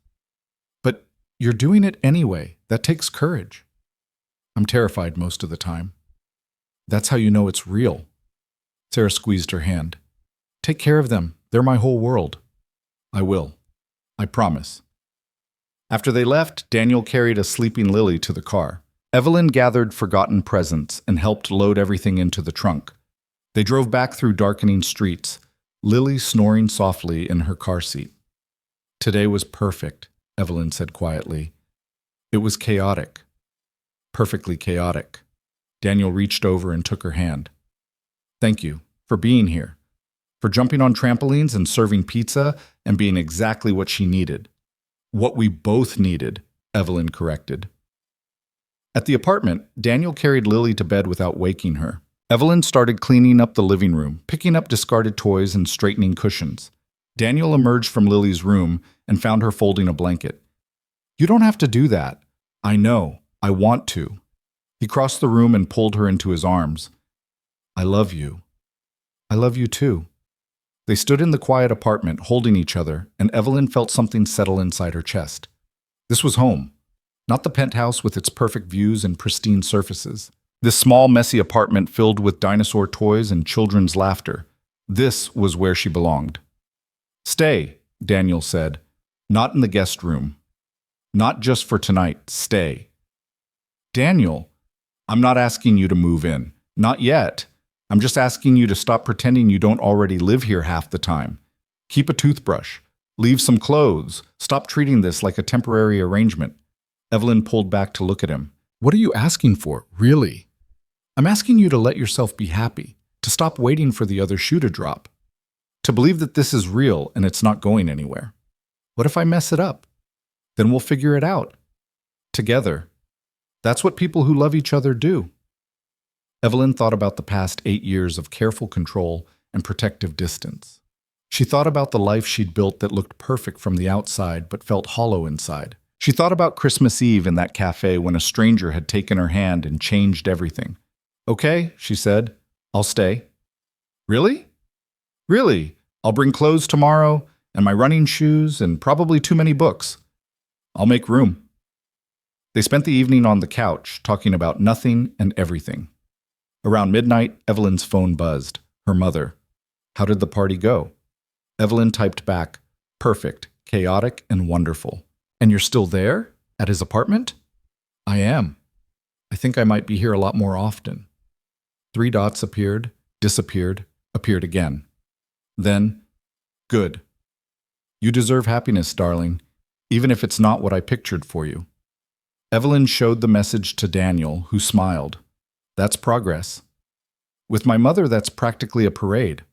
"But you're doing it anyway. That takes courage." "I'm terrified most of the time." "That's how you know it's real." Sarah squeezed her hand. "Take care of them. They're my whole world." "I will. I promise." After they left, Daniel carried a sleeping Lily to the car. Evelyn gathered forgotten presents and helped load everything into the trunk. They drove back through darkening streets, Lily snoring softly in her car seat. "Today was perfect," Evelyn said quietly. "It was chaotic. Perfectly chaotic." Daniel reached over and took her hand. "Thank you for being here, for jumping on trampolines and serving pizza and being exactly what she needed." "What we both needed," Evelyn corrected. At the apartment, Daniel carried Lily to bed without waking her. Evelyn started cleaning up the living room, picking up discarded toys and straightening cushions. Daniel emerged from Lily's room and found her folding a blanket. "You don't have to do that." "I know. I want to." He crossed the room and pulled her into his arms. "I love you." I love you too. They stood in the quiet apartment, holding each other, and Evelyn felt something settle inside her chest. This was home, not the penthouse with its perfect views and pristine surfaces. This small, messy apartment filled with dinosaur toys and children's laughter. This was where she belonged. Stay, Daniel said. Not in the guest room. Not just for tonight. Stay. Daniel, I'm not asking you to move in. Not yet. I'm just asking you to stop pretending you don't already live here half the time. Keep a toothbrush. Leave some clothes. Stop treating this like a temporary arrangement. Evelyn pulled back to look at him. What are you asking for, really? I'm asking you to let yourself be happy, to stop waiting for the other shoe to drop, to believe that this is real and it's not going anywhere. What if I mess it up? Then we'll figure it out. Together. That's what people who love each other do. Evelyn thought about the past 8 years of careful control and protective distance. She thought about the life she'd built that looked perfect from the outside but felt hollow inside. She thought about Christmas Eve in that cafe when a stranger had taken her hand and changed everything. Okay, she said, I'll stay. Really? Really? I'll bring clothes tomorrow, and my running shoes, and probably too many books. I'll make room. They spent the evening on the couch, talking about nothing and everything. Around midnight, Evelyn's phone buzzed. Her mother. How did the party go? Evelyn typed back, perfect, chaotic, and wonderful. And you're still there? At his apartment? I am. I think I might be here a lot more often. 3 dots appeared, disappeared, appeared again. Then, good. You deserve happiness, darling, even if it's not what I pictured for you. Evelyn showed the message to Daniel, who smiled. That's progress. With my mother, that's practically a parade.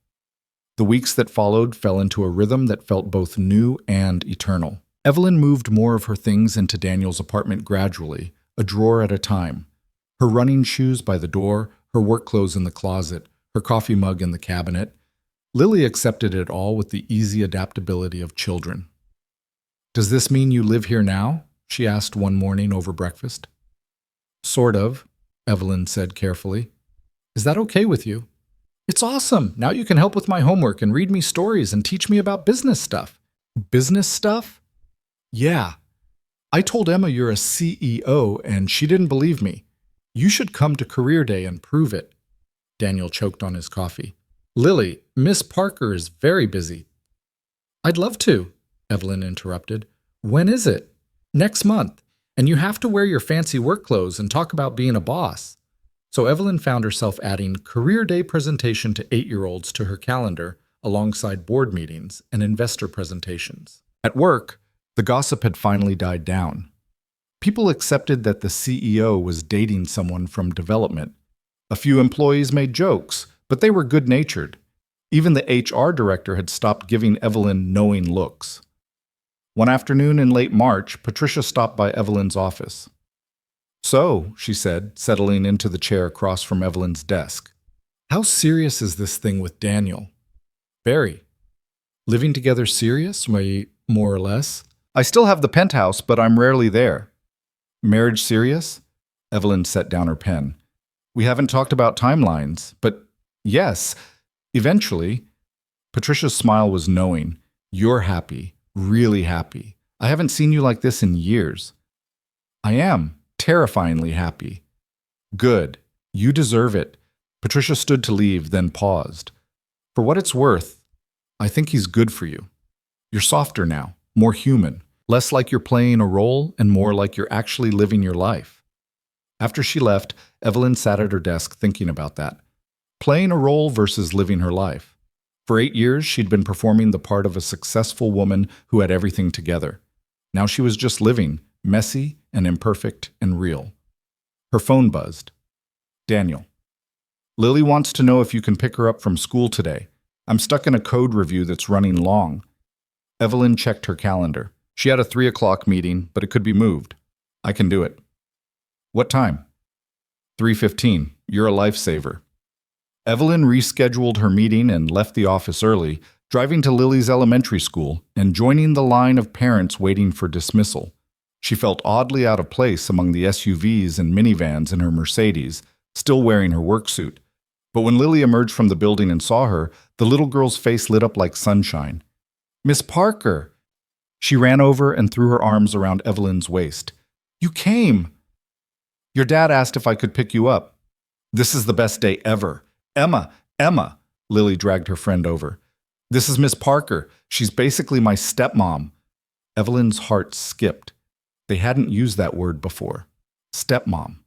The weeks that followed fell into a rhythm that felt both new and eternal. Evelyn moved more of her things into Daniel's apartment gradually, a drawer at a time. Her running shoes by the door, her work clothes in the closet, her coffee mug in the cabinet. Lily accepted it all with the easy adaptability of children. Does this mean you live here now? She asked one morning over breakfast. Sort of, Evelyn said carefully. Is that okay with you? It's awesome. Now you can help with my homework and read me stories and teach me about business stuff. Business stuff? Yeah. I told Emma you're a CEO and she didn't believe me. You should come to Career Day and prove it. Daniel choked on his coffee. Lily, Miss Parker is very busy. I'd love to, Evelyn interrupted. When is it? Next month. And you have to wear your fancy work clothes and talk about being a boss. So Evelyn found herself adding Career Day presentation to 8-year-olds to her calendar alongside board meetings and investor presentations. At work, the gossip had finally died down. People accepted that the CEO was dating someone from development. A few employees made jokes, but they were good-natured. Even the HR director had stopped giving Evelyn knowing looks. One afternoon in late March, Patricia stopped by Evelyn's office. So, she said, settling into the chair across from Evelyn's desk. How serious is this thing with Daniel? Very. Living together serious, more or less? I still have the penthouse, but I'm rarely there. Marriage serious? Evelyn set down her pen. We haven't talked about timelines, but yes, eventually. Patricia's smile was knowing. You're happy, really happy. I haven't seen you like this in years. I am. Terrifyingly happy. Good. You deserve it. Patricia stood to leave, then paused. For what it's worth, I think he's good for you. You're softer now, more human, less like you're playing a role and more like you're actually living your life. After she left, Evelyn sat at her desk thinking about that. Playing a role versus living her life. For 8 years, she'd been performing the part of a successful woman who had everything together. Now she was just living, messy and imperfect and real. Her phone buzzed. Daniel. Lily wants to know if you can pick her up from school today. I'm stuck in a code review that's running long. Evelyn checked her calendar. She had a 3 o'clock meeting, but it could be moved. I can do it. What time? 3:15. You're a lifesaver. Evelyn rescheduled her meeting and left the office early, driving to Lily's elementary school and joining the line of parents waiting for dismissal. She felt oddly out of place among the SUVs and minivans in her Mercedes, still wearing her work suit. But when Lily emerged from the building and saw her, the little girl's face lit up like sunshine. "Miss Parker!" She ran over and threw her arms around Evelyn's waist. "You came!" "Your dad asked if I could pick you up." "This is the best day ever." "Emma! Emma!" Lily dragged her friend over. "This is Miss Parker. She's basically my stepmom." Evelyn's heart skipped. They hadn't used that word before. Stepmom.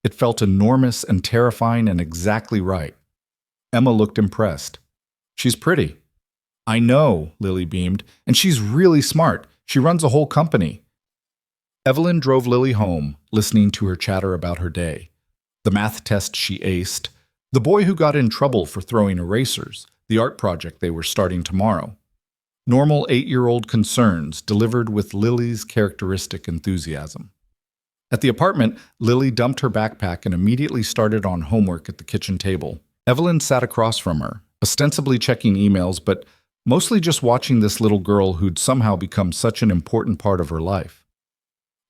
It felt enormous and terrifying and exactly right. Emma looked impressed. "She's pretty." "I know," Lily beamed, "and she's really smart. She runs a whole company." Evelyn drove Lily home, listening to her chatter about her day. The math test she aced, the boy who got in trouble for throwing erasers, the art project they were starting tomorrow. Normal 8-year-old concerns delivered with Lily's characteristic enthusiasm. At the apartment, Lily dumped her backpack and immediately started on homework at the kitchen table. Evelyn sat across from her, ostensibly checking emails, but mostly just watching this little girl who'd somehow become such an important part of her life.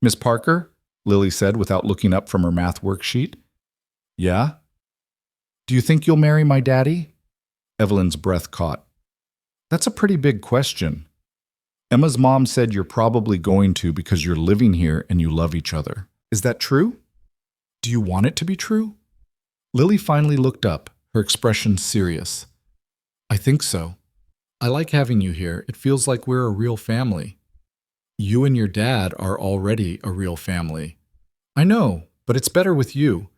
"Miss Parker?" Lily said without looking up from her math worksheet. "Yeah?" "Do you think you'll marry my daddy?" Evelyn's breath caught. "That's a pretty big question." "Emma's mom said you're probably going to because you're living here and you love each other. Is that true? Do you want it to be true?" Lily finally looked up, her expression serious. "I think so. I like having you here. It feels like we're a real family." "You and your dad are already a real family." "I know, but it's better with you.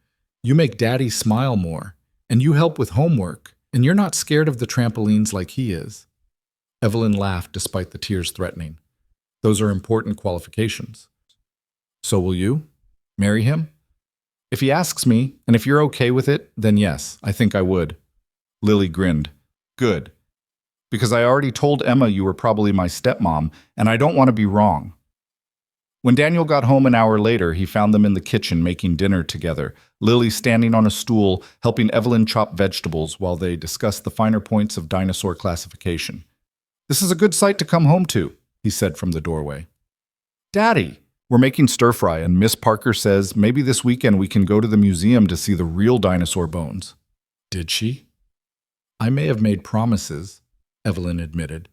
You make Daddy smile more, and you help with homework, and you're not scared of the trampolines like he is." Evelyn laughed despite the tears threatening. "Those are important qualifications." "So will you? Marry him?" "If he asks me, and if you're okay with it, then yes, I think I would." Lily grinned. "Good. Because I already told Emma you were probably my stepmom, and I don't want to be wrong." When Daniel got home an hour later, he found them in the kitchen making dinner together, Lily standing on a stool, helping Evelyn chop vegetables while they discussed the finer points of dinosaur classification. "This is a good site to come home to," he said from the doorway. "Daddy, we're making stir-fry, and Miss Parker says maybe this weekend we can go to the museum to see the real dinosaur bones." "Did she?" "I may have made promises," Evelyn admitted.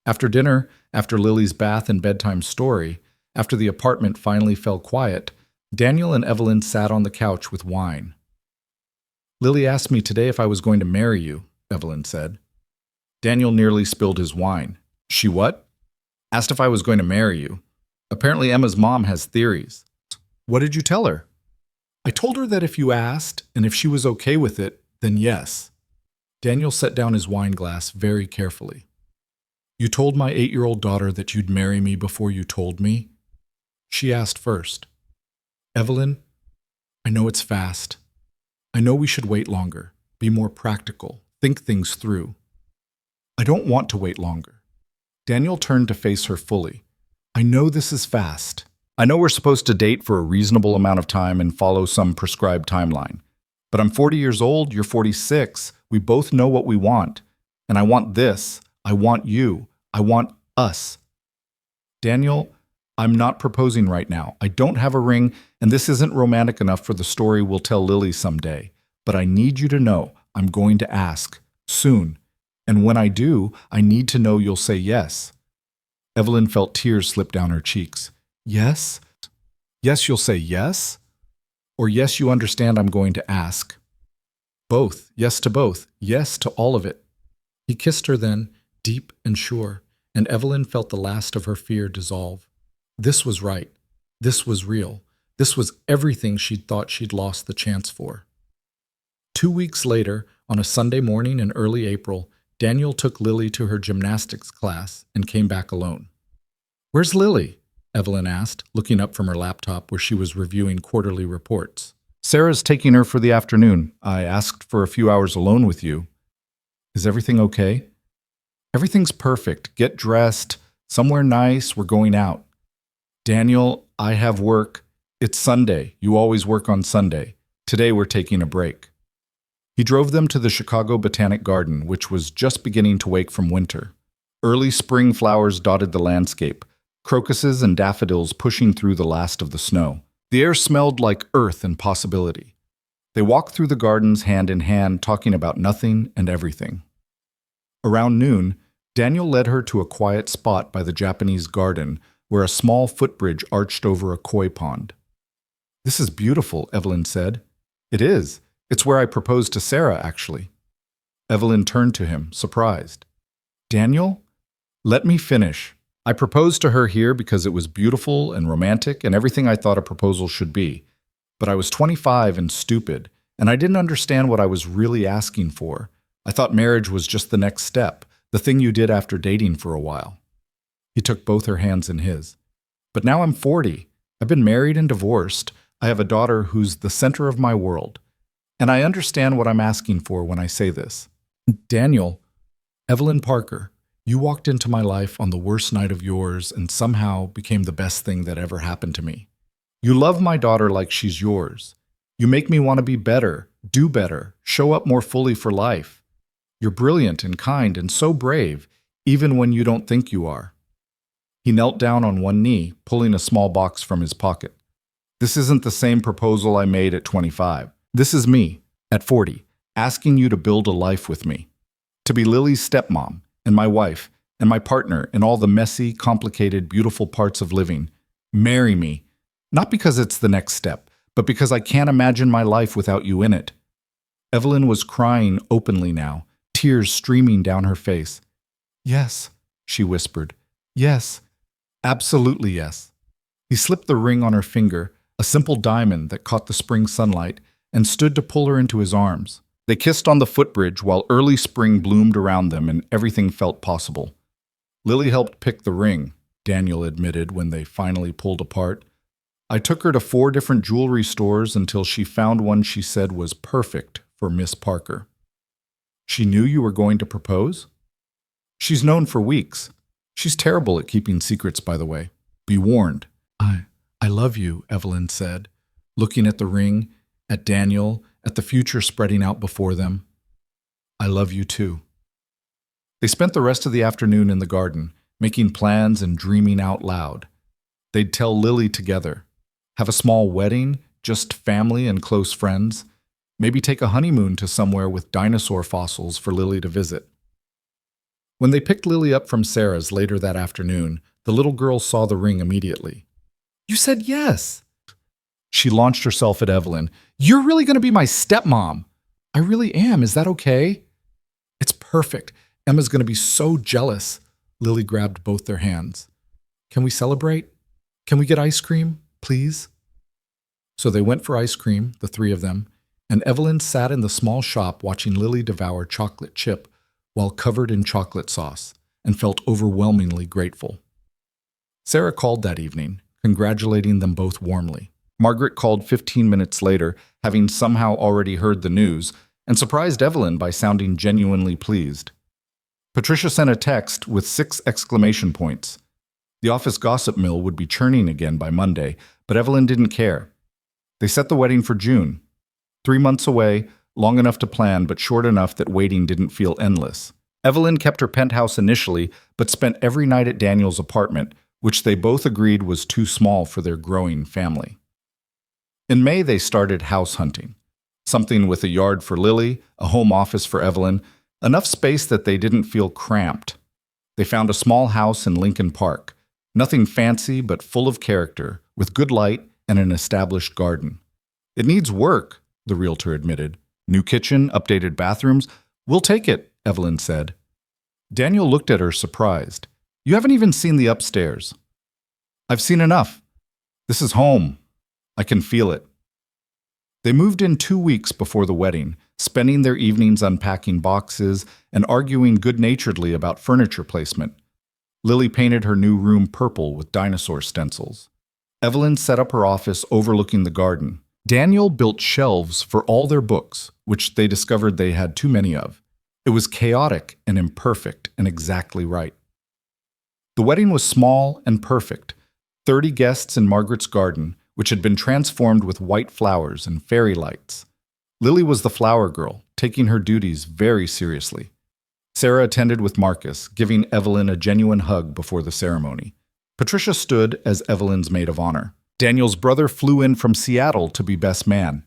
After dinner, after Lily's bath and bedtime story, after the apartment finally fell quiet, Daniel and Evelyn sat on the couch with wine. "Lily asked me today if I was going to marry you," Evelyn said. Daniel nearly spilled his wine. "She what?" "Asked if I was going to marry you. Apparently Emma's mom has theories." "What did you tell her?" "I told her that if you asked, and if she was okay with it, then yes." Daniel set down his wine glass very carefully. "You told my 8-year-old daughter that you'd marry me before you told me?" "She asked first." "Evelyn, I know it's fast. I know we should wait longer, be more practical, think things through." "I don't want to wait longer." Daniel turned to face her fully. "I know this is fast. I know we're supposed to date for a reasonable amount of time and follow some prescribed timeline. But I'm 40 years old, you're 46. We both know what we want. And I want this. I want you. I want us." "Daniel, I'm not proposing right now. I don't have a ring, and this isn't romantic enough for the story we'll tell Lily someday. But I need you to know I'm going to ask. Soon. And when I do, I need to know you'll say yes." Evelyn felt tears slip down her cheeks. "Yes? Yes, you'll say yes? Or yes, you understand I'm going to ask?" "Both. Yes to both. Yes to all of it." He kissed her then, deep and sure, and Evelyn felt the last of her fear dissolve. This was right. This was real. This was everything she'd thought she'd lost the chance for. 2 weeks later, on a Sunday morning in early April, Daniel took Lily to her gymnastics class and came back alone. "Where's Lily?" Evelyn asked, looking up from her laptop where she was reviewing quarterly reports. "Sarah's taking her for the afternoon. I asked for a few hours alone with you." "Is everything okay?" "Everything's perfect. Get dressed. Somewhere nice. We're going out." "Daniel, I have work. It's Sunday. You always work on Sunday. Today we're taking a break." He drove them to the Chicago Botanic Garden, which was just beginning to wake from winter. Early spring flowers dotted the landscape, crocuses and daffodils pushing through the last of the snow. The air smelled like earth and possibility. They walked through the gardens hand in hand, talking about nothing and everything. Around noon, Daniel led her to a quiet spot by the Japanese garden where a small footbridge arched over a koi pond. "This is beautiful," Evelyn said. "It is. It's where I proposed to Sarah, actually." Evelyn turned to him, surprised. "Daniel? Let me finish. I proposed to her here because it was beautiful and romantic and everything I thought a proposal should be. But I was 25 and stupid, and I didn't understand what I was really asking for. I thought marriage was just the next step, the thing you did after dating for a while." He took both her hands in his. "But now I'm 40. I've been married and divorced. I have a daughter who's the center of my world. And I understand what I'm asking for when I say this. Daniel, Evelyn Parker, you walked into my life on the worst night of yours and somehow became the best thing that ever happened to me. You love my daughter like she's yours. You make me want to be better, do better, show up more fully for life. You're brilliant and kind and so brave, even when you don't think you are." He knelt down on one knee, pulling a small box from his pocket. "This isn't the same proposal I made at 25. This is me, at 40, asking you to build a life with me. To be Lily's stepmom, and my wife, and my partner in all the messy, complicated, beautiful parts of living. Marry me. Not because it's the next step, but because I can't imagine my life without you in it." Evelyn was crying openly now, tears streaming down her face. "Yes," she whispered. "Yes, absolutely yes." He slipped the ring on her finger, a simple diamond that caught the spring sunlight, and stood to pull her into his arms. They kissed on the footbridge while early spring bloomed around them and everything felt possible. "Lily helped pick the ring," Daniel admitted when they finally pulled apart. "I took her to 4 different jewelry stores until she found one she said was perfect for Miss Parker." "She knew you were going to propose?" "She's known for weeks. She's terrible at keeping secrets, by the way. Be warned." I love you," Evelyn said, looking at the ring, at Daniel, at the future spreading out before them. "I love you too." They spent the rest of the afternoon in the garden, making plans and dreaming out loud. They'd tell Lily together, have a small wedding, just family and close friends, maybe take a honeymoon to somewhere with dinosaur fossils for Lily to visit. When they picked Lily up from Sarah's later that afternoon, the little girl saw the ring immediately. "You said yes!" She launched herself at Evelyn. "You're really going to be my stepmom." "I really am. Is that okay?" "It's perfect. Emma's going to be so jealous." Lily grabbed both their hands. "Can we celebrate? Can we get ice cream, please?" So they went for ice cream, the 3 of them, and Evelyn sat in the small shop watching Lily devour chocolate chip while covered in chocolate sauce, and felt overwhelmingly grateful. Sarah called that evening, congratulating them both warmly. Margaret called 15 minutes later, having somehow already heard the news, and surprised Evelyn by sounding genuinely pleased. Patricia sent a text with 6 exclamation points. The office gossip mill would be churning again by Monday, but Evelyn didn't care. They set the wedding for June. 3 months away, long enough to plan, but short enough that waiting didn't feel endless. Evelyn kept her penthouse initially, but spent every night at Daniel's apartment, which they both agreed was too small for their growing family. In May, they started house hunting. Something with a yard for Lily, a home office for Evelyn, enough space that they didn't feel cramped. They found a small house in Lincoln Park, nothing fancy but full of character, with good light and an established garden. "It needs work," the realtor admitted. "New kitchen, updated bathrooms. We'll take it," Evelyn said. Daniel looked at her surprised. "You haven't even seen the upstairs." "I've seen enough. This is home. I can feel it." They moved in 2 weeks before the wedding, spending their evenings unpacking boxes and arguing good-naturedly about furniture placement. Lily painted her new room purple with dinosaur stencils. Evelyn set up her office overlooking the garden. Daniel built shelves for all their books, which they discovered they had too many of. It was chaotic and imperfect and exactly right. The wedding was small and perfect. 30 guests in Margaret's garden, which had been transformed with white flowers and fairy lights. Lily was the flower girl, taking her duties very seriously. Sarah attended with Marcus, giving Evelyn a genuine hug before the ceremony. Patricia stood as Evelyn's maid of honor. Daniel's brother flew in from Seattle to be best man.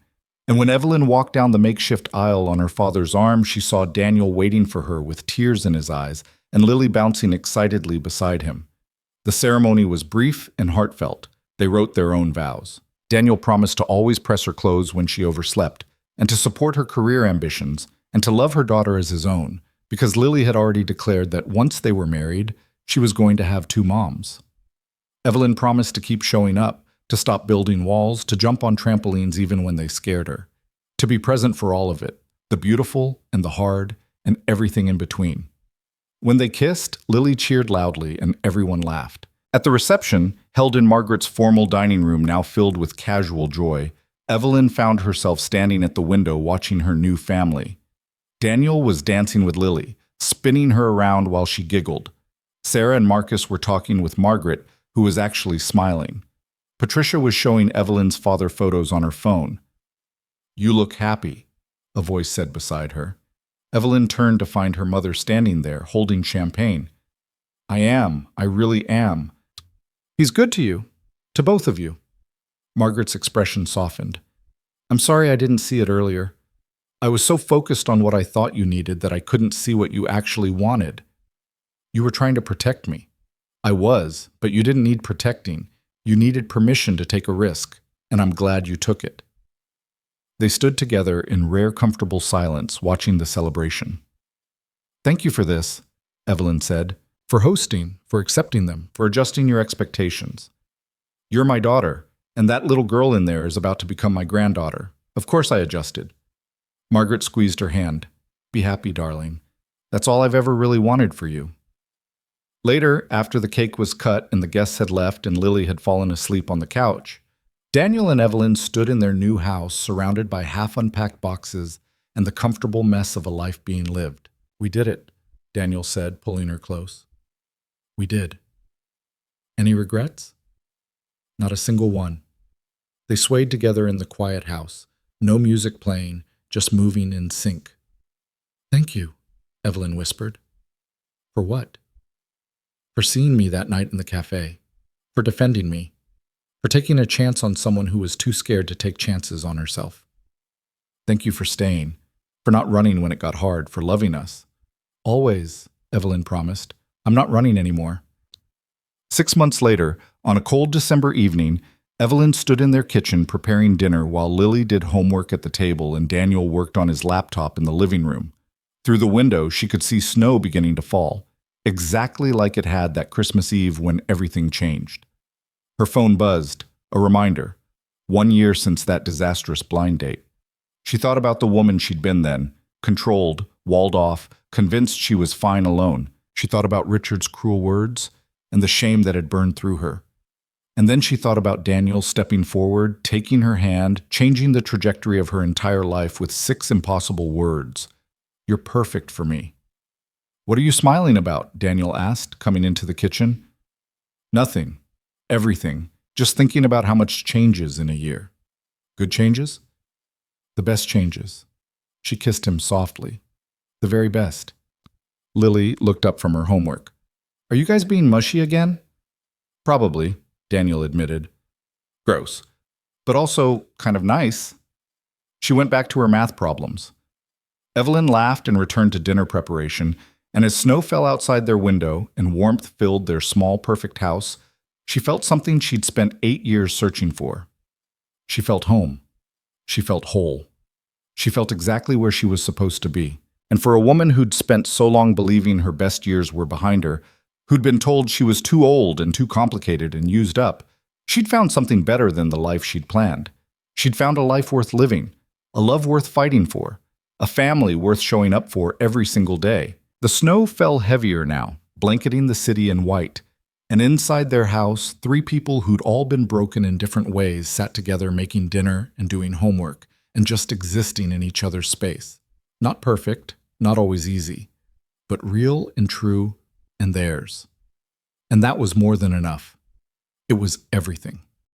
And when Evelyn walked down the makeshift aisle on her father's arm, she saw Daniel waiting for her with tears in his eyes and Lily bouncing excitedly beside him. The ceremony was brief and heartfelt. They wrote their own vows. Daniel promised to always press her clothes when she overslept, and to support her career ambitions, and to love her daughter as his own, because Lily had already declared that once they were married, she was going to have 2 moms. Evelyn promised to keep showing up, to stop building walls, to jump on trampolines even when they scared her, to be present for all of it, the beautiful and the hard, and everything in between. When they kissed, Lily cheered loudly and everyone laughed. At the reception, held in Margaret's formal dining room now filled with casual joy, Evelyn found herself standing at the window watching her new family. Daniel was dancing with Lily, spinning her around while she giggled. Sarah and Marcus were talking with Margaret, who was actually smiling. Patricia was showing Evelyn's father photos on her phone. "You look happy," a voice said beside her. Evelyn turned to find her mother standing there, holding champagne. I really am. He's good to you, to both of you." Margaret's expression softened. "I'm sorry I didn't see it earlier. I was so focused on what I thought you needed that I couldn't see what you actually wanted. You were trying to protect me." "I was, but you didn't need protecting. You needed permission to take a risk, and I'm glad you took it." They stood together in rare comfortable silence, watching the celebration. "Thank you for this," Evelyn said, "for hosting, for accepting them, for adjusting your expectations. You're my daughter, and that little girl in there is about to become my granddaughter. Of course I adjusted." Margaret squeezed her hand. "Be happy, darling. That's all I've ever really wanted for you." Later, after the cake was cut and the guests had left and Lily had fallen asleep on the couch, Daniel and Evelyn stood in their new house surrounded by half-unpacked boxes and the comfortable mess of a life being lived. "We did it," Daniel said, pulling her close. "We did." "Any regrets?" "Not a single one." They swayed together in the quiet house, no music playing, just moving in sync. "Thank you," Evelyn whispered. "For what?" "For seeing me that night in the cafe. For defending me. For taking a chance on someone who was too scared to take chances on herself. Thank you for staying. For not running when it got hard. For loving us." "Always," Evelyn promised. "I'm not running anymore." 6 months later, on a cold December evening, Evelyn stood in their kitchen preparing dinner while Lily did homework at the table and Daniel worked on his laptop in the living room. Through the window, she could see snow beginning to fall, exactly like it had that Christmas Eve when everything changed. Her phone buzzed, a reminder. 1 year since that disastrous blind date. She thought about the woman she'd been then, controlled, walled off, convinced she was fine alone. She thought about Richard's cruel words and the shame that had burned through her. And then she thought about Daniel stepping forward, taking her hand, changing the trajectory of her entire life with 6 impossible words. "You're perfect for me." "What are you smiling about?" Daniel asked, coming into the kitchen. "Nothing. Everything. Just thinking about how much changes in a year." "Good changes?" "The best changes." She kissed him softly. "The very best." Lily looked up from her homework. "Are you guys being mushy again?" "Probably," Daniel admitted. "Gross. But also kind of nice." She went back to her math problems. Evelyn laughed and returned to dinner preparation, and as snow fell outside their window and warmth filled their small, perfect house, she felt something she'd spent 8 years searching for. She felt home. She felt whole. She felt exactly where she was supposed to be. And for a woman who'd spent so long believing her best years were behind her, who'd been told she was too old and too complicated and used up, she'd found something better than the life she'd planned. She'd found a life worth living, a love worth fighting for, a family worth showing up for every single day. The snow fell heavier now, blanketing the city in white. And inside their house, 3 people who'd all been broken in different ways sat together making dinner and doing homework and just existing in each other's space. Not perfect, not always easy, but real and true and theirs. And that was more than enough. It was everything.